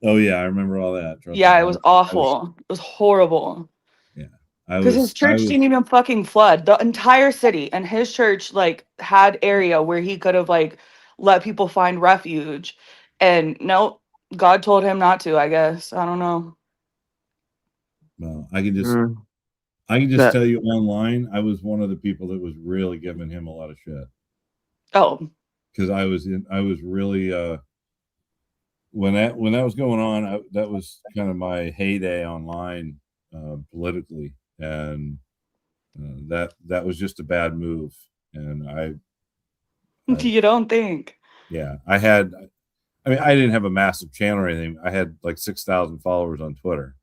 Oh yeah, I remember all that. Yeah, it was awful. It was horrible. Yeah. Because his church didn't even fucking flood. The entire city and his church like had area where he could have like let people find refuge. And nope, God told him not to, I guess. I don't know. Well, I can just That- tell you online, I was one of the people that was really giving him a lot of shit. Oh, Because I was really when that was going on, that was kind of my heyday online politically. and that was just a bad move. And You don't think? yeah, I didn't have a massive channel or anything. I had like 6,000 followers on Twitter.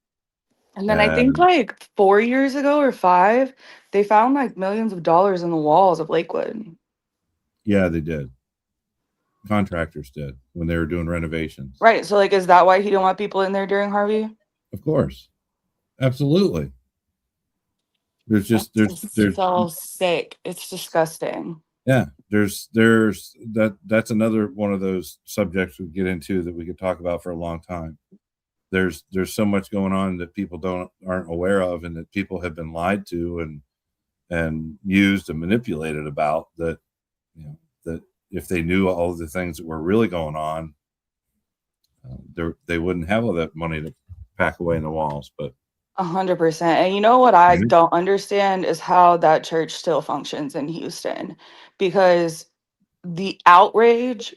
And then I think And like 4 years ago or 5, they found like millions of dollars in the walls of Lakewood. yeah, they did. Contractors did when they were doing renovations. Right. So like, is that why he don't want people in there during Harvey? Of course. Absolutely. There's just That's there's so sick. It's disgusting. yeah, there's that's another one of those subjects we get into that we could talk about for a long time. There's so much going on that people aren't aware of, and that people have been lied to and used and manipulated about, that that if they knew all of the things that were really going on, they wouldn't have all that money to pack away in the walls. But 100%. And you know what I don't understand is how that church still functions in Houston, because the outrage,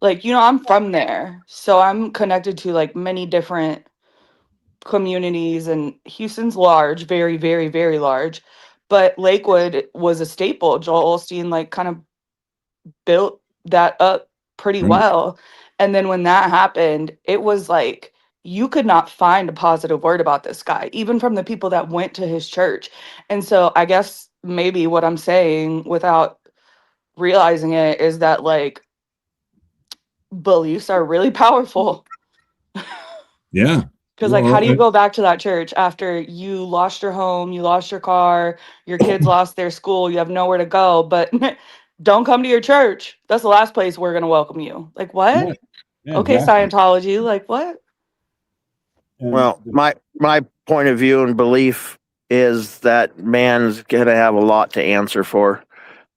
like, I'm from there, so I'm connected to like many different communities, and Houston's large, very, very, very large. But Lakewood was a staple. Joel Osteen like kind of built that up pretty Right. well. And then when that happened, it was like you could not find a positive word about this guy, even from the people that went to his church. And so I guess maybe what I'm saying without realizing it is that like beliefs are really powerful. yeah, Because like, how do you Well, go back to that church after you lost your home, you lost your car, your kids lost their school, you have nowhere to go, but don't come to your church. That's the last place we're gonna welcome you. Like what? yeah, yeah, Okay, exactly. Scientology. Like what? And Well, my point of view and belief is that man's gonna have a lot to answer for,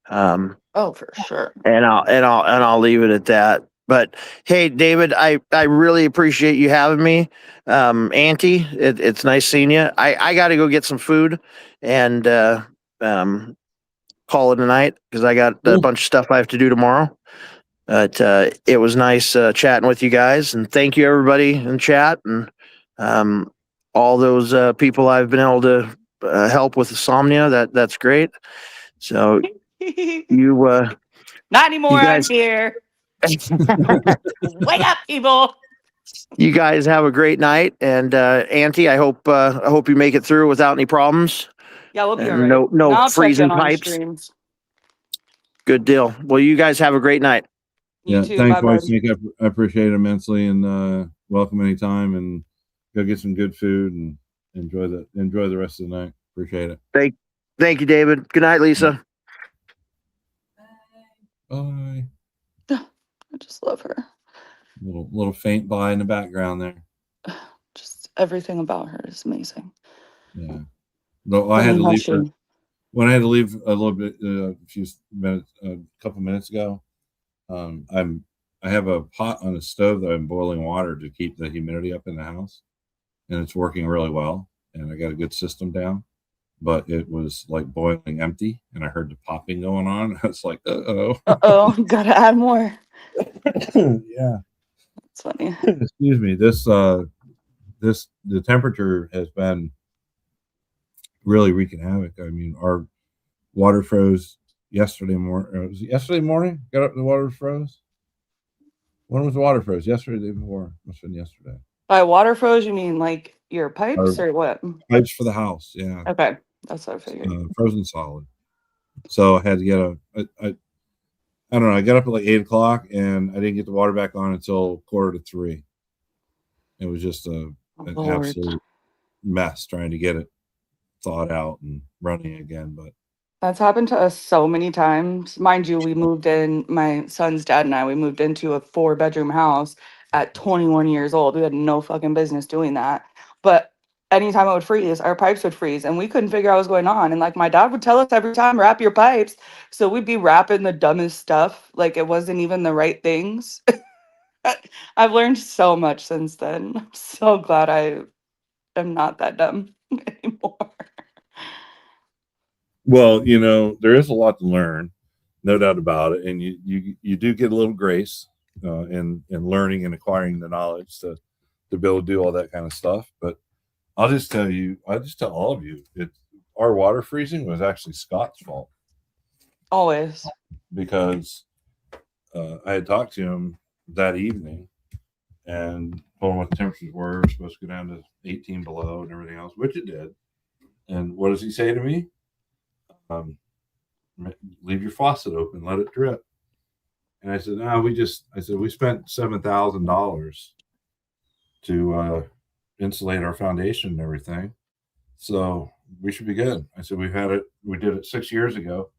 Oh, for sure. and I'll leave it at that. But hey, David, I really appreciate you having me. Auntie, it's nice seeing you. I got to go get some food and call it a night because I got a Cool. bunch of stuff I have to do tomorrow. But it was nice chatting with you guys, and thank you everybody in chat and all those people I've been able to help with insomnia. That's great. So you Not anymore. you guys I'm here. Wake up, people. you guys have a great night, and Auntie, I hope you make it through without any problems. Yeah, we'll be And all right. no And I'll check freezing in on pipes. streams. Good deal. Well, you guys have a great night. You yeah, too. thanks, Bye, bud. White Snake. I appreciate it immensely, and welcome anytime. And go get some good food and enjoy the rest of the night. Appreciate it. Thank you, David. Good night, Lisa. Bye. I just love her. Little faint bye in the background there. Just everything about her is amazing. Yeah. Though I had to leave when I had to leave a little bit, a couple minutes ago. I have a pot on the stove that I'm boiling water to keep the humidity up in the house, and it's working really well. And I got a good system down, but it was like boiling empty, and I heard the popping going on. I was like, Uh-oh, gotta add more. yeah. That's funny. Excuse me. The temperature has been really wreaking havoc. I mean, our water froze yesterday morning. Was it yesterday morning? Got up, the water froze. When was the water froze? Yesterday, the day before? Must have been yesterday. By water froze, you mean like your pipes or what? Pipes for the house, yeah. Okay, that's what I figured. Frozen solid. So I had to get I don't know. I got up at like 8 o'clock, and I didn't get the water back on until 2:45. It was just an Lord. absolute mess trying to get it thawed out and running again. But That's happened to us so many times. Mind you, we moved in, my son's dad and I, we moved into a 4-bedroom house at 21 years old. We had no fucking business doing that. But anytime it would freeze, our pipes would freeze, and we couldn't figure out what was going on. And like my dad would tell us every time, wrap your pipes. So we'd be wrapping the dumbest stuff. Like it wasn't even the right things. I've learned so much since then. I'm so glad I am not that dumb anymore. well, there is a lot to learn, no doubt about it, and you do get a little grace in learning and acquiring the knowledge to be able to do all that kind of stuff. But I'll just tell all of you, our water freezing was actually Scott's fault Always. because I had talked to him that evening and told him what the temperatures were. It was supposed to go down to 18 below and everything else, which it did. And what does he say to me? Leave your faucet open, let it drip. And I said, no, we spent $7,000 to insulate our foundation and everything. So we should be good. I said, we did it 6 years ago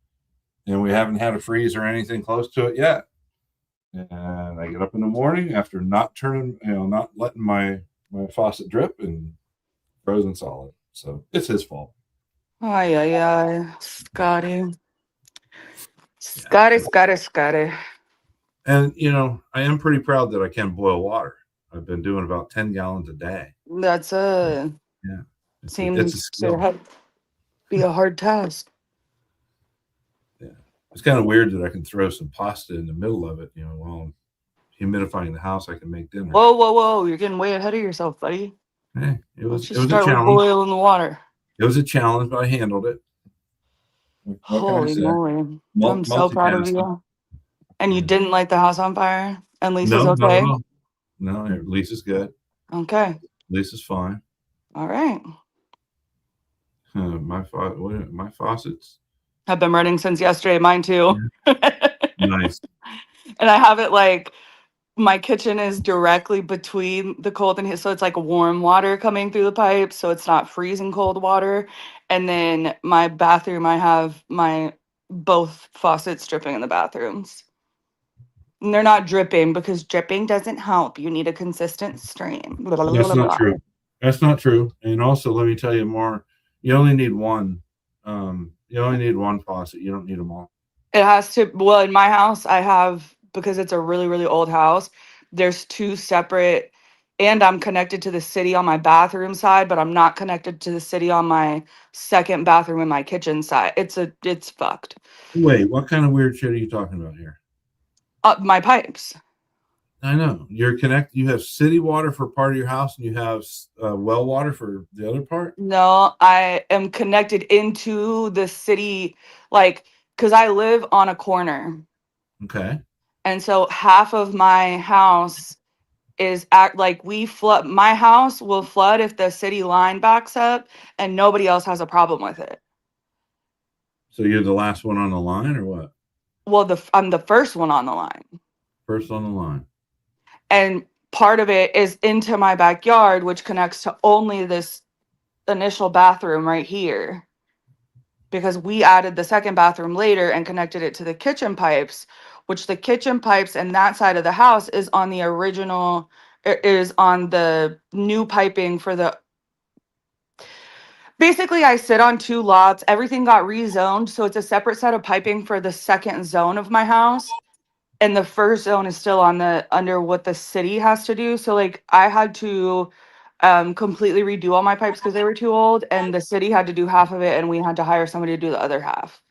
and we haven't had a freeze or anything close to it yet. And I get up in the morning after not letting my faucet drip and frozen solid. So it's his fault. Ay. Scotty. Scotty. And I am pretty proud that I can boil water. I've been doing about 10 gallons a day. That's Yeah. seems It's a skill. be a hard task. Yeah. It's kind of weird that I can throw some pasta in the middle of it, while I'm humidifying the house. I can make dinner. Whoa. You're getting way ahead of yourself, buddy. Hey, it was a start with challenge. boiling the water. It was a challenge, but I handled it. What can I Holy say? moly. I'm so proud of you. And you didn't light the house on fire? And Lisa's No, okay? No, Lisa's good. Okay. Lisa's fine. All right. My faucets. Have been running since yesterday. Mine too. Nice. And I have it like my kitchen is directly between the cold and his, so it's like warm water coming through the pipes, so it's not freezing cold water. And then my bathroom, I have my both faucets dripping in the bathrooms. And they're not dripping because dripping doesn't help. You need a consistent stream. That's not true. That's not true. And also, let me tell you more. You only need one. You only need one faucet. You don't need them all. It has to. Well, in my house, I have, because it's a really, really old house, there's two separate, and I'm connected to the city on my bathroom side, but I'm not connected to the city on my second bathroom in my kitchen side. It's fucked. Wait, what kind of weird shit are you talking about here? My pipes. I know. You have city water for part of your house and you have well water for the other part? No, I am connected into the city, because I live on a corner. Okay. And so half of my house is we flood. My house will flood if the city line backs up, and nobody else has a problem with it. So you're the last one on the line or what? Well, I'm the first one on the line. First on the line. And part of it is into my backyard, which connects to only this initial bathroom right here. Because we added the second bathroom later and connected it to the kitchen pipes, which the kitchen pipes and that side of the house is on the original, is on the new piping for the. Basically, I sit on two lots. Everything got rezoned, so it's a separate set of piping for the second zone of my house. And the first zone is still under what the city has to do. So I had to completely redo all my pipes because they were too old, and the city had to do half of it, and we had to hire somebody to do the other half.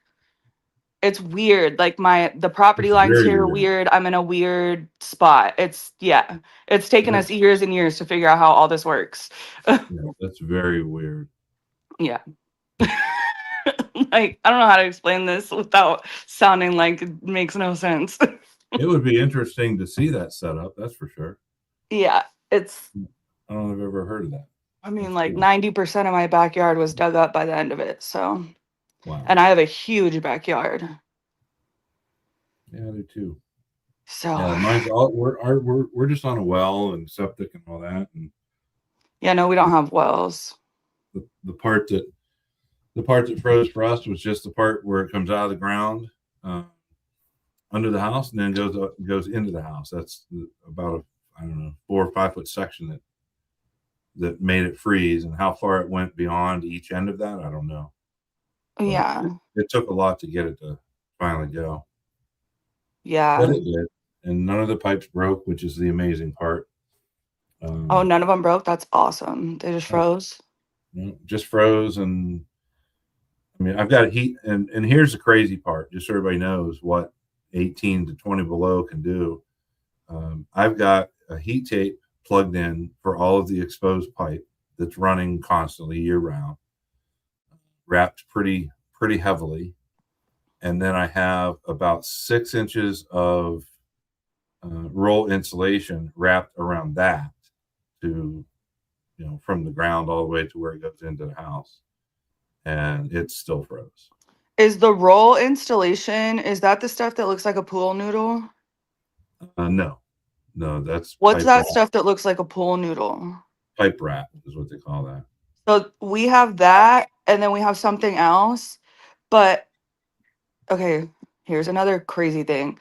It's weird. The property lines here are weird. I'm in a weird spot. It's taken us years and years to figure out how all this works. Yeah, that's very weird. Yeah. I don't know how to explain this without sounding like it makes no sense. It would be interesting to see that setup, that's for sure. Yeah, I don't think I've ever heard of that. I mean, 90% of my backyard was dug up by the end of it. So, wow. And I have a huge backyard. Yeah, I do too. So yeah, mine's all, we're just on a well and septic and all that. And yeah, no, we don't have wells. The part that froze for us was just the part where it comes out of the ground under the house and then goes into the house. That's about a 4 or 5 foot section that made it freeze, and how far it went beyond each end of that, I don't know. But yeah, it took a lot to get it to finally go. Yeah, but it did, and none of the pipes broke, which is the amazing part. oh, none of them broke. That's awesome. They just froze. Just froze. And I mean, I've got heat, and here's the crazy part, just so everybody knows what 18 to 20 below can do. I've got a heat tape plugged in for all of the exposed pipe that's running constantly year round. wrapped pretty heavily, and then I have about 6 inches of roll insulation wrapped around that to, from the ground all the way to where it goes into the house, and it still froze. Is the roll installation, is that the stuff that looks like a pool noodle? No, that's What's pipe that wrap. stuff that looks like a pool noodle? Pipe wrap is what they call that. So we have that, and then we have something else. But okay, here's another crazy thing.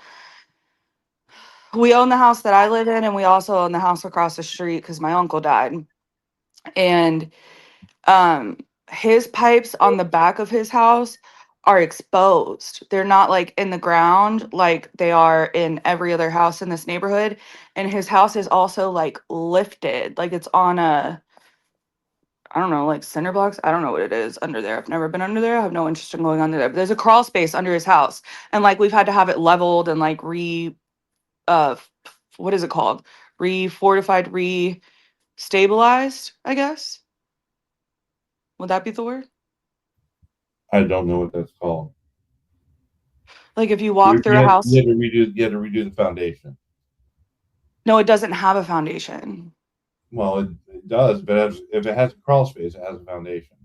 We own the house that I live in, and we also own the house across the street because my uncle died. And his pipes on the back of his house are exposed. They're not like in the ground like they are in every other house in this neighborhood. And his house is also like lifted, like it's on a, I don't know, like cinder blocks. I don't know what it is under there. I've never been under there. I have no interest in going under there. But there's a crawl space under his house, and like we've had to have it leveled and like what is it called? Re-fortified, re-stabilized, I guess. Would that be the word? I don't know what that's called. Like if you walk through a house. You had to redo the foundation. No, it doesn't have a foundation. Well, it does, but if it has a crawl space, it has a foundation.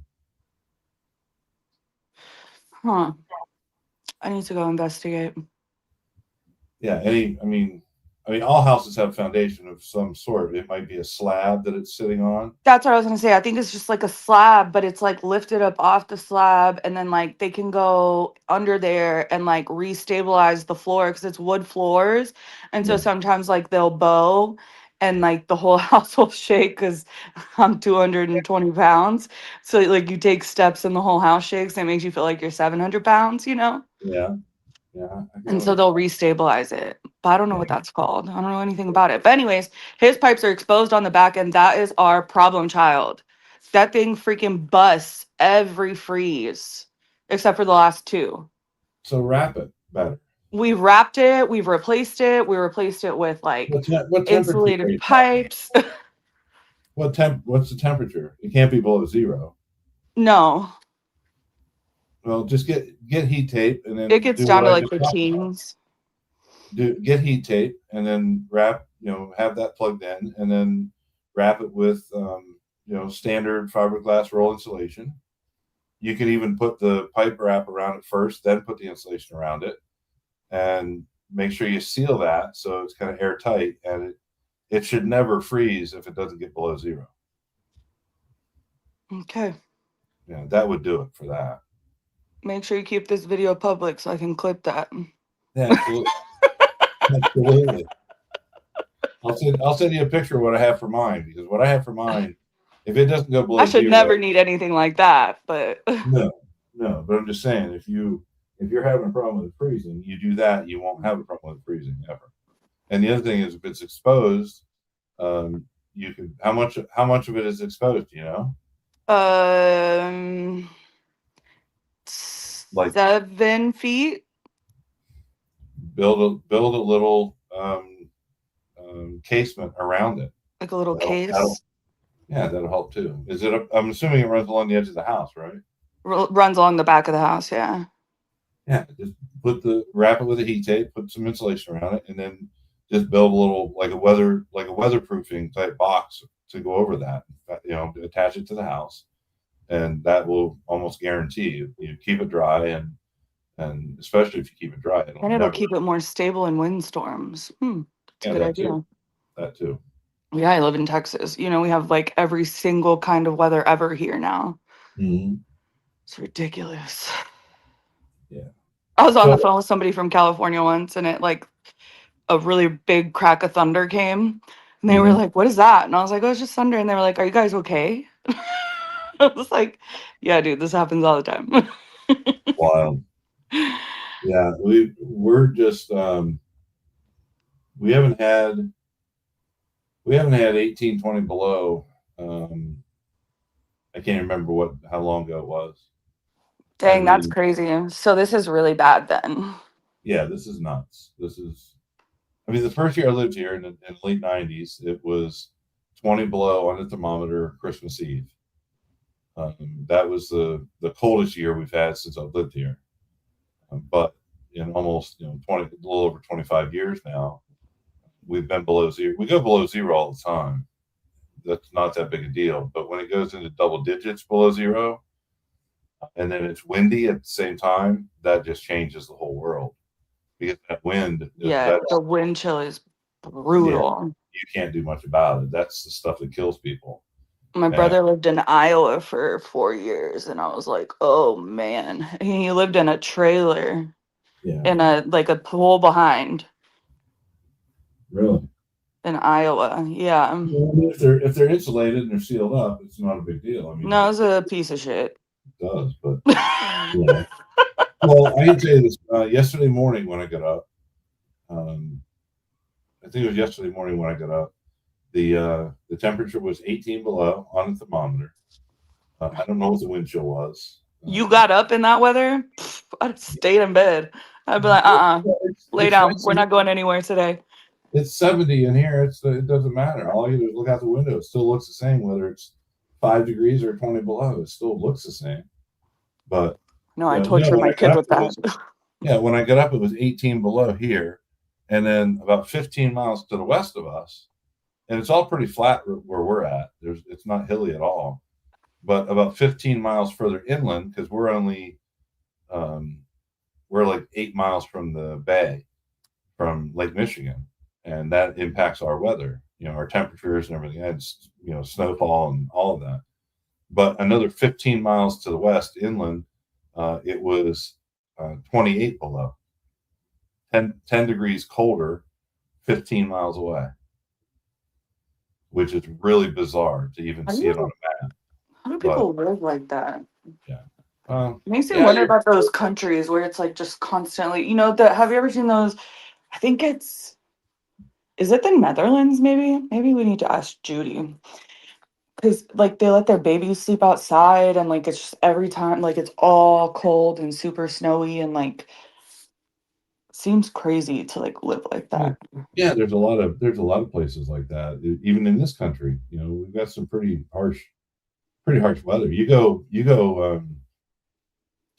Huh. I need to go investigate. Yeah, all houses have a foundation of some sort. It might be a slab that it's sitting on. That's what I was gonna say. I think it's just like a slab, but it's like lifted up off the slab, and then like they can go under there and like restabilize the floor because it's wood floors. And so Yeah. sometimes like they'll bow and like the whole house will shake because I'm 220 pounds. So like you take steps and the whole house shakes and it makes you feel like you're 700 pounds, Yeah. And so they'll restabilize it. But I don't know what that's called. I don't know anything about it. But anyways, his pipes are exposed on the back, and that is our problem child. That thing freaking busts every freeze, except for the last 2. So wrap it better. We wrapped it. We've replaced it. We replaced it with like What temperature? insulated pipes. What's the temperature? It can't be below 0. No, Well, just get heat tape and then it gets do down to what I like just the talked about. teens. Get heat tape and then wrap, have that plugged in, and then wrap it with standard fiberglass roll insulation. You could even put the pipe wrap around it first, then put the insulation around it, and make sure you seal that so it's kind of airtight, and it should never freeze if it doesn't get below 0. Okay. Yeah, that would do it for that. Make sure you keep this video public so I can clip that. Yeah, absolutely. Absolutely. I'll send you a picture of what I have for mine, because what I have for mine, if it doesn't go below I should 0, never need anything like that, but no. But I'm just saying, if you're having a problem with it freezing, you do that, you won't have a problem with it freezing ever. And the other thing is, if it's exposed, you can how much of it is exposed? Like 7 feet. build a little casement around it. Like a little case. That'll help too. I'm assuming it runs along the edge of the house, right? Runs along the back of the house, yeah. Yeah, just wrap it with a heat tape, put some insulation around it, and then just build a little like a weatherproofing type box to go over that. Attach it to the house, and that will almost guarantee you keep it dry, and especially if you keep it dry, It'll keep it more stable in windstorms. That's a good idea. That too. Yeah, I live in Texas. We have like every single kind of weather ever here now. Mm-hmm. It's ridiculous. Yeah. I was on the phone with somebody from California once, and it like a really big crack of thunder came, and they were like, "What is that?" And I was like, "Oh, it's just thunder." And they were like, "Are you guys okay?" I was like, "Yeah, dude, this happens all the time." Wild. Yeah, we're just we haven't had 18, 20 below. I can't remember how long ago it was. Dang, that's crazy. So this is really bad then. Yeah, this is nuts. The first year I lived here in the late 90s, it was 20 below on the thermometer Christmas Eve. That was the coldest year we've had since I've lived here. But in almost 20, a little over 25 years now, we've been below zero. We go below zero all the time. That's not that big a deal. But when it goes into double digits below zero, and then it's windy at the same time, that just changes the whole world. Because that wind, Yeah, the wind chill is brutal. you can't do much about it. That's the stuff that kills people. My brother lived in Iowa for 4 years, and I was like, oh man. He lived in a trailer in a pool behind Really? in Iowa. Yeah. Well, if they're insulated and they're sealed up, it's not a big deal. I mean, No, it's a piece of shit. It does, but yeah. Well, I can tell you this. Yesterday morning when I got up, I think it was yesterday morning when I got up, the temperature was 18 below on the thermometer. I don't know what the wind chill was. You got up in that weather? Pfft, I'd stayed in bed. I'd be like, lay down. We're not going anywhere today. It's 70 in here. It doesn't matter. All I do is look out the window. It still looks the same, whether it's 5 degrees or 20 below. It still looks the same. But no, I torture my kid with that. When I got up, it was 18 below here, and then about 15 miles to the west of us, and it's all pretty flat where we're at. It's not hilly at all, but about 15 miles further inland, because we're only we're like 8 miles from the bay, from Lake Michigan, and that impacts our weather, our temperatures and everything, and snowfall and all of that. But another 15 miles to the west inland, it was 28 below, 10 degrees colder, 15 miles away, which is really bizarre to even see it on a map. How do people live like that? Yeah. It makes me wonder about those countries where it's like just constantly, have you ever seen those? I think is it the Netherlands? Maybe we need to ask Judy. Because like they let their babies sleep outside, and like it's just every time like it's all cold and super snowy, and like seems crazy to like live like that. Yeah, there's a lot of places like that. Even in this country, we've got some pretty harsh weather. You go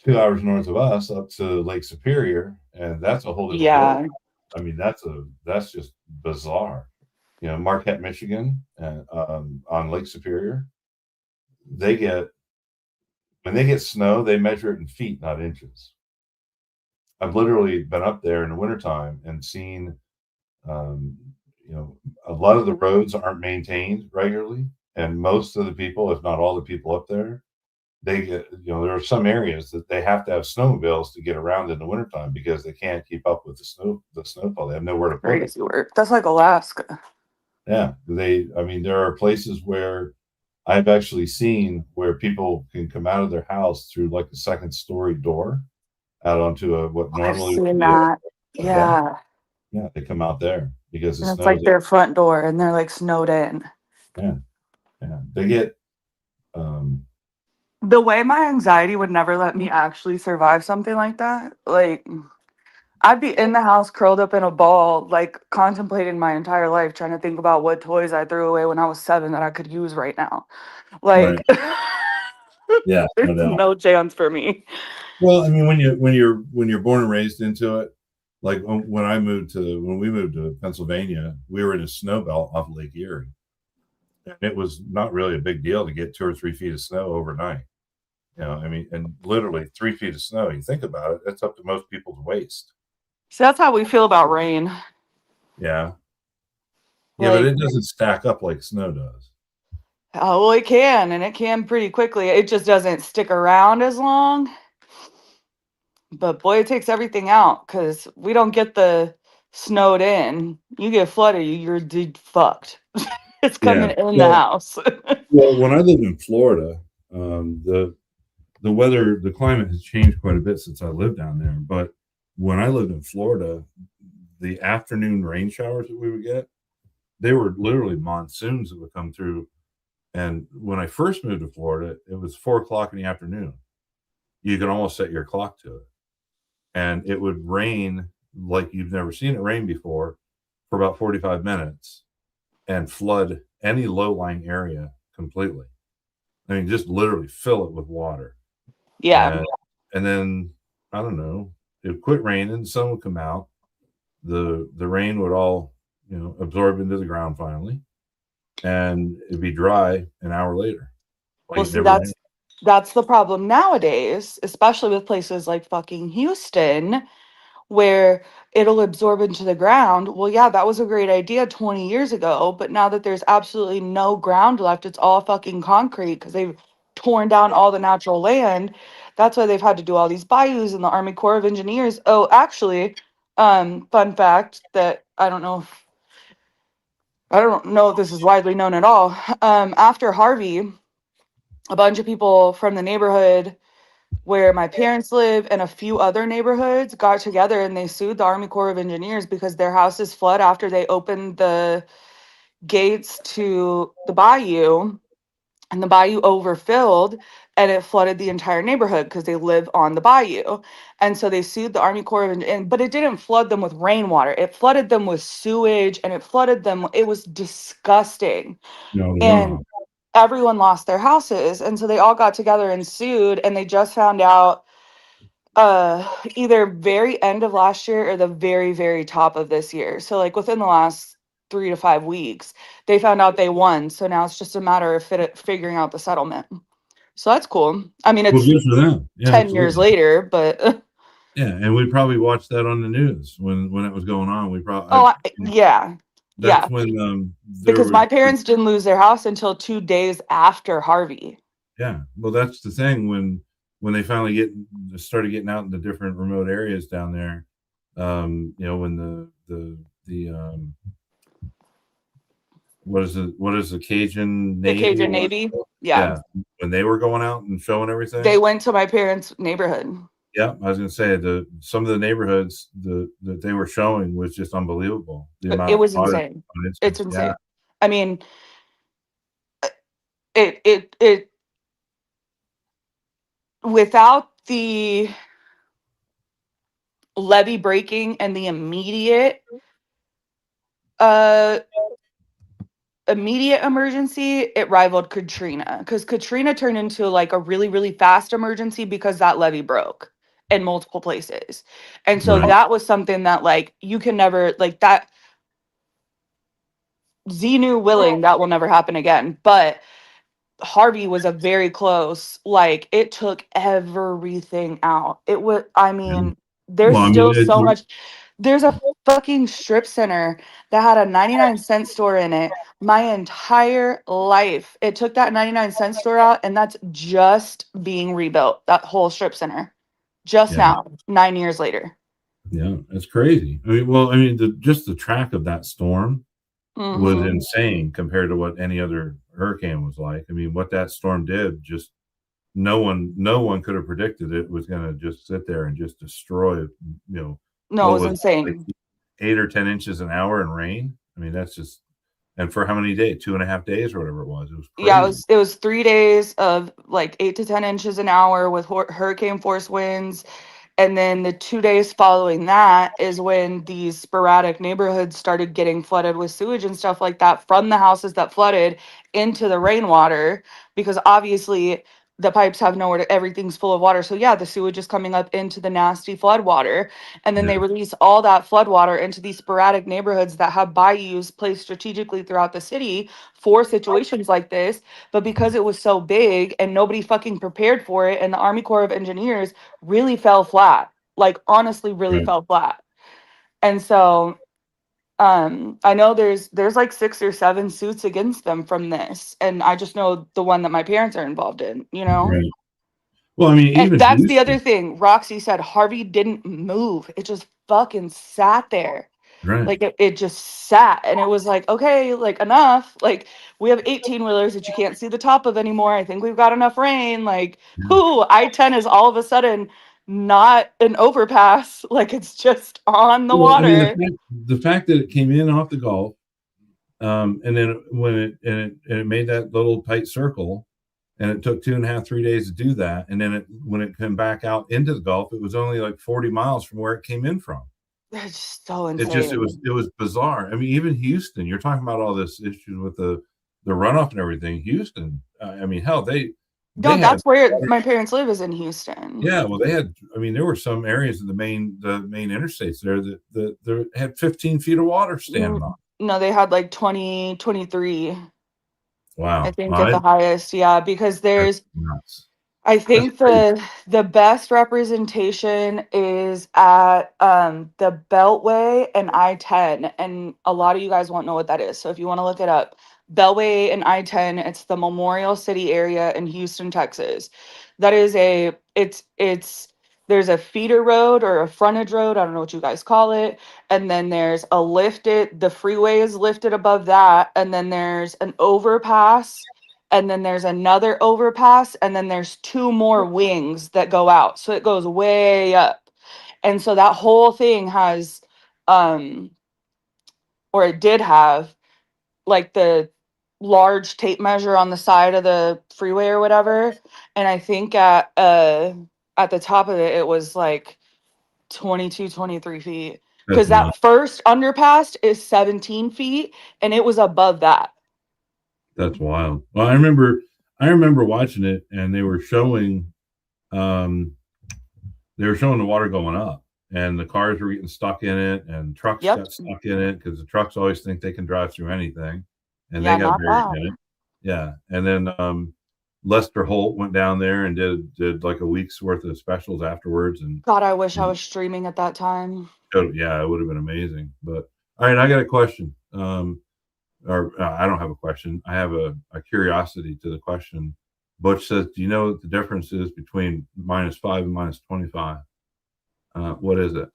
2 hours north of us up to Lake Superior, and that's a whole different world. I mean, that's just bizarre. Marquette, Michigan, on Lake Superior, when they get snow, they measure it in feet, not inches. I've literally been up there in the wintertime and seen, a lot of the roads aren't maintained regularly, and most of the people, if not all the people up there, they get, there are some areas that they have to have snowmobiles to get around in the wintertime because they can't keep up with the snowfall. They have nowhere to put it. Crazy work. That's like Alaska. Yeah, there are places where I've actually seen where people can come out of their house through like a second story door out onto what normally. I've seen that. Yeah. Yeah, they come out there because it's like their front door, and they're like snowed in. Yeah, they get. The way my anxiety would never let me actually survive something like that, like I'd be in the house curled up in a ball, like contemplating my entire life, trying to think about what toys I threw away when I was 7 that I could use right now. Like, yeah, there's no chance for me. Well, I mean, when you're born and raised into it, like when we moved to Pennsylvania, we were in a snow belt off Lake Erie. And it was not really a big deal to get 2 or 3 feet of snow overnight. I mean, and literally 3 feet of snow, you think about it, that's up to most people's waist. So that's how we feel about rain. Yeah. Yeah, but it doesn't stack up like snow does. Oh, well, it can, and it can pretty quickly. It just doesn't stick around as long. But boy, it takes everything out, because we don't get the snowed in. You get flooded, you're fucked. It's coming in the house. Well, when I lived in Florida, the weather, the climate has changed quite a bit since I lived down there. But when I lived in Florida, the afternoon rain showers that we would get, they were literally monsoons that would come through. And when I first moved to Florida, it was 4:00 in the afternoon. You could almost set your clock to it. And it would rain like you've never seen it rain before for about 45 minutes and flood any low-lying area completely. I mean, just literally fill it with water. Yeah. And then I don't know, it would quit raining, the sun would come out, the rain would all, you know, absorb into the ground finally, and it'd be dry an hour later. Like Well, it see, never rained. that's the problem nowadays, especially with places like fucking Houston, where it'll absorb into the ground. Well, yeah, that was a great idea 20 years ago, but now that there's absolutely no ground left, it's all fucking concrete because they've torn down all the natural land. That's why they've had to do all these bayous and the Army Corps of Engineers. Oh, actually, fun fact that I don't know if this is widely known at all. After Harvey, a bunch of people from the neighborhood where my parents live and a few other neighborhoods got together and they sued the Army Corps of Engineers because their houses flood after they opened the gates to the bayou, and the bayou overfilled and it flooded the entire neighborhood because they live on the bayou. And so they sued the Army Corps of Engineers, but it didn't flood them with rainwater. It flooded them with sewage and it flooded them. It was disgusting. You know, the And runoff. everyone lost their houses. And so they all got together and sued, and they just found out either very end of last year or the very, very top of this year. So like within the last 3 to 5 weeks, they found out they won. So now it's just a matter of figuring out the settlement. So that's cool. I mean, Well, it's good for them. Yeah, 10 years absolutely. later, but Yeah, and we probably watched that on the news when it was going on. We probably yeah. that's Yeah. when there Because was, my parents didn't lose their house until 2 days after Harvey. yeah. Well, that's the thing when they finally started getting out in the different remote areas down there. You know, when the what is the Cajun The Navy? Cajun Navy. Yeah. When they were going out and showing everything, They went to my parents' neighborhood. yeah, I was gonna say some of the neighborhoods that they were showing was just unbelievable. The amount It of was water insane. on it. It's insane. Yeah, I mean, it without the levee breaking and the uh immediate emergency, it rivaled Katrina, because Katrina turned into like a really, really fast emergency because that levee broke in multiple places. And so right. that was something that like you can never like that. Xenu willing, that will never happen again. But Harvey was a very close, like it took everything out. It was, I Yeah. mean, there's Well, I mean, still so much. There's a fucking strip center that had a 99-cent store in it my entire life. It took that 99-cent store out, and that's just being rebuilt. That whole strip center, just yeah, now, 9 years later. yeah, it's crazy. I mean, well, I mean, just the track of that storm was Mhm. insane compared to what any other hurricane was like. I mean, what that storm did, just no one could have predicted it was going to just sit there and just destroy, you know, No, it what was was like insane. 8 or 10 inches an hour in rain. I mean, that's just, and for how many days? 2.5 days or whatever it was. It was crazy. Yeah, it was 3 days of like 8 to 10 inches an hour with hurricane force winds. And then the 2 days following that is when these sporadic neighborhoods started getting flooded with sewage and stuff like that from the houses that flooded into the rainwater, because obviously the pipes have nowhere to, everything's full of water. So yeah, the sewage is coming up into the nasty flood water. And then Yeah. they release all that flood water into these sporadic neighborhoods that have bayous placed strategically throughout the city for situations like this. But because it was so big and nobody fucking prepared for it, and the Army Corps of Engineers really fell flat, like honestly really Right. fell flat. And so I know there's like 6 or 7 suits against them from this, and I just know the one that my parents are involved in, you know. Right. Well, I mean, And even that's the Houston, other thing. Roxy said Harvey didn't move. It just fucking sat there. right? Like it just sat, and it was like, okay, like enough. Like we have 18-wheelers that you can't see the top of anymore. I think we've got enough rain. Like, Yeah. whoo, I-10 is all of a sudden not an overpass. Like it's just on the Well, I mean, water. the fact that it came in off the Gulf, and then when it made that little tight circle, and it took 2.5, 3 days to do that, and then when it came back out into the Gulf, it was only like 40 miles from where it came in from. It's just so It just insane. it was bizarre. I mean, even Houston, you're talking about all this issues with the runoff and everything. Houston, I mean, hell, they No, they had that's where my parents live, is in Houston. yeah, well, they had. I mean, there were some areas of the main interstates there that had 15 feet of water standing on. No, they had like 20, 23, Wow, I think, at the highest. Yeah, because that's there's, nuts. I think crazy. the best representation is at the Beltway and I-10, and a lot of you guys won't know what that is. So if you want to look it up, Beltway and I-10, it's the Memorial City area in Houston, Texas. That is it's there's a feeder road or a frontage road, I don't know what you guys call it, and then there's the freeway is lifted above that, and then there's an overpass, and then there's another overpass, and then there's two more wings that go out, so it goes way up. And so that whole thing has um or it did have like the large tape measure on the side of the freeway or whatever, and I think at the top of it was like 22, 23 feet, That's because nuts. that first underpass is 17 feet and it was above that. That's wild. Well, I remember watching it, and they were showing the water going up, and the cars were getting stuck in it, and trucks Yep. got stuck in it because the trucks always think they can drive through anything, and Yeah, they got not buried that. in it. Yeah, and then Lester Holt went down there and did like a week's worth of specials afterwards, and God, I wish I was streaming at that time. yeah, it would have been amazing. But all right, I got a question. I don't have a question. I have a curiosity to the question. Butch says, "Do you know what the difference is between -5 and -25? What is it?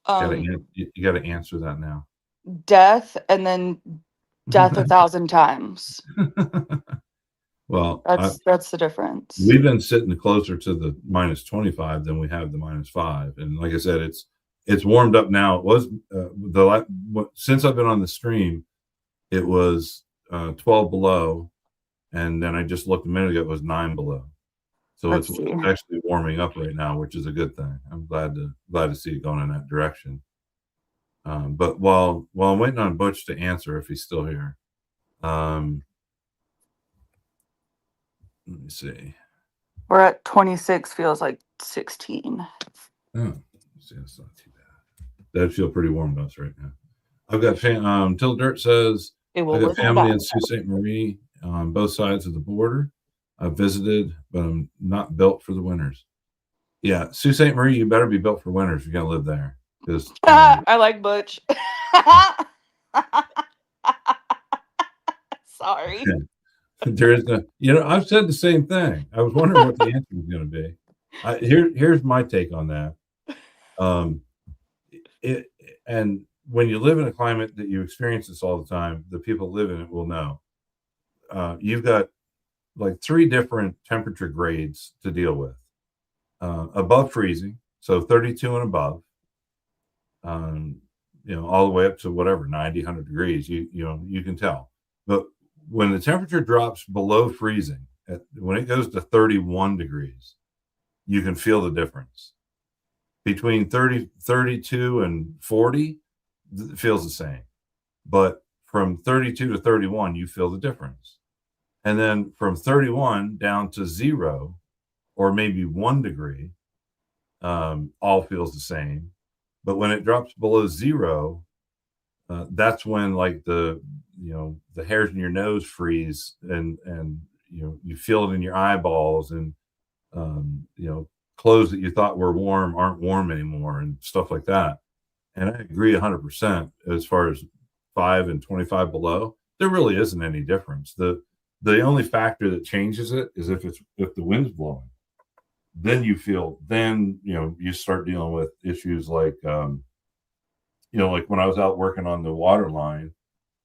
You got to answer that now." Death, and then death 1,000 times. Well, That's the difference. we've been sitting closer to the -25 than we have the -5, and like I said, it's warmed up now. It was since I've been on the stream, it was 12 below, and then I just looked a minute ago, it was 9 below. So Let's it's see. actually warming up right now, which is a good thing. I'm glad to see it going in that direction. But while I'm waiting on Butch to answer, if he's still here, let me see. We're at 26, feels like 16. Oh, see, that's not too bad. That'd feel pretty warm to us right now. I've got Till Dirt says, It I will got wiggle family back. in Sault Ste. Marie on both sides of the border. I've visited, but I'm not built for the winters. Yeah, Sault Ste. Marie, you better be built for winters if you're gonna live there. Because I like Butch. Sorry. there is no, I've said the same thing. I was wondering what the answer was going to be. Here's my take on that. And when you live in a climate that you experience this all the time, the people live in it will know. You've got like 3 different temperature grades to deal with. Above freezing, so 32 and above. All the way up to whatever 90, 100 degrees. You can tell. But when the temperature drops below freezing, when it goes to 31 degrees, you can feel the difference. Between 32 and 40, it feels the same. But from 32 to 31, you feel the difference. And then from 31 down to 0 or maybe 1 degree, all feels the same. But when it drops below 0, that's when like the hairs in your nose freeze, and you feel it in your eyeballs, and clothes that you thought were warm aren't warm anymore, and stuff like that. And I agree 100% as far as 5 and 25 below. There really isn't any difference. The only factor that changes it is if the wind's blowing. Then you start dealing with issues like like when I was out working on the water line,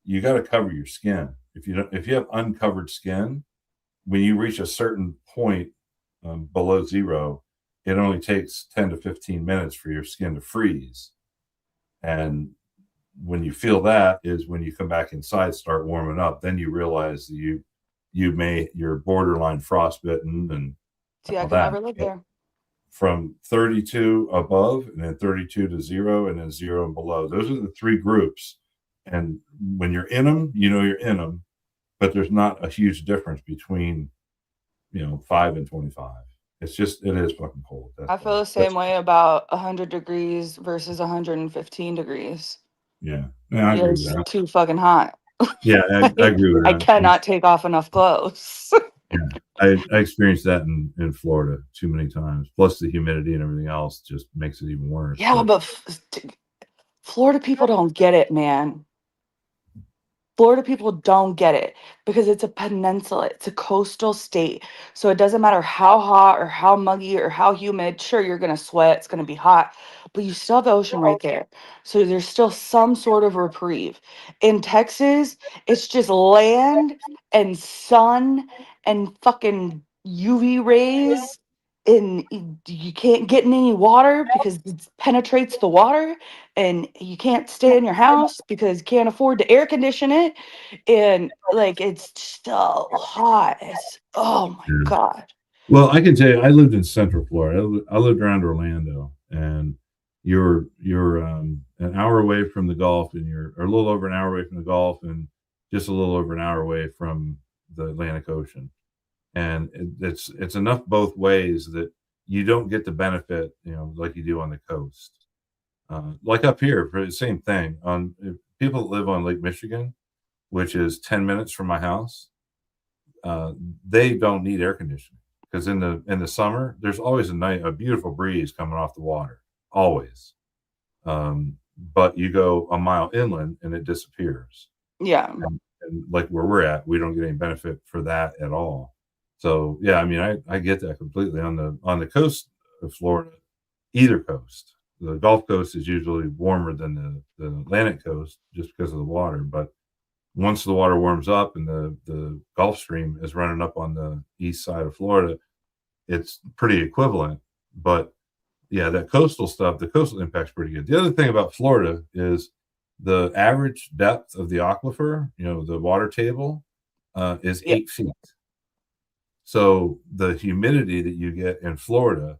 you got to cover your skin. If you have uncovered skin, when you reach a certain point below 0, it only takes 10 to 15 minutes for your skin to freeze. And when you feel that is when you come back inside, start warming up, then you realize that you're borderline frostbitten and See, I all can that. never live there. From 32 above, and then 32 to 0, and then 0 and below. Those are the 3 groups. And when you're in them, you're in them, but there's not a huge difference between 5 and 25. It is fucking cold. I feel the same way about 100 degrees versus 115 degrees. Yeah, I agree with It's that. too fucking hot. Yeah, I agree with I that. cannot take off enough clothes. Yeah, I experienced that in Florida too many times. Plus the humidity and everything else just makes it even worse. Yeah, but Florida people don't get it, man. Florida people don't get it because it's a peninsula, it's a coastal state. So it doesn't matter how hot or how muggy or how humid. Sure, you're going to sweat, it's going to be hot, but you still have the ocean right there. So there's still some sort of reprieve. In Texas, it's just land and sun and fucking UV rays. And you can't get in any water because it penetrates the water, and you can't stay in your house because you can't afford to air condition it, and like it's so hot. It's, oh my Yeah. god. Well, I can tell you, I lived in Central Florida. I lived around Orlando, and you're an hour away from the Gulf, and you're or a little over an hour away from the Gulf, and just a little over an hour away from the Atlantic Ocean. And it's enough both ways that you don't get the benefit, like you do on the coast. Like up here, for the same thing. If people that live on Lake Michigan, which is 10 minutes from my house, they don't need air conditioning because in the summer there's always a beautiful breeze coming off the water, always. But you go a mile inland and it disappears. Yeah. And like where we're at, we don't get any benefit for that at all. So yeah, I mean, I get that completely. On the coast of Florida, either coast, the Gulf Coast is usually warmer than the Atlantic coast just because of the water. But once the water warms up and the Gulf Stream is running up on the east side of Florida, it's pretty equivalent. But yeah, that coastal stuff, the coastal impact's pretty good. The other thing about Florida is the average depth of the aquifer, the water table, is 8 feet. So the humidity that you get in Florida,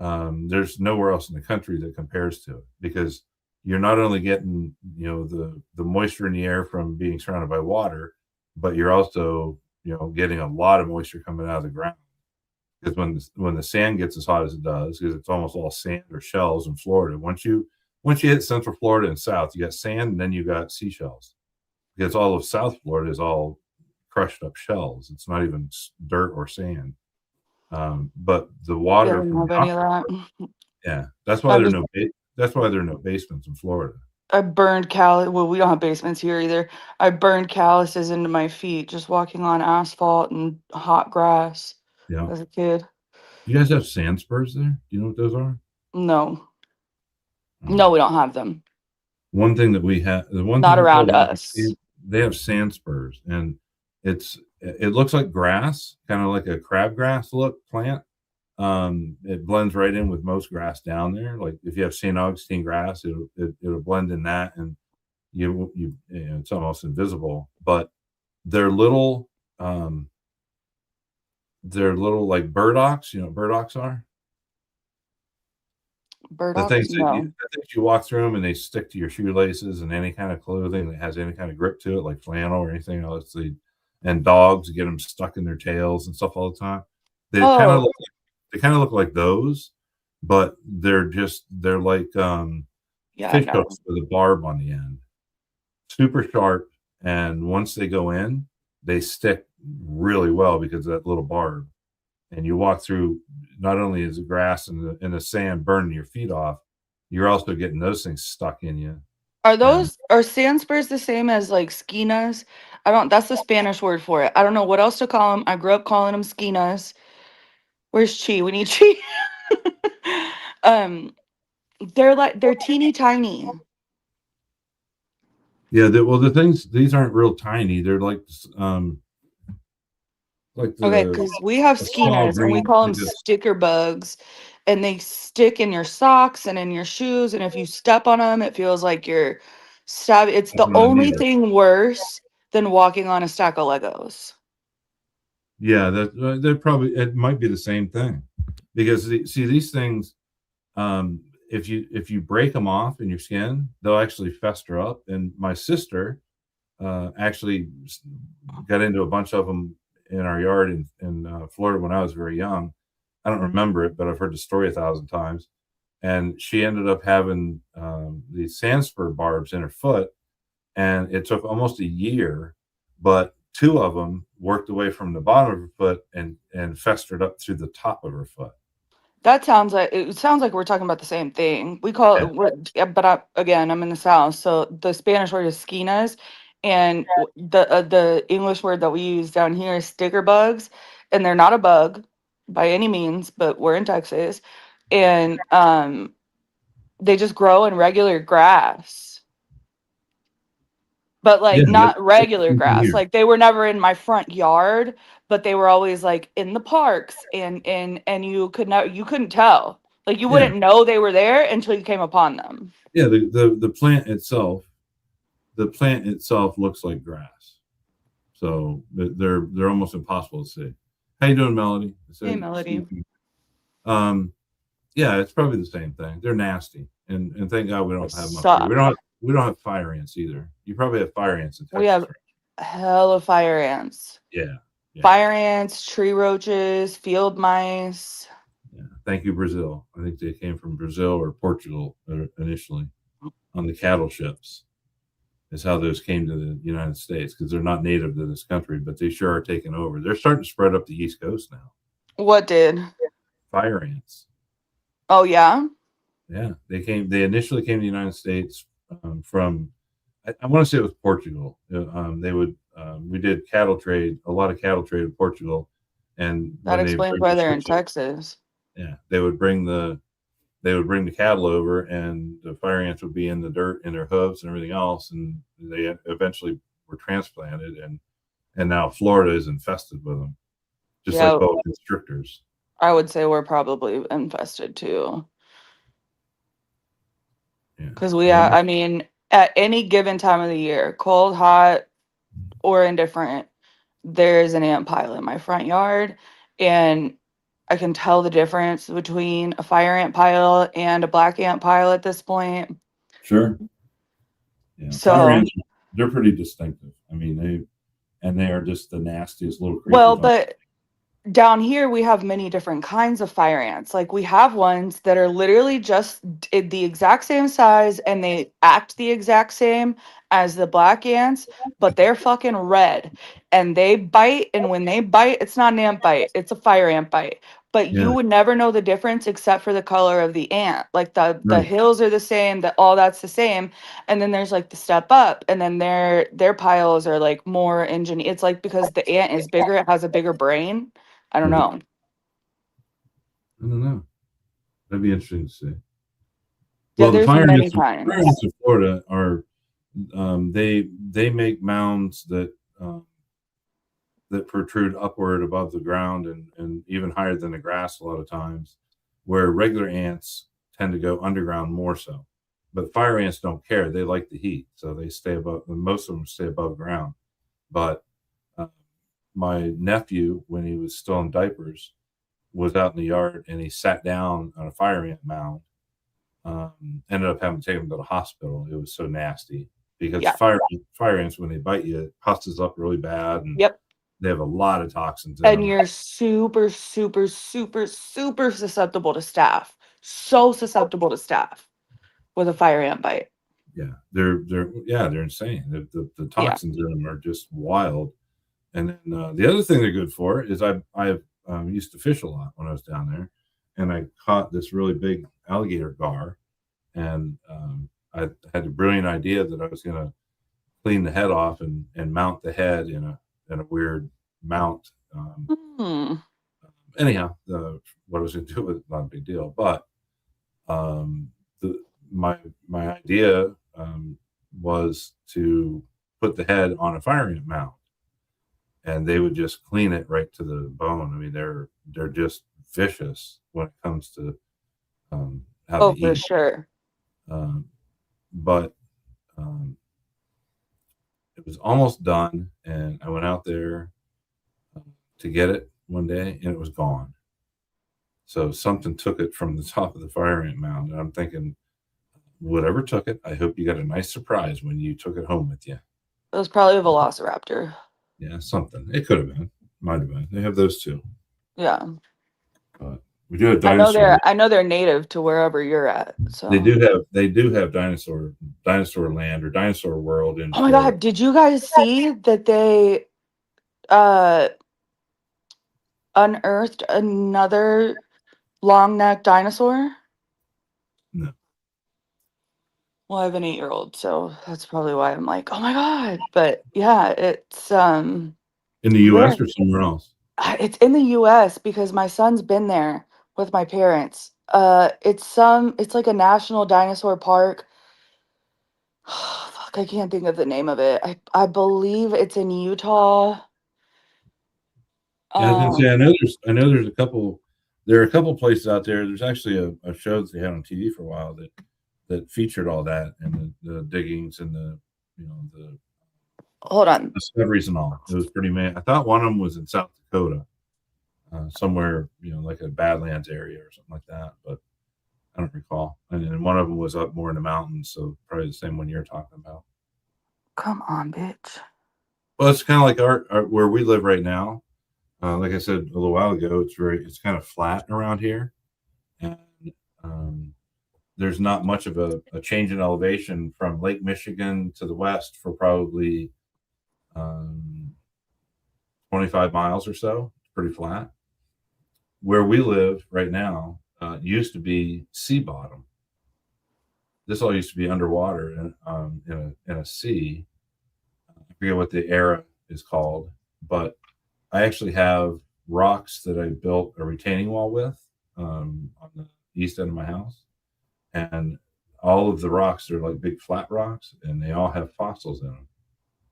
there's nowhere else in the country that compares to it, because you're not only getting the moisture in the air from being surrounded by water, but you're also getting a lot of moisture coming out of the ground. Because when the sand gets as hot as it does, because it's almost all sand or shells in Florida. Once you hit Central Florida and south, you got sand, and then you got seashells, because all of South Florida is all crushed up shells. It's not even dirt or sand. But the water from any of that. Yeah, that's why there are no basements in Florida. I burned well, we don't have basements here either. I burned calluses into my feet just walking on asphalt and hot grass Yeah. as a kid. You guys have sand spurs there? Do you know what those are? No. No, we don't have them. One thing that we have, not around us. They have sand spurs, and it looks like grass, kind of like a crabgrass plant. It blends right in with most grass down there. Like if you have St. Augustine grass, it'll blend in that, and it's almost invisible. But they're little like burdocks. You know what burdocks are? Burdocks? The things you walk through them and they stick to your shoelaces and any kind of clothing that has any kind of grip to it, like flannel or anything else. And dogs get them stuck in their tails and stuff all the time. They kind of look like those, but they're like fish hooks with a barb on the end, super sharp. And once they go in, they stick really well because of that little barb. And you walk through, not only is the grass and the sand burning your feet off, you're also getting those things stuck in you. Are sand spurs the same as like skinas? That's the Spanish word for it. I don't know what else to call them. I grew up calling them skinas. Where's Chi? We need Chi. They're teeny tiny. Yeah, the things, these aren't real tiny. They're like okay, because we have skinas and we call them sticker bugs, and they stick in your socks and in your shoes, and if you step on them, it feels like you're stabbing. It's the only thing worse than walking on a stack of Legos. Yeah, it might be the same thing, because these things, if you break them off in your skin, they'll actually fester up. And my sister actually got into a bunch of them in our yard in Florida when I was very young. I don't remember it, but I've heard the story 1,000 times. And she ended up having these sand spur barbs in her foot, and it took almost a year, but 2 of them worked away from the bottom of her foot and festered up through the top of her foot. That sounds like we're talking about the same thing. We call Yeah. it, yeah, but I'm in the South, so the Spanish word is squinas, and the English word that we use down here is sticker bugs, and they're not a bug by any means, but we're in Texas, and they just grow in regular grass. But like Yeah, not regular that's grass. here. Like they were never in my front yard, but they were always like in the parks and you couldn't tell. Like you Yeah. wouldn't know they were there until you came upon them. Yeah, the plant itself, looks like grass, so they're almost impossible to see. How you doing, Melody? Hey, Melody. Yeah, it's probably the same thing. They're nasty, and thank God we don't They have much. suck. We don't have fire ants either. You probably have fire ants in Texas. We have right? hella fire ants. Yeah. Fire ants, tree roaches, field mice. Yeah. Thank you, Brazil. I think they came from Brazil or Portugal initially on the cattle ships. Is how those came to the United States, because they're not native to this country, but they sure are taking over. They're starting to spread up the East Coast now. What did? Fire ants. Oh yeah? Yeah, they initially came to the United States from, I want to say it was Portugal. We did a lot of cattle trade with Portugal, and That when they explains bring why the they're in ships over- Texas. Yeah, they would bring the cattle over, and the fire ants would be in the dirt in their hooves and everything else, and they eventually were transplanted, and now Florida is infested with them, just Yeah. like boa constrictors. I would say we're probably infested too. Yeah. Because I mean, at any given time of the year, cold, hot, or indifferent, there's an ant pile in my front yard. And I can tell the difference between a fire ant pile and a black ant pile at this point. Sure. Yeah. So- Fire ants, they're pretty distinctive. I mean, they are just the nastiest little creatures. Well, but down here we have many different kinds of fire ants. Like we have ones that are literally just the exact same size and they act the exact same as the black ants, but they're fucking red and they bite. And when they bite, it's not an ant bite, it's a fire ant bite. But you Yeah. would never know the difference except for the color of the ant. Like the Right. hills are the same, that all that's the same. And then there's like the step up, and then their piles are like more engineered. It's like because the ant is bigger, it has a bigger brain. I don't Right. know. I don't know. That'd be interesting to see. Yeah, the there's fire many ants, kinds. fire ants in Florida are they make mounds that protrude upward above the ground and even higher than the grass a lot of times, where regular ants tend to go underground more so. But fire ants don't care; they like the heat, so they stay above. Most of them stay above ground. But my nephew, when he was still in diapers, was out in the yard and he sat down on a fire ant mound. Ended up having to take him to the hospital. It was so nasty because Yeah. fire ants, when they bite you, it pusses up really bad, and Yep. they have a lot of toxins in And them. you're super, super, super, super susceptible to staph. So susceptible to staph with a fire ant bite. Yeah, they're insane. The toxins in them are just wild. And then the other thing they're good for is I used to fish a lot when I was down there, and I caught this really big alligator gar, and I had a brilliant idea that I was going to clean the head off and mount the head in a weird mount. Anyhow, what I was going to do was not a big deal, but my idea was to put the head on a fire ant mount, and they would just clean it right to the bone. I mean, they're just vicious when it comes to how to For eat. sure. But it was almost done, and I went out there to get it one day, and it was gone. So something took it from the top of the fire ant mound, and I'm thinking, whatever took it, I hope you got a nice surprise when you took it home with you. It was probably a velociraptor. Yeah, something. It could have been. Might have been. They have those two. Yeah. We do have dinosaur. I know they're native to wherever you're at. So They do have dinosaur land or dinosaur world in oh my Florida. god, did you guys see that they unearthed another long necked dinosaur? No. Well, I have an 8-year-old, so that's probably why I'm like, oh my god. But yeah, it's In the US or somewhere else? it's in the US because my son's been there with my parents. It's like a national dinosaur park. Fuck, I can't think of the name of it. I believe it's in Utah. Yeah, I was gonna say I know there's a couple. There are a couple places out there. There's actually a show that they had on TV for a while that featured all that and the diggings and the Hold on. discoveries and all. It was pretty I thought one of them was in South Dakota, somewhere like a Badlands area or something like that, but I don't recall. And then one of them was up more in the mountains, so probably the same one you're talking about. Come on, bitch. Well, it's kind of like our where we live right now. Like I said a little while ago, it's kind of flat around here, and there's not much of a change in elevation from Lake Michigan to the west for probably 25 miles or so. It's pretty flat. Where we live right now used to be sea bottom. This all used to be underwater in a sea. I forget what the era is called, but I actually have rocks that I built a retaining wall with on the east end of my house. And all of the rocks are like big flat rocks, and they all have fossils in them.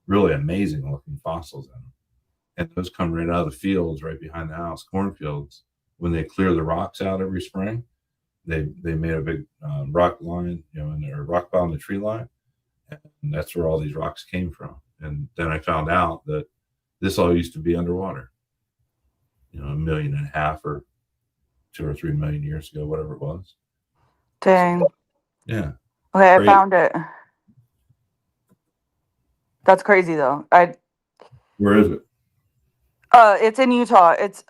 Really amazing looking fossils in them. And those come right out of the fields right behind the house, cornfields. When they clear the rocks out every spring, they made a big rock line, and a rock pile in the tree line. And that's where all these rocks came from. And then I found out that this all used to be underwater, 1.5 million or 2 or 3 million years ago, whatever it was. Dang. Yeah. Okay, Great. I found it. That's crazy though. Where is it? It's in Utah. It's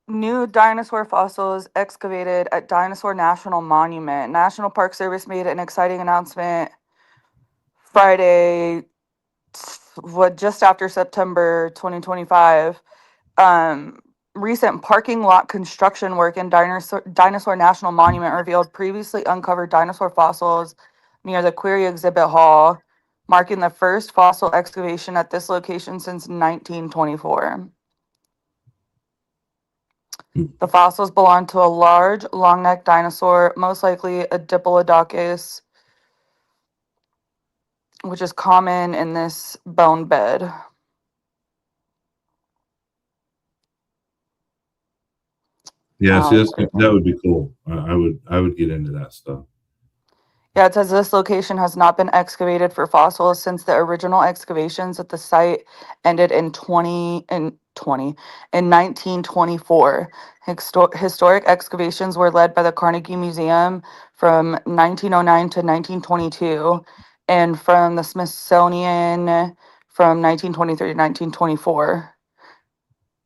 new dinosaur fossils excavated at Dinosaur National Monument. National Park Service made an exciting announcement Friday, just after September 2025. Recent parking lot construction work in Dinosaur National Monument revealed previously uncovered dinosaur fossils near the Query Exhibit Hall, marking the first fossil excavation at this location since 1924. The fossils belong to a large, long-necked dinosaur, most likely a Diplodocus, which is common in this bone bed. Yeah, see, that would be cool. I would get into that stuff. Yeah, it says this location has not been excavated for fossils since the original excavations at the site ended in 1924. Historic excavations were led by the Carnegie Museum from 1909 to 1922, and from the Smithsonian from 1923 to 1924.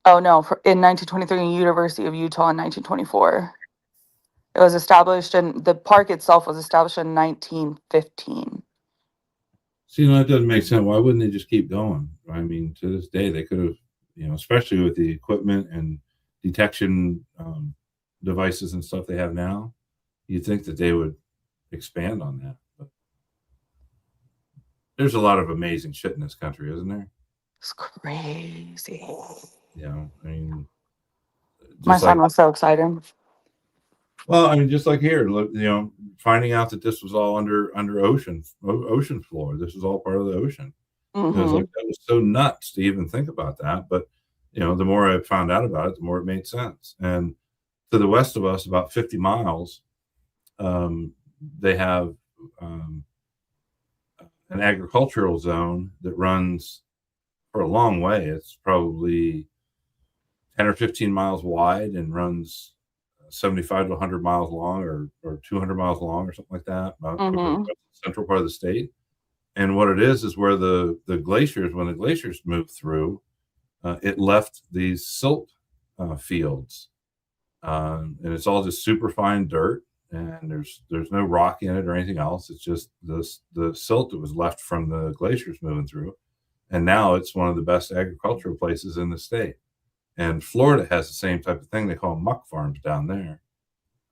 Oh no, in 1923, University of Utah in 1924. It was established, and the park itself was established in 1915. See, that doesn't make sense. Why wouldn't they just keep going? I mean, to this day, they could have, especially with the equipment and detection devices and stuff they have now, you'd think that they would expand on that. But there's a lot of amazing shit in this country, isn't there? It's crazy. I mean, my son was so excited. Well, I mean, just like here, finding out that this was all under ocean floor. This was all part of the ocean. Mm-hmm. It was like, that was so nuts to even think about that. But the more I found out about it, the more it made sense. And to the west of us, about 50 miles, they have an agricultural zone that runs for a long way. It's probably 10 or 15 miles wide and runs 75 to 100 miles long or 200 miles long or something like that, the central part of the state. And what it is where the glaciers, when the glaciers move through, it left these silt fields, and it's all just super fine dirt, and there's no rock in it or anything else. It's just the silt that was left from the glaciers moving through, and now it's one of the best agricultural places in the state. And Florida has the same type of thing. They call them muck farms down there.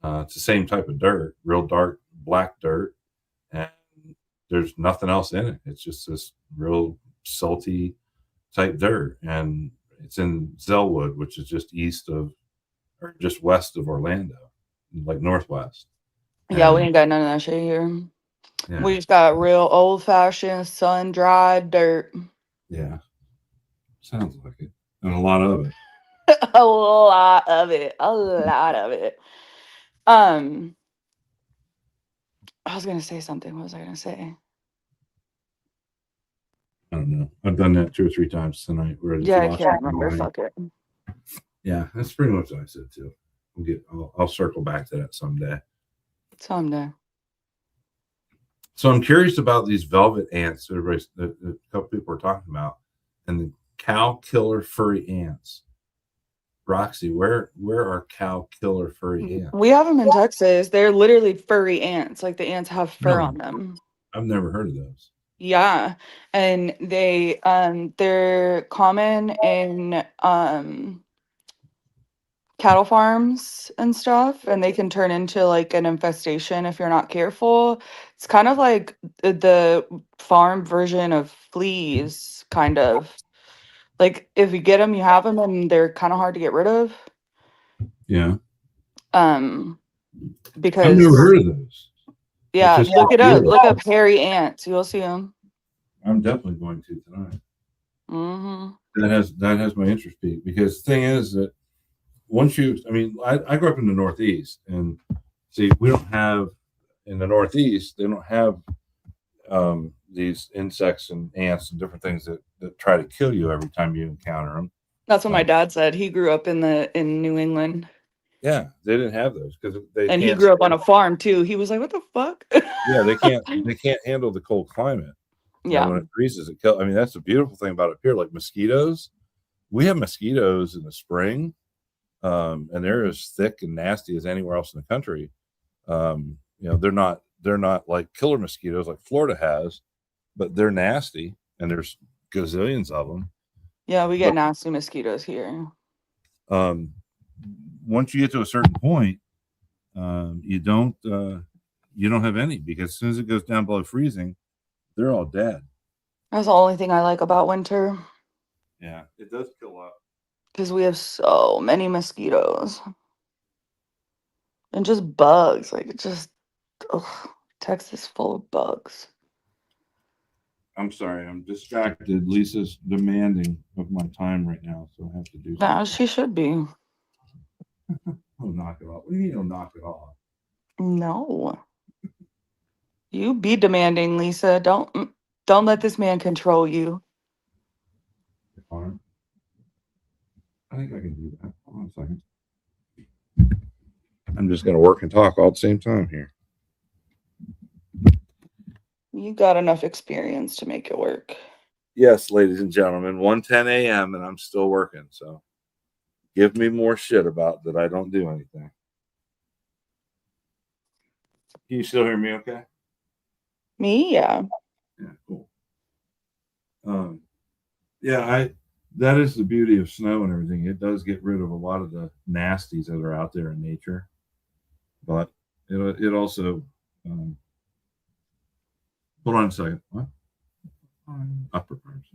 It's the same type of dirt, real dark black dirt, and there's nothing else in it. It's just this real salty type dirt, and it's in Zellwood, which is just east of, or just west of Orlando, like northwest. Yeah, we And, ain't got none of that shit here. yeah, We just got real old fashioned sun dried dirt. yeah, sounds like it, and a lot of it. A lot of it. A lot of it. I was gonna say something. What was I gonna say? I don't know. I've done that 2 or 3 times tonight. Where I just Yeah, I lost can't my remember. mind. Fuck it. Yeah, that's pretty much what I said too. I'll circle back to that someday. Someday. So I'm curious about these velvet ants that a couple people are talking about, and the cow killer furry ants. Roxy, where are cow killer furry ants? We have them in Texas. They're literally furry ants. Like the ants have fur Really? on them. I've never heard of those. Yeah. And they're common in cattle farms and stuff, and they can turn into like an infestation if you're not careful. It's kind of like the farm version of fleas, kind of. Like if you get them, you have them, and they're kind of hard to get rid of. Yeah, Um, I've because never heard of those. yeah, just look it up. weird. Look up hairy ants. You'll see them. I'm definitely going to tonight. Mm-hmm. That has my interest peaked, because the thing is that once I grew up in the Northeast, and see, we don't have, in the Northeast, they don't have these insects and ants and different things that try to kill you every time you encounter them. That's what my dad said. He grew up in New England, Yeah, they didn't have those because they and he can't grew up on a farm too. He was like, "What the fuck?" yeah, they can't handle the cold climate. Yeah. When it freezes, it kills. I mean, that's the beautiful thing about up here. Like mosquitoes, we have mosquitoes in the spring, and they're as thick and nasty as anywhere else in the country. They're not like killer mosquitoes like Florida has, but they're nasty, and there's gazillions of them. Yeah, we get nasty mosquitoes here. Once you get to a certain point, you don't have any, because as soon as it goes down below freezing, they're all dead. That's the only thing I like about winter, Yeah, it does kill up. because we have so many mosquitoes and just bugs. Like it just, Texas full of bugs. I'm sorry, I'm distracted. Lisa's demanding of my time right now, so I have to do Yeah, something. she should be. Oh, knock it off. What do you mean, oh, knock it off? No, you be demanding, Lisa. Don't let this man control you. Fine. I think I can do that. Hold on a second. I'm just going to work and talk all at the same time here. You got enough experience to make it work. Yes, ladies and gentlemen, 1:10 a.m. and I'm still working. So give me more shit about that I don't do anything. Can you still hear me okay? Me, yeah. Yeah, cool. That is the beauty of snow and everything. It does get rid of a lot of the nasties that are out there in nature, but it also hold on a second. What? Upper parts.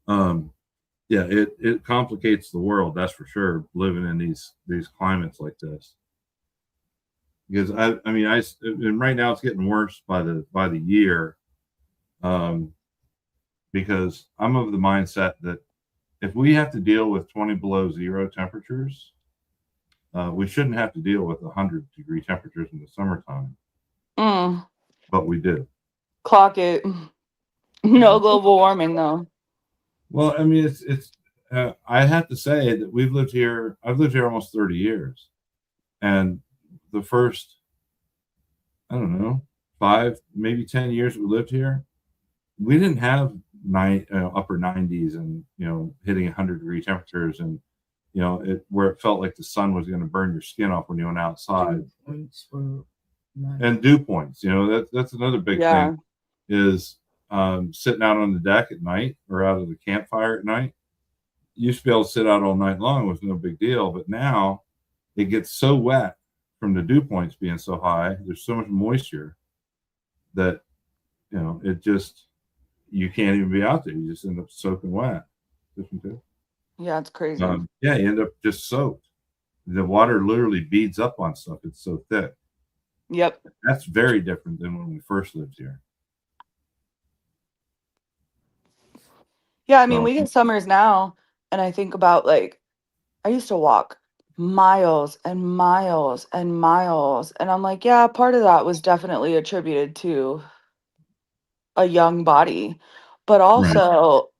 Okay. It complicates the world, that's for sure, living in these climates like this. Because and right now it's getting worse by the year. Because I'm of the mindset that if we have to deal with 20 below zero temperatures, we shouldn't have to deal with 100-degree temperatures in the summertime. But we do. Clock it. No global warming, though. Well, I mean, it's. I have to say that I've lived here almost 30 years, and the first, I don't know, 5, maybe 10 years we lived here, we didn't have upper 90s and hitting 100-degree temperatures, and where it felt like the sun was going to burn your skin off when you went outside. And dew points, that's another big Yeah. thing is sitting out on the deck at night or out of the campfire at night. You used to be able to sit out all night long with no big deal, but now it gets so wet from the dew points being so high. There's so much moisture that it just, you can't even be out there. You just end up soaking wet. Yeah, it's crazy. You end up just soaked. The water literally beads up on stuff. It's so thick. Yep. That's very different than when we first lived here. Yeah, I mean, we get summers now, and I think about like, I used to walk miles and miles and miles, and I'm like, yeah, part of that was definitely attributed to a young body, but also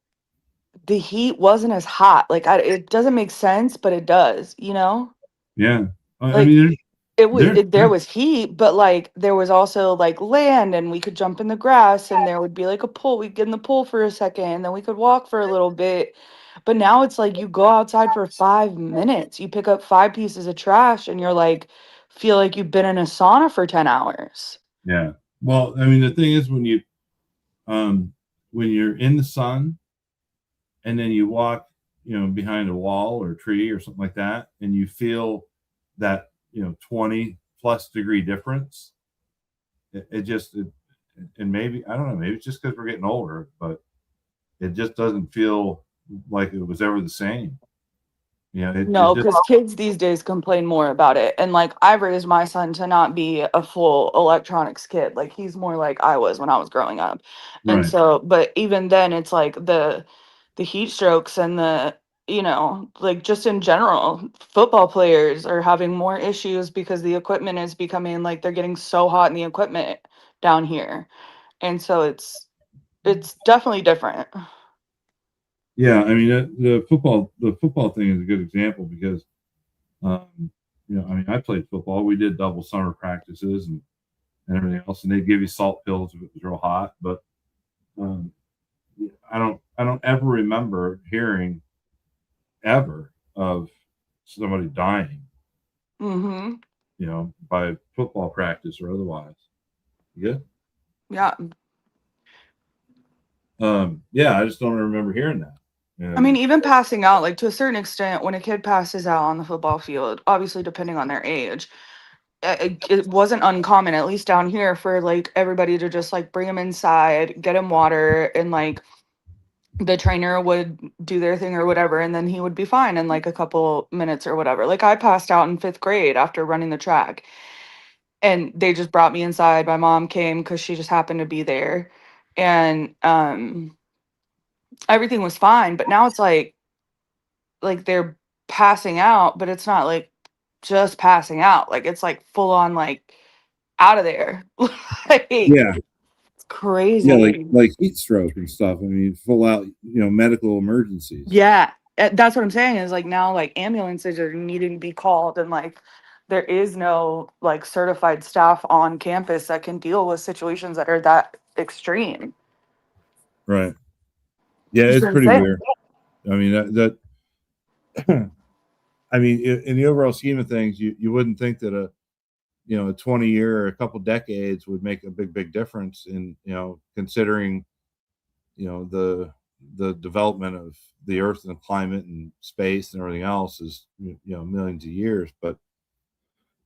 the heat wasn't as hot. Like, it doesn't make sense, but it does, Yeah. I Like, mean, there was heat, but like there was also like land, and we could jump in the grass, and there would be like a pool. We'd get in the pool for a second, and then we could walk for a little bit. But now it's like you go outside for 5 minutes, you pick up 5 pieces of trash, and you're like, feel like you've been in a sauna for 10 hours. Yeah. Well, I mean, the thing is when you're in the sun and then you walk, behind a wall or a tree or something like that, and you feel that, 20 plus degree difference, and maybe, I don't know, maybe it's just because we're getting older, but it just doesn't feel like it was ever the same. No, because kids these days complain more about it. And like I've raised my son to not be a full electronics kid. Like he's more like I was when I was growing up. And Right. so, but even then it's like the heat strokes and like just in general, football players are having more issues because the equipment is becoming like they're getting so hot in the equipment down here. And so it's definitely different. Yeah, I mean the football thing is a good example because, I mean, I played football. We did double summer practices and everything else, and they'd give you salt pills if it was real hot. But I don't ever remember hearing ever of somebody dying, Mm-hmm. by football practice or otherwise. You Yeah. good? Yeah, I just don't remember hearing that. I mean, even passing out, like to a certain extent, when a kid passes out on the football field, obviously depending on their age, it wasn't uncommon, at least down here, for like everybody to just like bring him inside, get him water, and like the trainer would do their thing or whatever, and then he would be fine in like a couple minutes or whatever. Like I passed out in 5th grade after running the track, and they just brought me inside. My mom came because she just happened to be there, and everything was fine. But now it's like they're passing out, but it's not like just passing out. Like it's like full on like out of there. Like Yeah. it's crazy. Yeah, like heat stroke and stuff. I mean, full out, medical emergencies. Yeah. That's what I'm saying is like now like ambulances are needing to be called, and like there is no like certified staff on campus that can deal with situations that are that extreme. Right. Yeah, it's pretty weird. I mean, that I mean, in the overall scheme of things, you wouldn't think that a 20-year or a couple decades would make a big difference in, considering, the development of the earth and the climate and space and everything else is, millions of years. But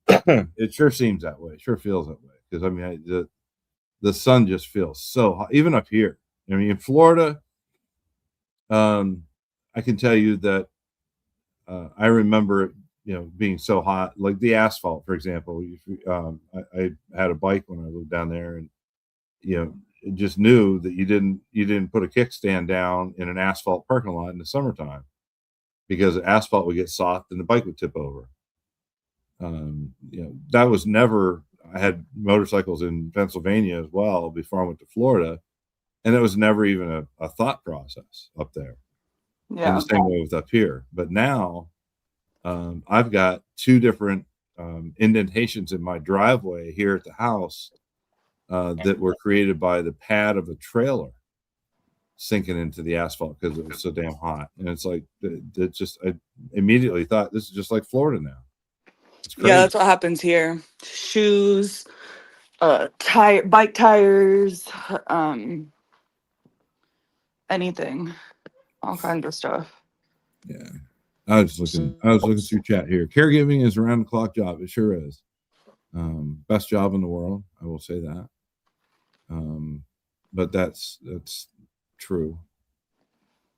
it sure seems that way. It sure feels that way. Because I mean, the sun just feels so hot, even up here. I mean, in Florida, I can tell you that I remember it, being so hot, like the asphalt, for example. I had a bike when I lived down there, and it just knew that you didn't put a kickstand down in an asphalt parking lot in the summertime because the asphalt would get soft and the bike would tip over. That was never. I had motorcycles in Pennsylvania as well before I went to Florida, and it was never even a thought process up there. Yeah. In the same way with up here. But now I've got 2 different indentations in my driveway here at the house that were created by the pad of a trailer. sinking into the asphalt because it was so damn hot. And it's like, it just, I immediately thought this is just like Florida now. It's crazy. Yeah, that's what happens here. Shoes, bike tires, anything, all kinds of stuff. Yeah. I was looking through chat here. Caregiving is a round the clock job. It sure is. Best job in the world. I will say that. But that's true.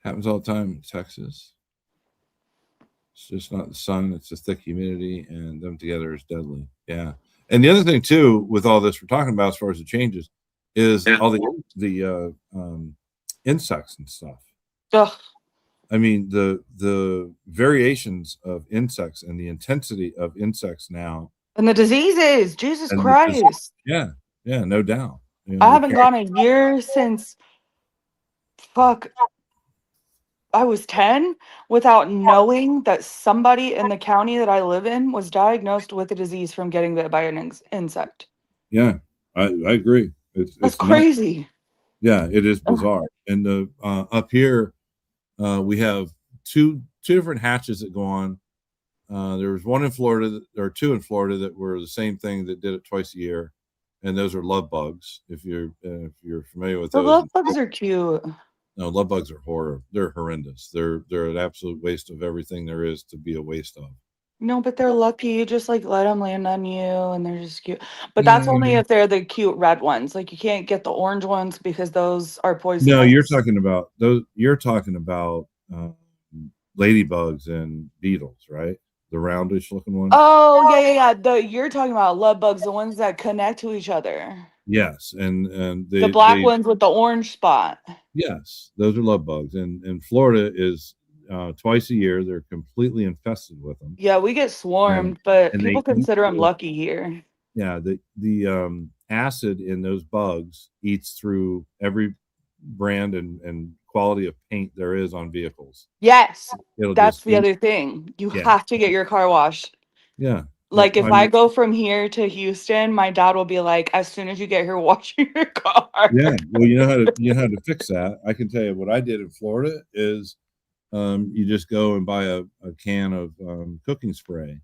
Happens all the time in Texas. It's just not the sun, it's the thick humidity, and them together is deadly. Yeah. And the other thing too, with all this we're talking about as far as the changes, is all the insects and stuff. Ugh. I mean, the variations of insects and the intensity of insects now. And the diseases, Jesus And Christ. Yeah, no doubt. You know, I haven't gone a year since I was 10 without knowing that somebody in the county that I live in was diagnosed with a disease from getting bit by an insect. Yeah, I agree. That's it's crazy. Nuts. Yeah, it is bizarre. And the up here, we have two different hatches that go on. There was one in Florida, or two in Florida that were the same thing that did it twice a year, and those are love bugs. If you're familiar with those, love bugs are cute. No, love bugs are horror. They're horrendous. They're an absolute waste of everything there is to be a waste of. No, but they're lucky. You just like let them land on you, and they're just cute. But that's only if they're the cute red ones. Like you can't get the orange ones because those are poisonous. No, you're talking about those. You're talking about ladybugs and beetles, right? The roundish looking ones. Oh yeah. You're talking about love bugs, the ones that connect to each other. Yes, and the black ones with the orange spot. Yes, those are love bugs, and Florida is twice a year. They're completely infested with them. Yeah, we get swarmed, but people consider them lucky here. Yeah, the acid in those bugs eats through every brand and quality of paint there is on vehicles. Yes, that's the other thing. You have to get your car washed. Yeah. Like if I go from here to Houston, my dad will be like, as soon as you get here, wash your car. Yeah. Well, you know how to fix that. I can tell you what I did in Florida is you just go and buy a can of cooking spray,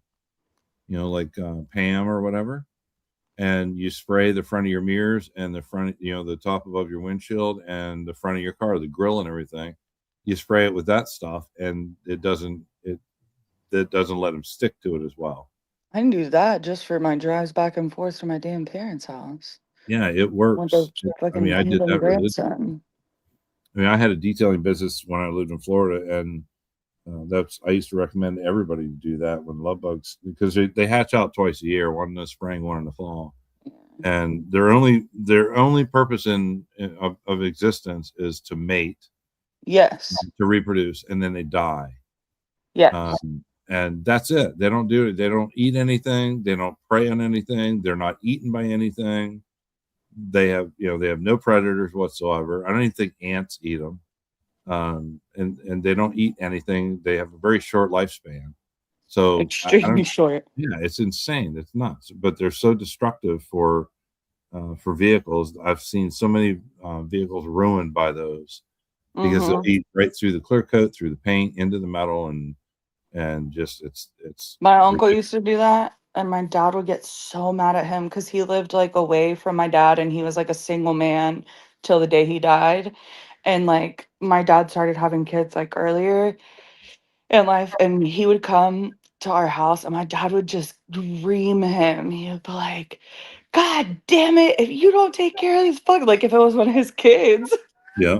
like Pam or whatever, and you spray the front of your mirrors and the front, the top above your windshield and the front of your car, the grill and everything. You spray it with that stuff, and it doesn't let them stick to it as well. I can do that just for my drives back and forth to my damn parents' house. Yeah, it works. I mean, I did that. I had a detailing business when I lived in Florida, and I used to recommend everybody to do that when love bugs, because they hatch out twice a year, one in the spring, one in the fall, and their only purpose of existence is to mate. Yes. To reproduce, and then they die. Yeah. And that's it. They don't do it. They don't eat anything. They don't prey on anything. They're not eaten by anything. They have no predators whatsoever. I don't even think ants eat them. And they don't eat anything. They have a very short lifespan. So extremely short. Yeah, it's insane. It's nuts. But they're so destructive for vehicles. I've seen so many vehicles ruined by those because they'll eat right through the clear coat, through the paint, into the metal, and just it's my uncle used to do that, and my dad would get so mad at him because he lived like away from my dad, and he was like a single man till the day he died. And like my dad started having kids like earlier in life, and he would come to our house and my dad would just dream him. He would be like, God damn it, if you don't take care of these fuck, like if it was one of his kids. Yeah.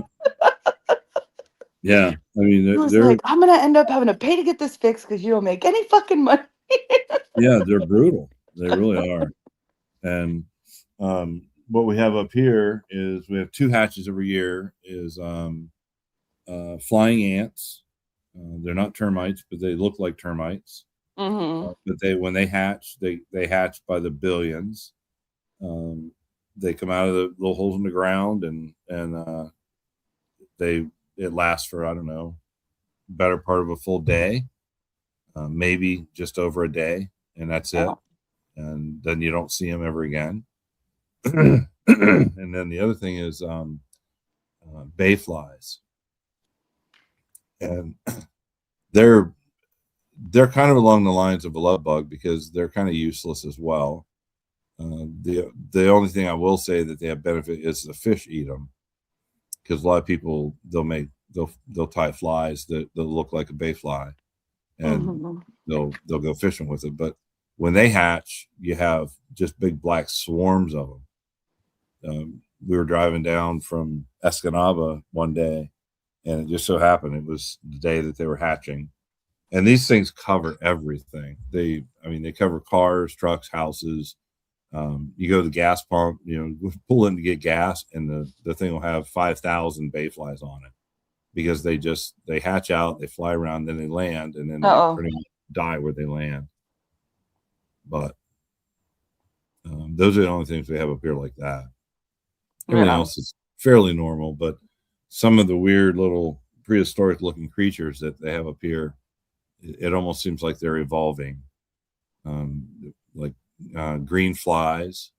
Yeah, I mean, he was like, I'm gonna end up having to pay to get this fixed because you don't make any fucking money. Yeah, they're brutal. They really are. And what we have up here is we have two hatches every year. Is flying ants. They're not termites, but they look like termites. Mm-hmm. But when they hatch, they hatch by the billions. They come out of the little holes in the ground, and it lasts for, I don't know, better part of a full day, maybe just over a day, and that's it. And then you don't see them ever again. And then the other thing is bayflies, and they're kind of along the lines of a love bug because they're kind of useless as well. The only thing I will say that they have benefit is the fish eat them, because a lot of people they'll tie flies that look like a bayfly, and Mhm. they'll go fishing with it. But when they hatch, you have just big black swarms of them. We were driving down from Escanaba one day, and it just so happened it was the day that they were hatching. And these things cover everything. They cover cars, trucks, houses. You go to the gas pump, pull in to get gas, and the thing will have 5,000 bayflies on it, because they hatch out, they fly around, then they land, and then they Uh-oh. pretty much die where they land. But those are the only things we have up here like that. Everything Yeah. else is fairly normal, but some of the weird little prehistoric looking creatures that they have up here, it almost seems like they're evolving. Like green flies,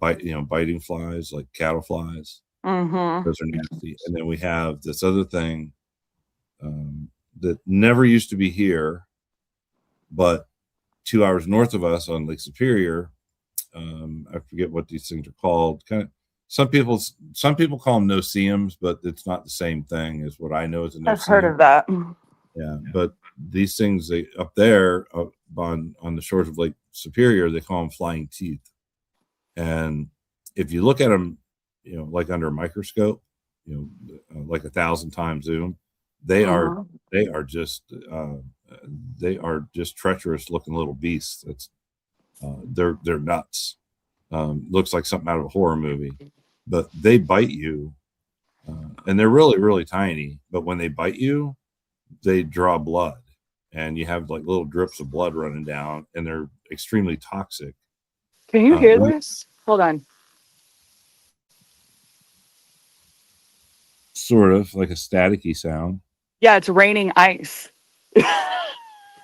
biting flies like cattle flies. Mm-hmm. Those are nasty. And then we have this other thing that never used to be here, but 2 hours north of us on Lake Superior. I forget what these things are called. Some people call them no-see-ums, but it's not the same thing as what I know as a no-see-um. I've heard of that. Yeah, but these things up there on the shores of Lake Superior, they call them flying teeth. And if you look at them, like under a microscope, like 1,000 times zoom, they are just treacherous looking little beasts. That's they're nuts. Looks like something out of a horror movie, but they bite you, and they're really, really tiny. But when they bite you, they draw blood, and you have like little drips of blood running down, and they're extremely toxic. Can you hear this? Hold on. Sort of like a staticky sound. Yeah, it's raining ice.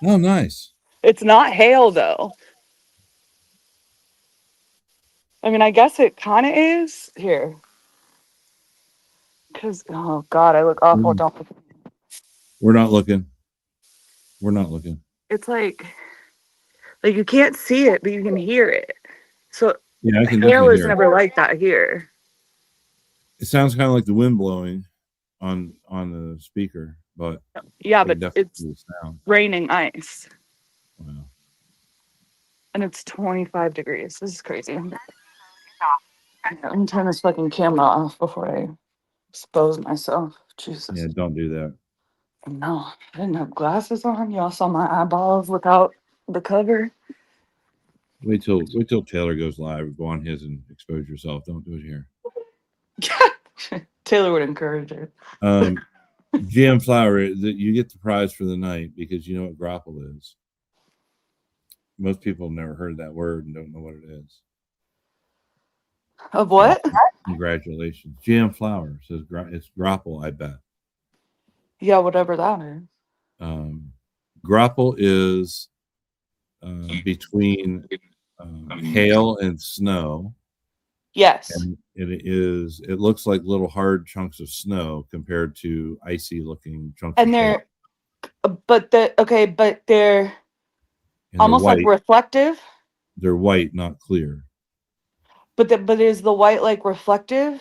Oh, nice. It's not hail though. I mean, I guess it kind of is here. Because, oh God, I look awful. Don't look. We're not looking. It's like you can't see it, but you can hear it. So Yeah, I can hail definitely is hear never it. like that here. It sounds kind of like the wind blowing on the speaker, but Yeah, I can but definitely it's hear the sound. raining ice. Wow. And it's 25 degrees. This is crazy. I'm gonna turn this fucking camera off before I expose myself. Jesus. Yeah, don't do that. No, I didn't have glasses on. Y'all saw my eyeballs without the cover. Wait till Taylor goes live. Go on his and expose yourself. Don't do it here. Taylor would encourage her. GM Flower, you get the prize for the night because you know what grapple is. Most people have never heard that word and don't know what it is. Of what? Congratulations. GM Flower says it's grapple, I bet. Yeah, whatever that is. Grapple is between hail and snow. Yes. And it looks like little hard chunks of snow compared to icy looking chunks And of they're, hail. but they're And almost they're like reflective. They're white, not clear. But is the white like reflective?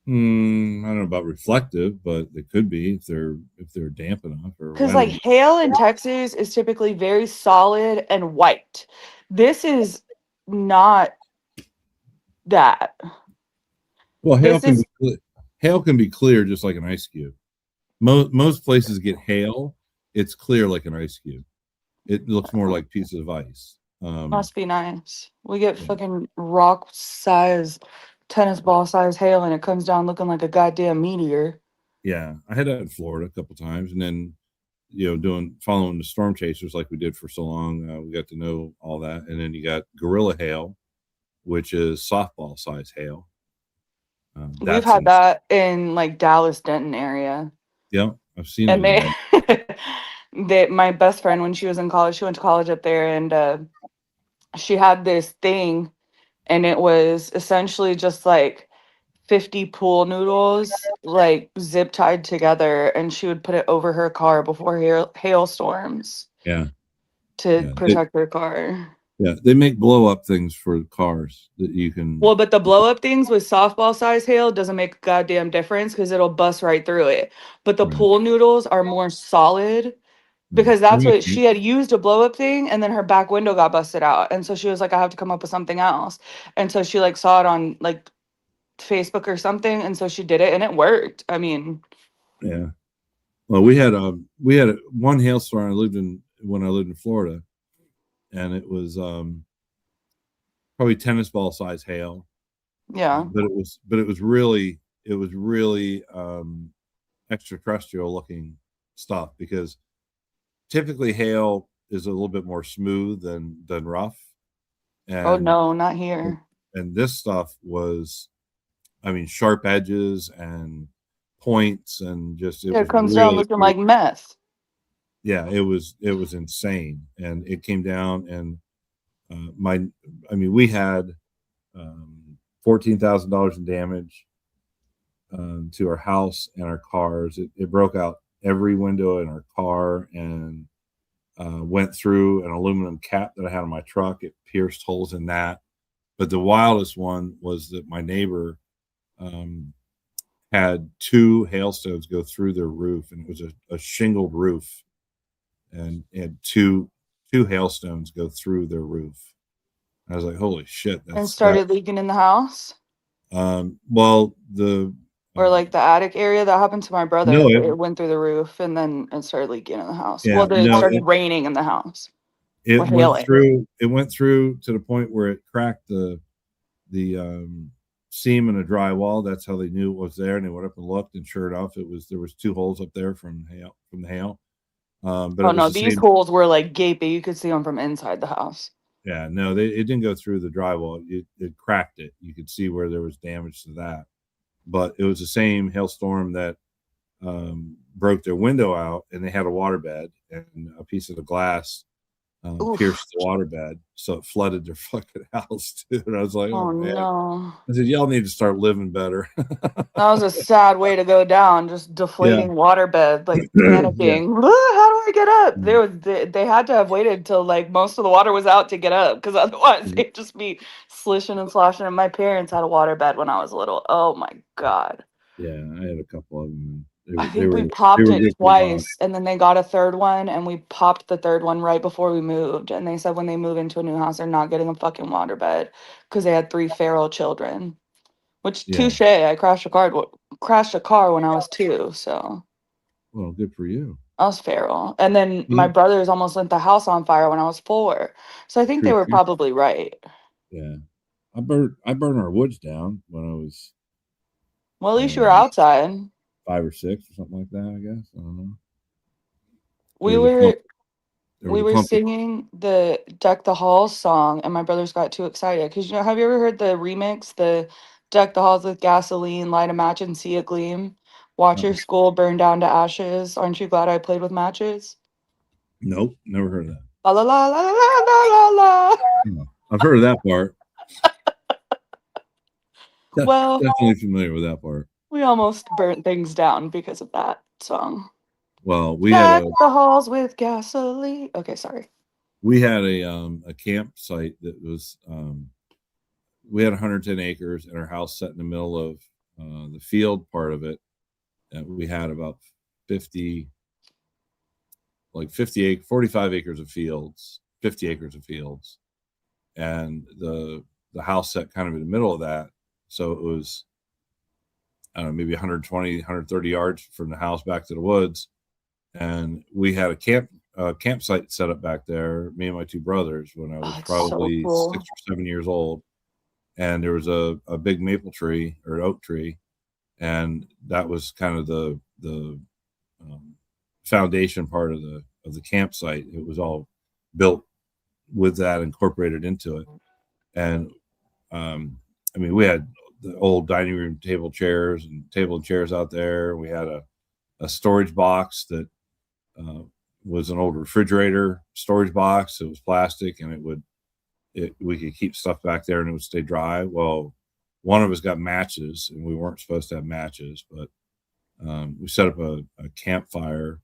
I don't know about reflective, but they could be if they're damp enough. Because like hail in Texas is typically very solid and white. This is not that. Well, hail can be clear just like an ice cube. Most places get hail, it's clear like an ice cube. It looks more like pieces of ice. Must be nice. We get fucking rock size, tennis ball size hail, and it comes down looking like a goddamn meteor. Yeah, I had that in Florida a couple times, and then following the storm chasers like we did for so long, we got to know all that. And then you got gorilla hail, which is softball size hail. We've had that in like Dallas, Denton area. Yeah, I've seen and it. My best friend, when she was in college, she went to college up there, and she had this thing, and it was essentially just like 50 pool noodles like zip tied together, and she would put it over her car before hailstorms Yeah. to Yeah. protect her car. They make blow up things for cars that you can. Well, but the blow up things with softball size hail doesn't make a goddamn difference because it'll bust right through it. But the Right. pool noodles are more solid because that's what she had used, a blow up thing, and then her back window got busted out. And so she was like, I have to come up with something else. And so she like saw it on like Facebook or something, and so she did it and it worked. I mean, Yeah. Well, we had one hailstorm when I lived in Florida, and it was probably tennis ball size hail. yeah. But it was really extraterrestrial looking stuff, because typically hail is a little bit more smooth than rough. And Oh no, not here. and this stuff was, I mean, sharp edges and points, and just Yeah, it comes down looking like meth. Yeah, it was insane. And it came down, and we had $14,000 in damage to our house and our cars. It broke out every window in our car, and went through an aluminum cap that I had on my truck. It pierced holes in that. But the wildest one was that my neighbor had 2 hailstones go through their roof, and it was a shingled roof, and had two hailstones go through their roof. I was like, holy shit. And started leaking in the house? Well, or like the attic area? That happened to my brother. No, it went through the roof and then it started leaking in the house. Yeah, Well, then it no, started raining in the house. It Or went hailing. through. It went through to the point where it cracked the seam in a drywall. That's how they knew it was there. And they went up and looked, and sure enough, there was 2 holes up there from the hail. But Oh it was no, the these same. holes were like gaping. You could see them from inside the house. Yeah, no, it didn't go through the drywall. It cracked it. You could see where there was damage to that. But it was the same hailstorm that broke their window out, and they had a waterbed, and a piece of the glass pierced the waterbed, so it flooded their fucking house too. And I was like, Oh man. no. I said, y'all need to start living better. That was a sad way to go down, just deflating waterbed, like panicking. How do I get up? They had to have waited till like most of the water was out to get up, because otherwise they'd just be slishing and sloshing. And my parents had a waterbed when I was little. Oh my god. Yeah, I had a couple of them. I think we popped it twice, and then they got a third one, and we popped the third one right before we moved. And they said when they move into a new house, they're not getting a fucking waterbed because they had 3 feral children. Which touche? I crashed a car when I was 2, so Well, good for you. I was feral. And then my brothers almost lit the house on fire when I was 4, so I think they were probably right. Yeah, I burned our woods down when I was. Well, at least you were outside. 5 or 6 or something like that, I guess. I don't know. We were singing the Deck the Halls song, and my brothers got too excited because, have you ever heard the remix, the Deck the Halls with gasoline, light a match and see it gleam, watch your school burn down to ashes, aren't you glad I played with matches? Nope, never heard of that. La la la la la la la la. I've heard of that part. Well, definitely familiar with that part. We almost burnt things down because of that song. Well, we had the halls with gasoline. Okay, sorry. We had a campsite that was we had 110 acres, and our house set in the middle of the field part of it. And we had about 45 acres of fields, 50 acres of fields, and the house set kind of in the middle of that. So it was, I don't know, maybe 120, 130 yards from the house back to the woods. And we had a campsite set up back there, me and my 2 brothers, when I was probably so cool. 6 or 7 years old. And there was a big maple tree or an oak tree. And that was kind of the foundation part of the campsite. It was all built with that incorporated into it. And we had the old dining room table and chairs out there. We had a storage box that was an old refrigerator storage box. It was plastic, and we could keep stuff back there and it would stay dry. Well, one of us got matches, and we weren't supposed to have matches, but we set up a campfire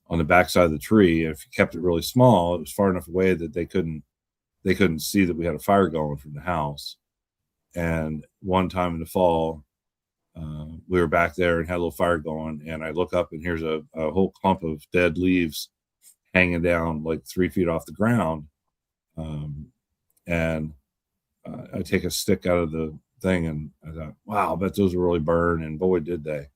on the backside of the tree. And if you kept it really small, it was far enough away that they couldn't see that we had a fire going from the house. And one time in the fall, we were back there and had a little fire going, and I look up and here's a whole clump of dead leaves hanging down like 3 feet off the ground. And I take a stick out of the thing, and I thought, wow, I bet those will really burn. And boy, did they.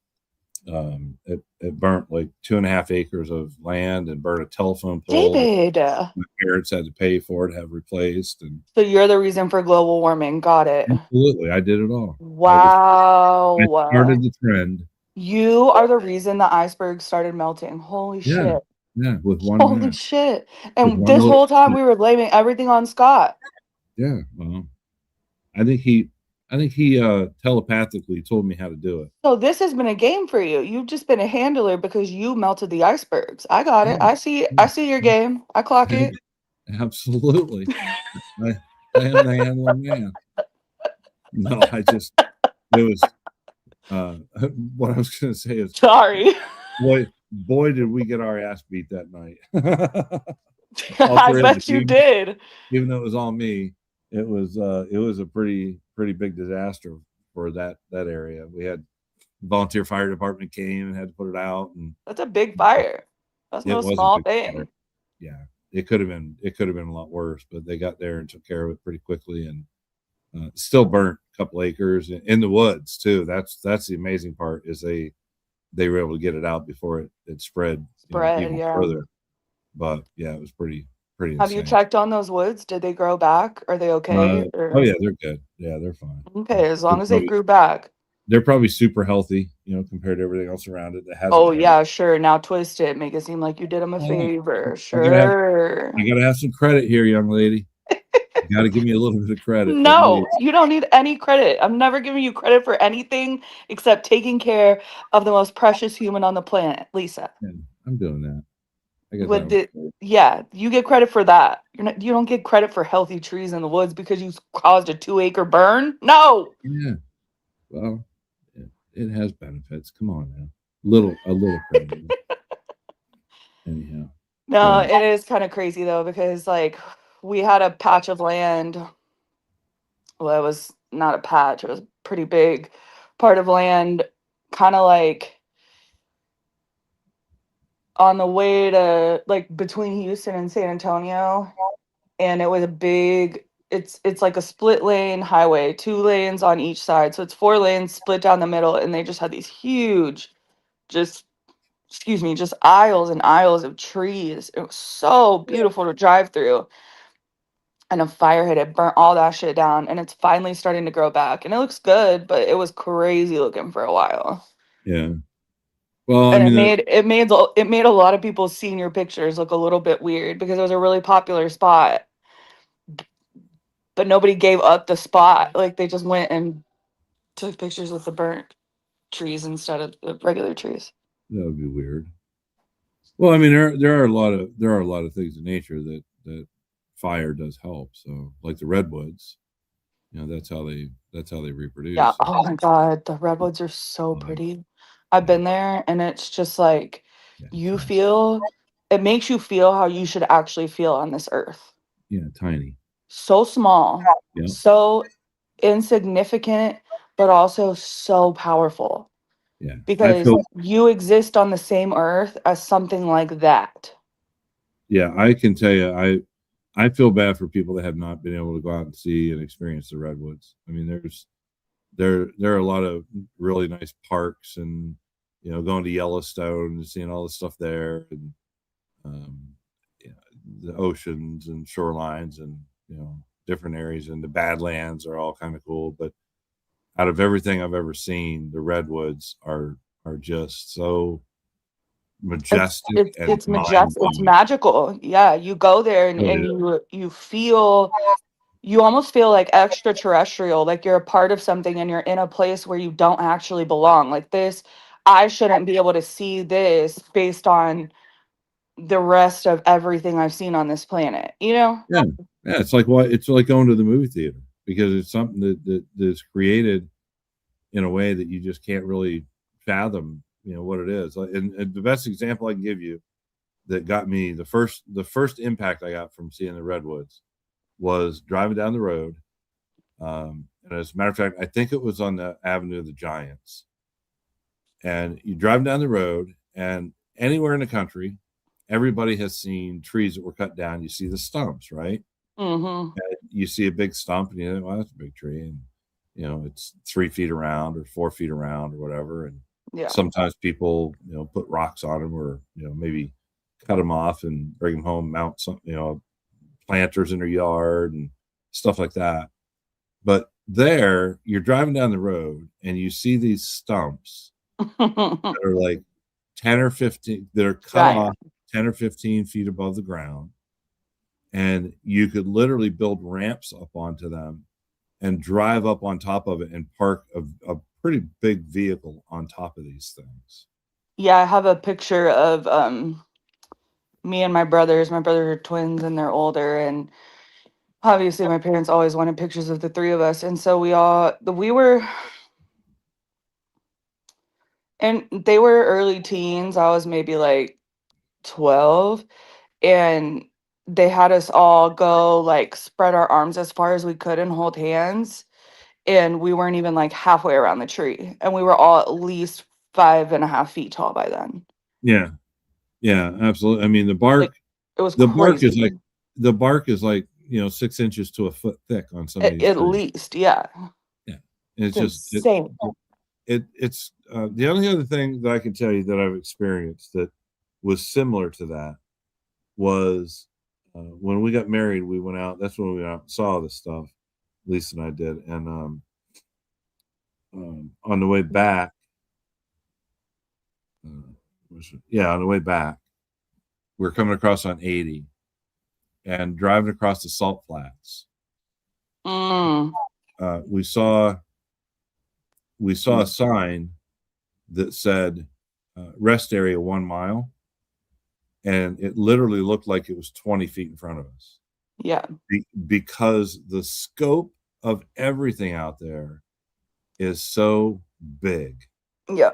It burnt like 2.5 acres of land and burnt a telephone pole. David. My parents had to pay for it, have replaced. And So you're the reason for global warming. Got it. absolutely, I did it all. Wow. I started the trend. You are the reason the iceberg started melting. Holy shit. Yeah, with one Holy man. shit. With And one this little whole time kid. we were blaming everything on Scott. Yeah, well, I think he telepathically told me how to do it. So this has been a game for you. You've just been a handler because you melted the icebergs. I got it. I see your game. I clock it. Absolutely. I am the handler man. No, it was what I was gonna say is Sorry. boy did we get our ass beat that night. I bet you did. Even though it was all me, it was a pretty big disaster for that area. We had volunteer fire department came and had to put it out, and That's a big fire. That's no was a small big thing. fire. Yeah, it could have been a lot worse, but they got there and took care of it pretty quickly, and still burnt a couple acres in the woods too. That's the amazing part, is they were able to get it out before it spread even further. But yeah, it was pretty Have you insane. checked on those woods? Did they grow back? Are they okay? Oh yeah, they're good. Yeah, they're fine. Okay, as long They're as they probably- grew back. They're probably super healthy, compared to everything else around it that hasn't. Oh had it. yeah, sure. Now twist it. Make it seem like you did them a Oh, favor. I Sure. gotta have some credit here, young lady. You gotta give me a little bit of credit. No, you don't need any credit. I'm never giving you credit for anything except taking care of the most precious human on the planet, Lisa. Yeah, I'm doing that. I guess With yeah, you get credit for that. You don't get credit for healthy trees in the woods because you caused a 2-acre burn. No. Yeah. Well, it has benefits. Come on now. A little credit. Anyhow. No, Yeah. it is kind of crazy though, because like we had a patch of land. Well, it was not a patch, it was a pretty big part of land, kind of like on the way to like between Houston and San Antonio. And it was a big, it's like a split lane highway, 2 lanes on each side. So it's 4 lanes split down the middle, and they just had these huge, just aisles and aisles of trees. It was so beautiful to drive through. And a fire hit it, burnt all that shit down, and it's finally starting to grow back. And it looks good, but it was crazy looking for a while. Yeah. Well, And I mean, it made a lot of people's senior pictures look a little bit weird because it was a really popular spot. But nobody gave up the spot. Like they just went and took pictures with the burnt trees instead of the regular trees. that would be weird. Well, I mean, there are a lot of things in nature that fire does help. So, like the redwoods, that's how they reproduce. Yeah. Oh my God, the redwoods are so pretty. I've been there, and it's just like it makes you feel how you should actually feel on this earth. Yeah, tiny. So small, Yeah. so insignificant, but also so powerful. Yeah. Because you exist on the same earth as something like that. Yeah, I can tell you, I feel bad for people that have not been able to go out and see and experience the redwoods. I mean, there are a lot of really nice parks, and going to Yellowstone and seeing all the stuff there, and the oceans and shorelines, and different areas, and the Badlands are all kind of cool. But out of everything I've ever seen, the redwoods are just so majestic. It's majestic. It's magical. Yeah, you go there and you almost feel like extraterrestrial, like you're a part of something and you're in a place where you don't actually belong. Like this, I shouldn't be able to see this based on the rest of everything I've seen on this planet. Yeah, it's like going to the movie theater. because it's something that's created in a way that you just can't really fathom, what it is. And the best example I can give you that got me the first impact I got from seeing the redwoods was driving down the road. And as a matter of fact, I think it was on the Avenue of the Giants. And you drive down the road, and anywhere in the country, everybody has seen trees that were cut down. You see the stumps, right? Mm-hmm. And you see a big stump, and you think, well, that's a big tree. And, it's 3 feet around or 4 feet around or whatever. And Yeah. sometimes people, put rocks on them or, maybe cut them off and bring them home, mount some, planters in their yard and stuff like that. But there, you're driving down the road and you see these stumps that are like 10 or 15, that are cut Right. off 10 or 15 feet above the ground. And you could literally build ramps up onto them and drive up on top of it and park a pretty big vehicle on top of these things. Yeah, I have a picture of me and my brothers. My brothers are twins and they're older, and obviously my parents always wanted pictures of the three of us, and so we were, and they were early teens. I was maybe like 12, and they had us all go like spread our arms as far as we could and hold hands, and we weren't even like halfway around the tree, and we were all at least 5.5 feet tall by then. Yeah. Yeah, absolutely. I mean, the bark, Like, it was the bark is crazy. like 6 inches to a foot thick on some of these At trees. least, yeah. Yeah. And it's just insane. it's the only other thing that I can tell you that I've experienced that was similar to that was when we got married. We went out. That's when we went out and saw this stuff. Lisa and I did, and on the way back, on the way back, we're coming across on 80 and driving across the salt flats. We saw a sign that said rest area 1 mile, and it literally looked like it was 20 feet in front of us. Yeah. Because the scope of everything out there is so big. Yeah.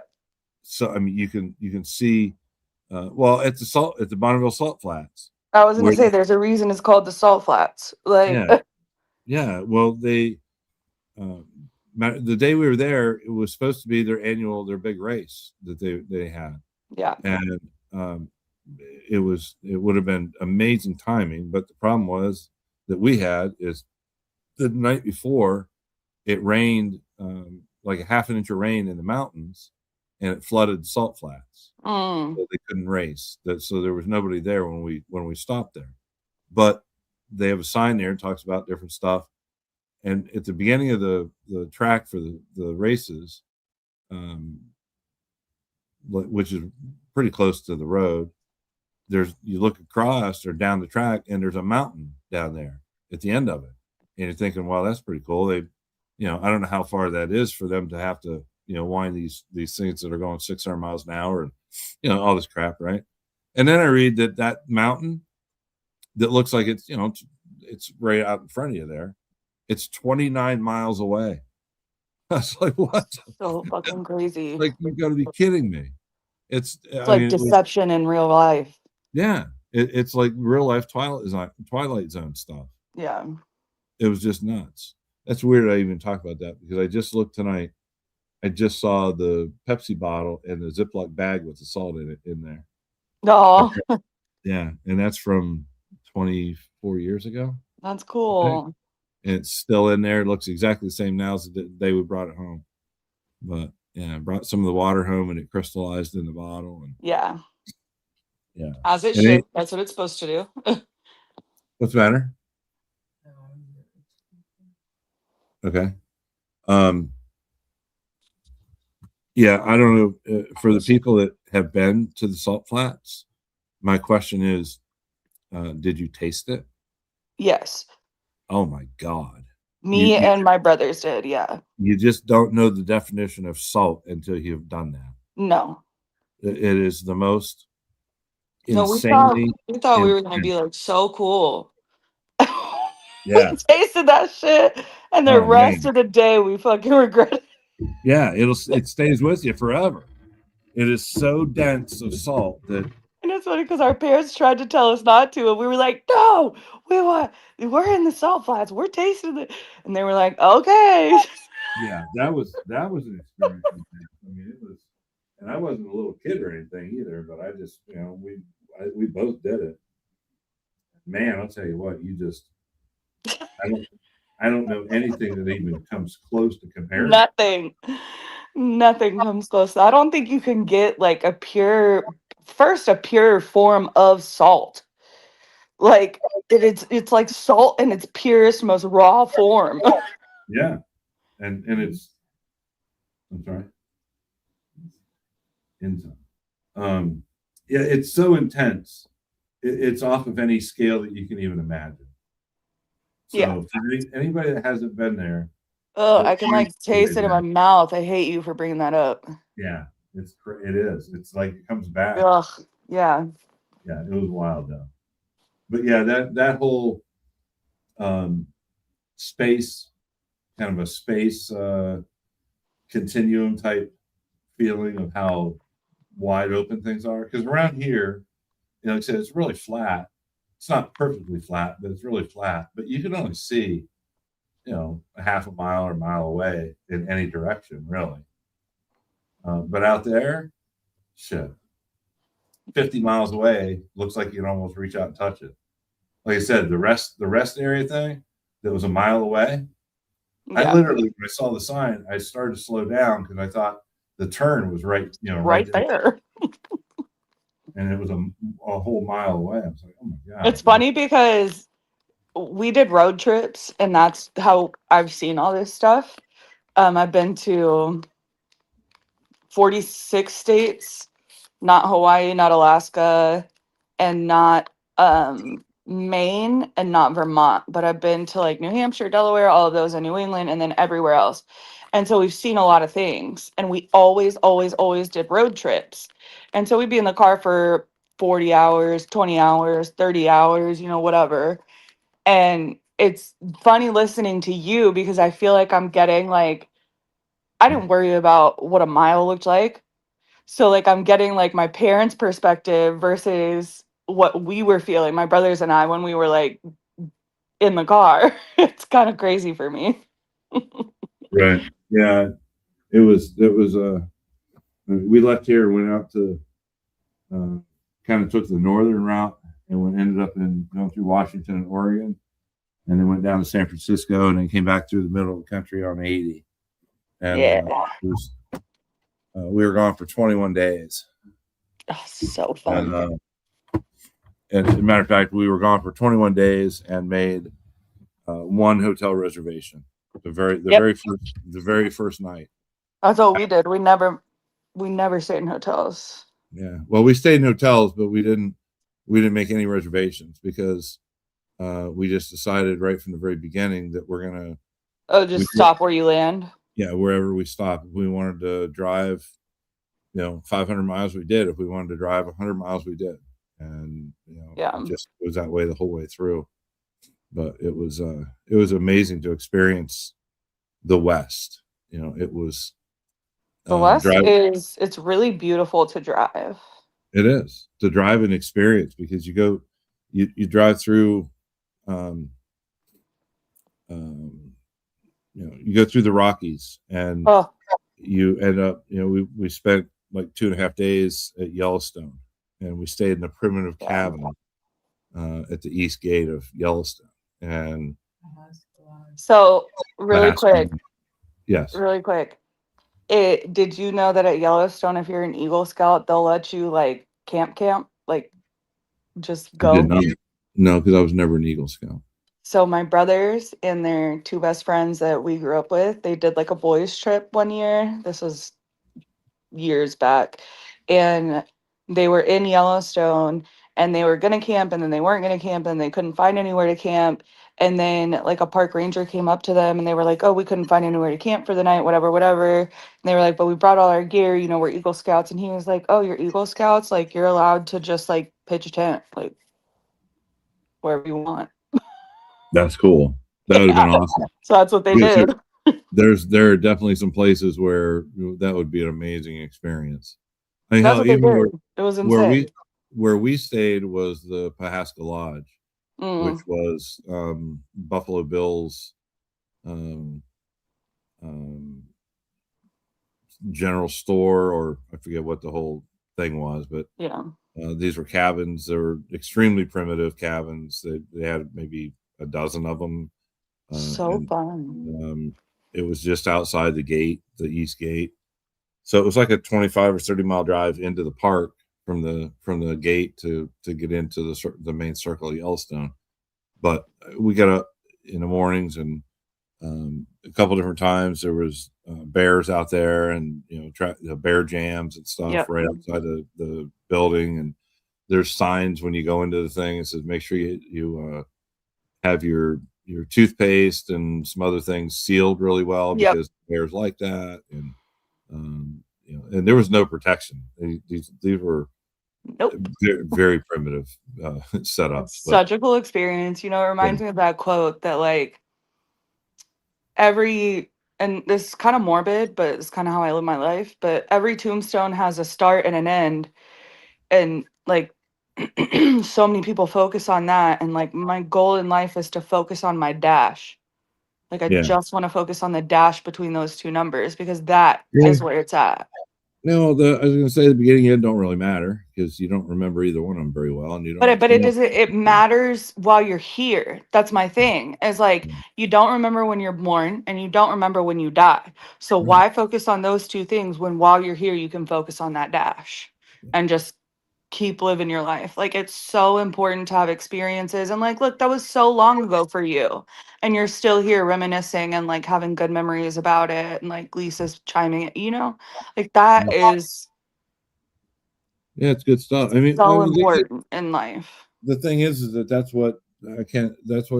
So I mean, you can see at the Bonneville Salt Flats. I was gonna where say there's a reason it's called the Salt Flats. Like, yeah. Well, they the day we were there, it was supposed to be their big race that they had. yeah. And it would have been amazing timing, but the problem was that we had is the night before it rained like a half an inch of rain in the mountains, and it flooded the salt flats. So they couldn't race. So there was nobody there when we stopped there. But they have a sign there that talks about different stuff. And at the beginning of the track for the races, which is pretty close to the road, you look across or down the track, and there's a mountain down there at the end of it. And you're thinking, well, that's pretty cool. I don't know how far that is for them to have to, wind these things that are going 600 miles an hour and, all this crap, right? And then I read that mountain that looks like it's, it's right out in front of you there. It's 29 miles away. I was like, what? So fucking crazy. Like, you got to be kidding me. It's like deception in real life. Yeah. It's like real life Twilight Zone stuff. Yeah. It was just nuts. That's weird I even talk about that, because I just looked tonight. I just saw the Pepsi bottle and the Ziploc bag with the salt in there. No. Yeah. And that's from 24 years ago. That's cool. And it's still in there. It looks exactly the same now as the day we brought it home. But yeah, I brought some of the water home and it crystallized in the bottle. And Yeah. yeah. As it And should. That's what it's supposed to do. What's the matter? Okay. Yeah, I don't know. For the people that have been to the salt flats, my question is, did you taste it? Yes. Oh my God. Me and my brothers did, yeah. You just don't know the definition of salt until you've done that. No. It is the most No, insanely. we thought we were gonna be like so cool. Yeah. We tasted that shit And the Oh, rest man. of the day, we fucking regret it. Yeah, it stays with you forever. It is so dense of salt that And it's funny because our parents tried to tell us not to, and we were like, "No, we're in the salt flats. We're tasting it." And they were like, "Okay." yeah, that was an experience. I mean, it was, and I wasn't a little kid or anything either, but I just, we both did it. Man, I'll tell you what, I don't I don't know anything that even comes close to comparing. Nothing. Nothing comes close. I don't think you can get like a pure form of salt. Like it's like salt in its purest, most raw form. Yeah, and it's I'm sorry, enzyme. Yeah, it's so intense. It's off of any scale that you can even imagine. So Yeah. for anybody that hasn't been there, Oh, that I can like taste it in my mouth. I hate you for bringing that up. yeah, it is. It's like it comes back. Ugh. Yeah. Yeah, it was wild though. But yeah, that whole space, kind of a space continuum type feeling of how wide open things are. Because around here, like I said, it's really flat. It's not perfectly flat, but it's really flat. But you can only see, a half a mile or a mile away in any direction, really. But out there, shit, 50 miles away, looks like you can almost reach out and touch it. Like I said, the rest area thing that was a mile away, I Yeah. literally, when I saw the sign, I started to slow down because I thought the turn was right there. And it was a whole mile away. I was like, oh my God. It's funny because we did road trips, and that's how I've seen all this stuff. I've been to 46 states, not Hawaii, not Alaska, and not Maine, and not Vermont, but I've been to like New Hampshire, Delaware, all of those, and New England, and then everywhere else. And so we've seen a lot of things, and we always, always, always did road trips. And so we'd be in the car for 40 hours, 20 hours, 30 hours, whatever. And it's funny listening to you because I feel like I'm getting like, I didn't worry about what a mile looked like. So like I'm getting like my parents' perspective versus what we were feeling, my brothers and I, when we were like in the car. It's kind of crazy for me. Right. Yeah. It was we left here and went out to kind of took the northern route and ended up going through Washington and Oregon, and then went down to San Francisco and then came back through the middle of the country on 80. And Yeah. we were gone for 21 days. Oh, so fun. And as a matter of fact, we were gone for 21 days and made one hotel reservation the very first night. That's what we did. We never stayed in hotels. Yeah. Well, we stayed in hotels, but we didn't make any reservations because we just decided right from the very beginning that we're gonna Stop where you land. Yeah, wherever we stop. If we wanted to drive, 500 miles, we did. If we wanted to drive 100 miles, we did. And it just was that way the whole way through. But it was amazing to experience the West. It was the West it's really beautiful to drive. It is to drive and experience because you drive through you go through the Rockies and you end up, we spent like 2.5 days at Yellowstone, and we stayed in a primitive cabin at the east gate of Yellowstone. And so really quick. Yes. Really quick. Did you know that at Yellowstone, if you're an Eagle Scout, they'll let you like camp, like just go? No, because I was never an Eagle Scout. So my brothers and their two best friends that we grew up with, they did like a boys trip one year. This was years back. And they were in Yellowstone and they were going to camp, and then they weren't going to camp, and they couldn't find anywhere to camp. And then like a park ranger came up to them and they were like, oh, we couldn't find anywhere to camp for the night, whatever. And they were like, but we brought all our gear, we're Eagle Scouts. And he was like, oh, you're Eagle Scouts? Like you're allowed to just like pitch a tent, like wherever you want. That's cool. That would have been Yeah. awesome. So that's what they Yeah, so did. there are definitely some places where that would be an amazing experience. I mean, That's hell, what they even did. It was where insane. where we stayed was the Pahaska Lodge, which Mm. was Buffalo Bill's um, um, general store, or I forget what the whole thing was, but Yeah. these were cabins. They were extremely primitive cabins. They had maybe a dozen of them, So and fun. it was just outside the gate, the east gate. So it was like a 25 or 30 mile drive into the park from the gate to get into the main circle of Yellowstone. But we got up in the mornings, and a couple different times there was bears out there, and bear jams and stuff Yep. right outside the building. And there's signs when you go into the thing. It says make sure you have your toothpaste and some other things sealed really well, Yep. because bears like that. And and there was no protection. These were Nope. very, very primitive setups. But Such a cool experience. You know, it reminds me of that quote that like every, and this is kind of morbid, but it's kind of how I live my life, but every tombstone has a start and an end. And like so many people focus on that. And like my goal in life is to focus on my dash. Like I yeah, just want to focus on the dash between those two numbers because that yeah. is where it's at. No, I was going to say the beginning and end don't really matter, because you don't remember either one of them very well, and you don't. But it doesn't, it matters while you're here. That's my thing. It's like you don't remember when you're born and you don't remember when you die. So Right. why focus on those two things when while you're here you can focus on that dash and just keep living your life. Like it's so important to have experiences, and like look, that was so long ago for you and you're still here reminiscing and like having good memories about it, and like Lisa's chiming in, like that is Yeah, it's good stuff. I mean, so important in life. the thing is that that's what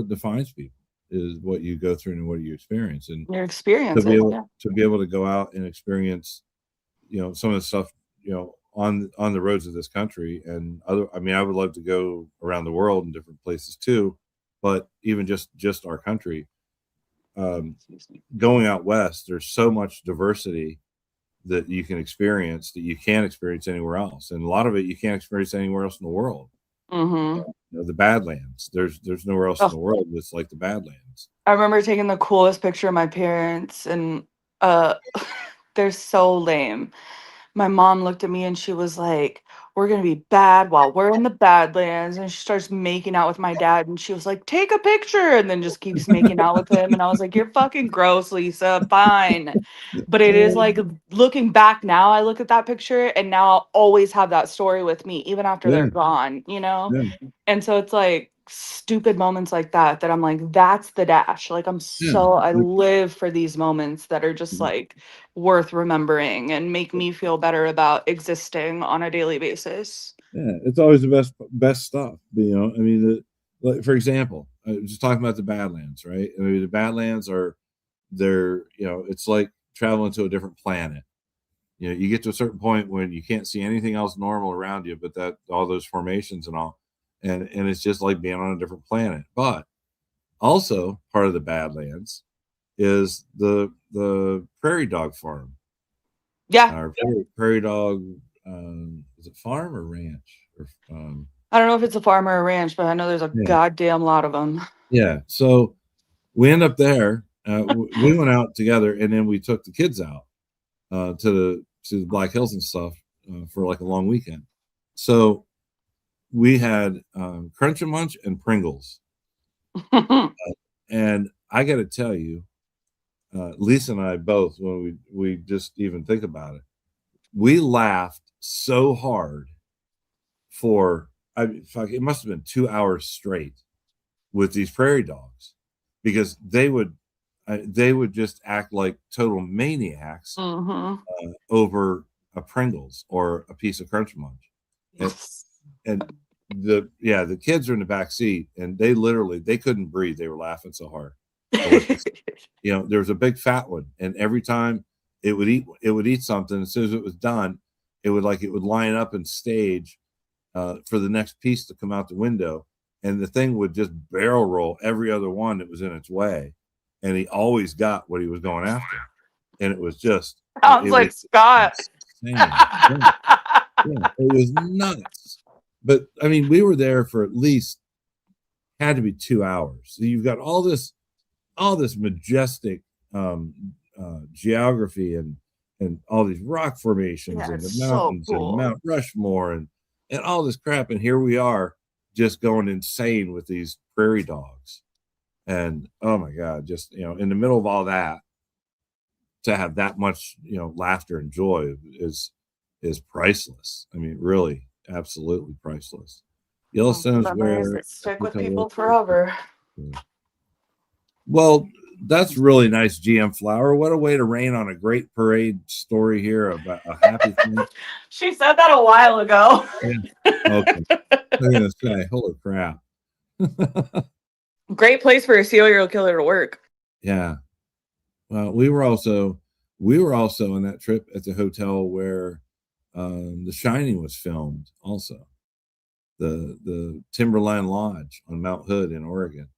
defines people, is what you go through and what you experience. And Your to experiences, be able yeah. to go out and experience some of the stuff on the roads of this country and other. I mean, I would love to go around the world in different places too, but even just our country, going out west, there's so much diversity that you can experience that you can't experience anywhere else, and a lot of it you can't experience anywhere else in the world. Mm-hmm. The Badlands, there's nowhere else in the Oh, world that's like the Badlands. I remember taking the coolest picture of my parents, and uh, they're so lame. My mom looked at me and she was like, "We're gonna be bad while we're in the Badlands." And she starts making out with my dad, and she was like, "Take a picture," and then just keeps making out with him. And I was like, "You're fucking gross, Lisa. Fine." But it is like looking back now, I look at that picture, and now I'll always have that story with me, even after Yeah, they're gone. yeah, And so it's like stupid moments like that I'm like, that's the dash. Like yeah. I live for these moments that are just like worth remembering and make me feel better about existing on a daily basis. Yeah, it's always the best stuff. I mean, like for example, I was just talking about the Badlands, right? I mean, the Badlands it's like traveling to a different planet. You get to a certain point when you can't see anything else normal around you, but that all those formations and all, and it's just like being on a different planet. But also part of the Badlands is the prairie dog farm. Yeah. Our prairie dog, is it farm or ranch? Or I don't know if it's a farm or a ranch, but I know there's a yeah, goddamn lot of them. yeah. So we end up there. We went out together, and then we took the kids out to the Black Hills and stuff for like a long weekend. So we had Crunch and Munch and Pringles, and I got to tell you, Lisa and I both, when we just even think about it, we laughed so hard for it must have been 2 hours straight with these prairie dogs, because they would just act like total maniacs over a Pringles or a piece of Crunch Munch, and the kids are in the back seat, and they couldn't breathe. They were laughing so hard. There was a big fat one, and every time it would eat something, as soon as it was done, it would line up and stage for the next piece to come out the window, and the thing would just barrel roll every other one that was in its way, and he always got what he was going after, and it was just Sounds it like was Scott. insane. Yeah, it was nuts. But I mean, we were there for at least had to be 2 hours. So you've got all this majestic geography and all these rock formations Yeah, and the it's so mountains cool. and Mount Rushmore and all this crap. And here we are just going insane with these prairie dogs. And oh my God, just in the middle of all that, to have that much laughter and joy is priceless. I mean, really, absolutely priceless. Yellowstone's Memories where that stick with Hotel people forever. Well, that's really nice, GM Flower. What a way to rain on a great parade story here about a happy thing. She said that a while ago. Okay. I'm gonna say, holy crap. Great place for a serial killer to work. Yeah. Well, we were also on that trip at the hotel where The Shining was filmed. Also, the Timberline Lodge on Mount Hood in Oregon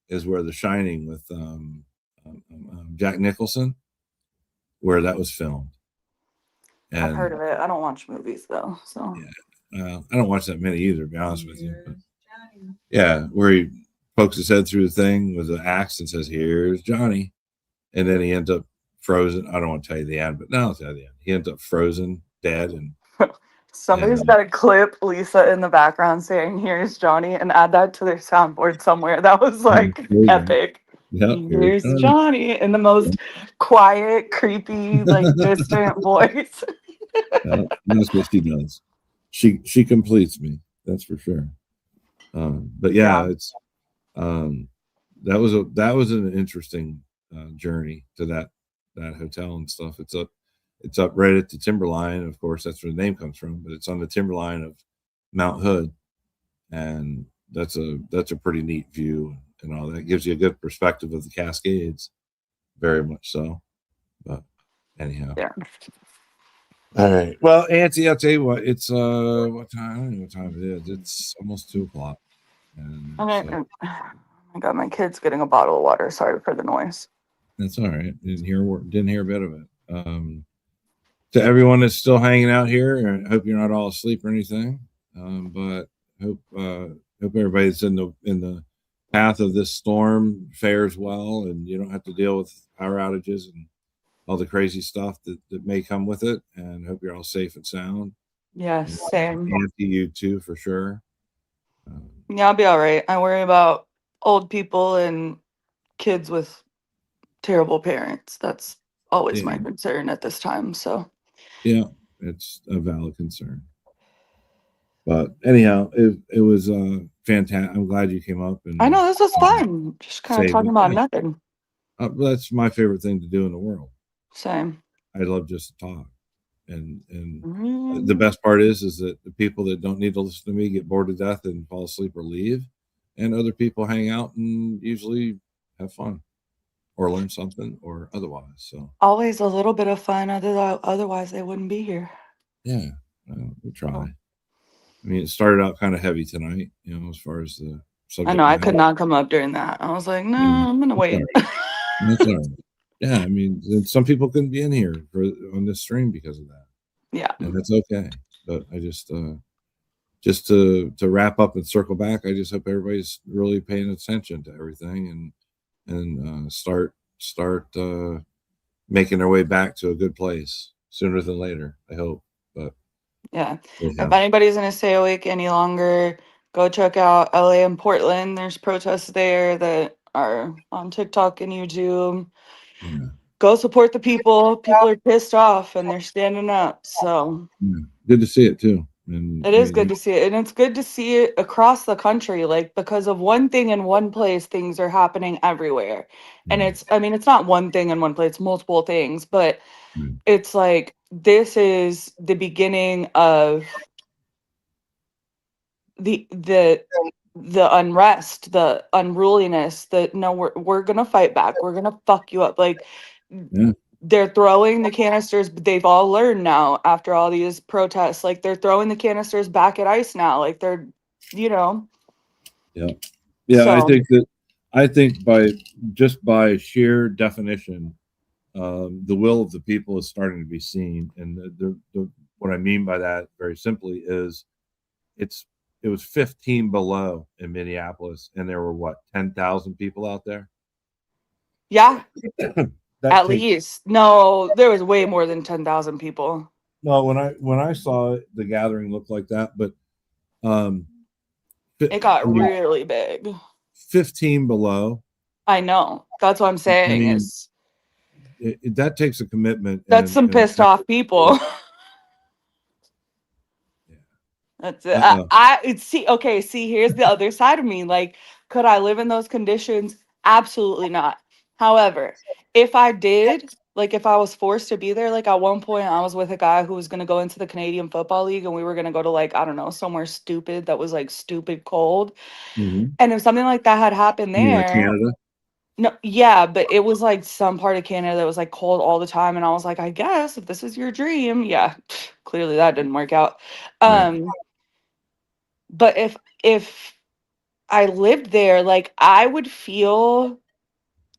is where The Shining with Jack Nicholson, where that was filmed. And I've heard of it. I don't watch movies though, so I don't watch that many either, to be honest with you. But yeah, where he pokes his head through the thing with an axe and says, "Here's Johnny," and then he ends up frozen. I don't want to tell you the end, but now I'll tell you the end. He ends up frozen, dead, and somebody's got to clip Lisa in the background saying, "Here's Johnny," and add that to their soundboard somewhere. That was like epic. Yep, Here's Johnny in the most quiet, creepy, like distant voice. That's what she does. She completes me. That's for sure. But yeah, it's that was an interesting journey to that hotel and stuff. It's up right at the Timberline. Of course, that's where the name comes from. But it's on the Timberline of Mount Hood, and that's a pretty neat view and all that. It gives you a good perspective of the Cascades, very much so. But anyhow, Yeah. All right. Well, Auntie, I'll tell you what. It's what time? I don't know what time it is. It's almost 2:00. And Okay. so, I got my kids getting a bottle of water. Sorry for the noise. that's all right. Didn't hear a bit of it. To everyone that's still hanging out here, I hope you're not all asleep or anything. But hope everybody that's in the path of this storm fares well, and you don't have to deal with power outages and all the crazy stuff that may come with it. And hope you're all safe and sound. Yes, same. And to you too, for sure. Yeah, I'll be all right. I worry about old people and kids with terrible parents. That's always my concern at this time. So yeah, it's a valid concern. But anyhow, it was fantastic. I'm glad you came up. And I know this was fun. Just kind of talking about nothing. That's my favorite thing to do in the world. Same. I love just to talk. And the best part is that the people that don't need to listen to me get bored to death and fall asleep or leave, and other people hang out and usually have fun or learn something or otherwise. So always a little bit of fun. Otherwise, they wouldn't be here. Yeah, we try. I mean, it started out kind of heavy tonight, as far as the subject. I know I could not come up during that. I was like, no, I'm gonna wait. That's all right. Yeah, I mean, some people couldn't be in here on this stream because of that. Yeah, and that's okay. But I just to wrap up and circle back, I just hope everybody's really paying attention to everything and start making their way back to a good place sooner than later. I hope. But yeah. If anybody's gonna stay awake any longer, go check out LA and Portland. There's protests there that are on TikTok and YouTube. Yeah. Go support the people. People are pissed off and they're standing up. So good to see it too. And it is good to see it. And it's good to see it across the country, like because of one thing in one place, things are happening everywhere. And it's not one thing in one place, it's multiple things, but it's like this is the beginning of the unrest, the unruliness, that no, we're gonna fight back, we're gonna fuck you up. Like they're throwing the canisters, but they've all learned now after all these protests, like they're throwing the canisters back at ICE now, like they're Yeah. I So- think by sheer definition, the will of the people is starting to be seen, and what I mean by that very simply is it was 15 below in Minneapolis, and there were what 10,000 people out there. Yeah, That at takes- least. No, there was way more than 10,000 people. Well, when I saw it, the gathering looked like that, but It got I mean, really big. 15 below. I know. That's what I'm saying. mean, Is That takes a commitment. that's some pissed off people. Yeah. That's it. Uh-oh. See, here's the other side of me. Like, could I live in those conditions? Absolutely not. However, if I did, like if I was forced to be there, like at one point I was with a guy who was gonna go into the Canadian Football League and we were gonna go to like, I don't know, somewhere stupid that was like stupid cold. Mhm. And if something like that had happened You mean like there, Canada? no, yeah, but it was like some part of Canada that was like cold all the time. And I was like, I guess if this is your dream, yeah, clearly that didn't work out. Right. But if I lived there, like I would feel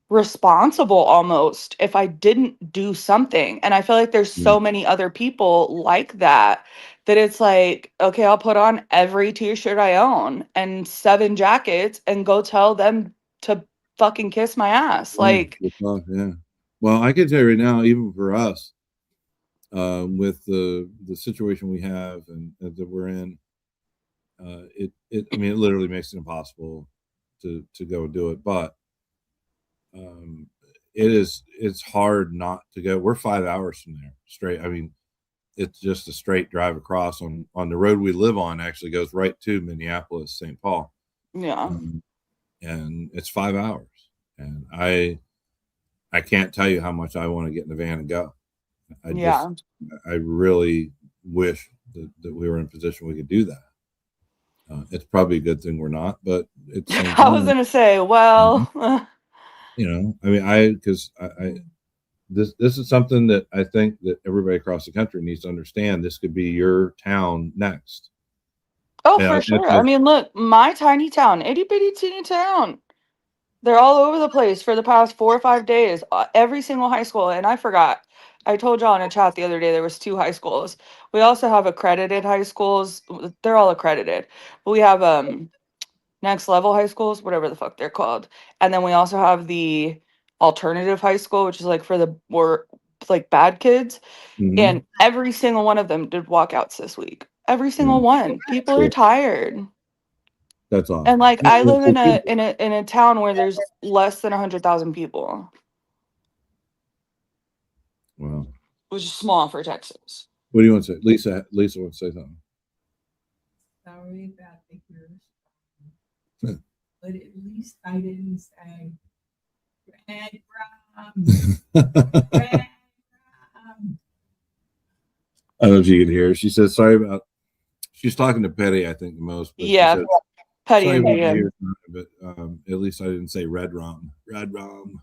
responsible almost if I didn't do something. And I feel like there's so many other people like that that it's like, okay, I'll put on every t-shirt I own and 7 jackets and go tell them to fucking kiss my ass. Like, Yeah. Well, I can tell you right now, even for us, with the situation we have and that we're in, I mean, it literally makes it impossible to go and do it. But it's hard not to go. We're 5 hours from there straight. I mean, it's just a straight drive across on the road we live on. Actually goes right to Minneapolis, St. Paul. yeah. And it's 5 hours, and I can't tell you how much I want to get in the van and go. I really wish that we were in a position we could do that. It's probably a good thing we're not, but it's I was gonna say, well, you know, I mean, because this is something that I think that everybody across the country needs to understand. This could be your town next. oh, Yeah, for sure. I mean, look, my tiny town, itty bitty teeny town. They're all over the place for the past 4 or 5 days. Every single high school, and I forgot. I told y'all in a chat the other day there was 2 high schools. We also have accredited high schools. They're all accredited. But we have next level high schools, whatever the fuck they're called. And then we also have the alternative high school, which is like for the more like bad kids. Mhm. And every single one of them did walkouts this week. Every single one. People are tired. That's awesome. And like I live in a town where there's less than 100,000 people, Wow. which is small for Texas. What do you want to say, Lisa? Lisa wants to say something. Sorry about the hearsay, but at least I didn't say red rum. Red rum. I don't know if you can hear her. She says sorry about. She's talking to Petty, I think, the most. But Yeah, she said, Petty sorry and about the DM. ears, but at least I didn't say red rum. Red rum.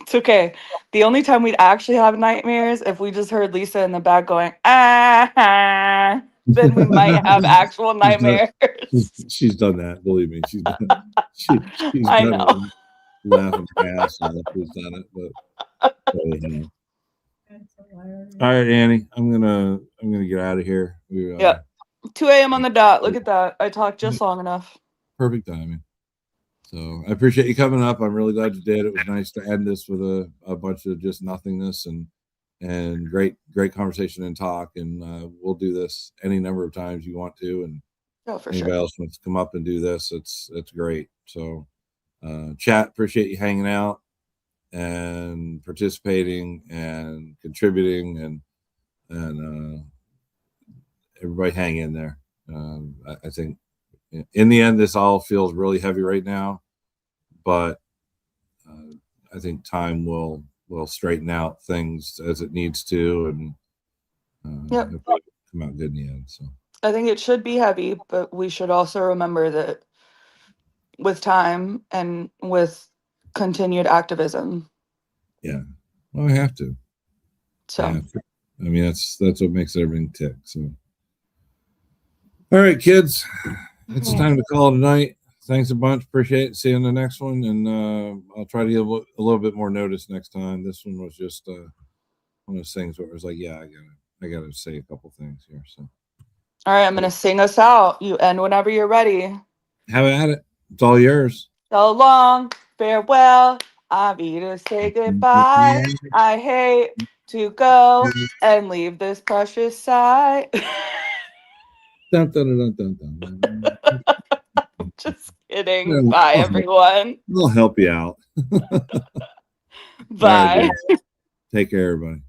It's okay. The only time we'd actually have nightmares if we just heard Lisa in the back going, ah, then we might have actual nightmares. She's done that. Believe me, she's done. She's I done know. it. Laughing her ass off. Who's done it? But anyhow. That's hilarious. All right, Annie. I'm gonna get out of here. We, Yeah. 2 a.m. on the dot. Look at that. I talked just long enough. Perfect timing. So I appreciate you coming up. I'm really glad you did. It was nice to end this with a bunch of just nothingness and great conversation and talk. And we'll do this any number of times you want to. And Oh, for anybody sure. else wants to come up and do this, it's great. So chat, appreciate you hanging out and participating and contributing and everybody hang in there. I think in the end, this all feels really heavy right now, but I think time will straighten out things as it needs to, and Yep. it'll come out good in the end. So I think it should be heavy, but we should also remember that with time and with continued activism. yeah, well, we have to. So I mean, that's what makes everything tick. So All right, kids, it's time to call it a night. Thanks a bunch. Appreciate it. See you in the next one. And I'll try to give a little bit more notice next time. This one was just one of those things where it was like, yeah, I gotta say a couple things here. So All right, I'm gonna sing us out. You end whenever you're ready. have at it. It's all yours. So long, farewell. I'll be to say goodbye. I hate to go and leave this precious sight. Dun, dun, dun, dun, dun, dun. Just kidding. Bye, everyone. I'll help you out. All right, Bye. dude. Take care, everybody.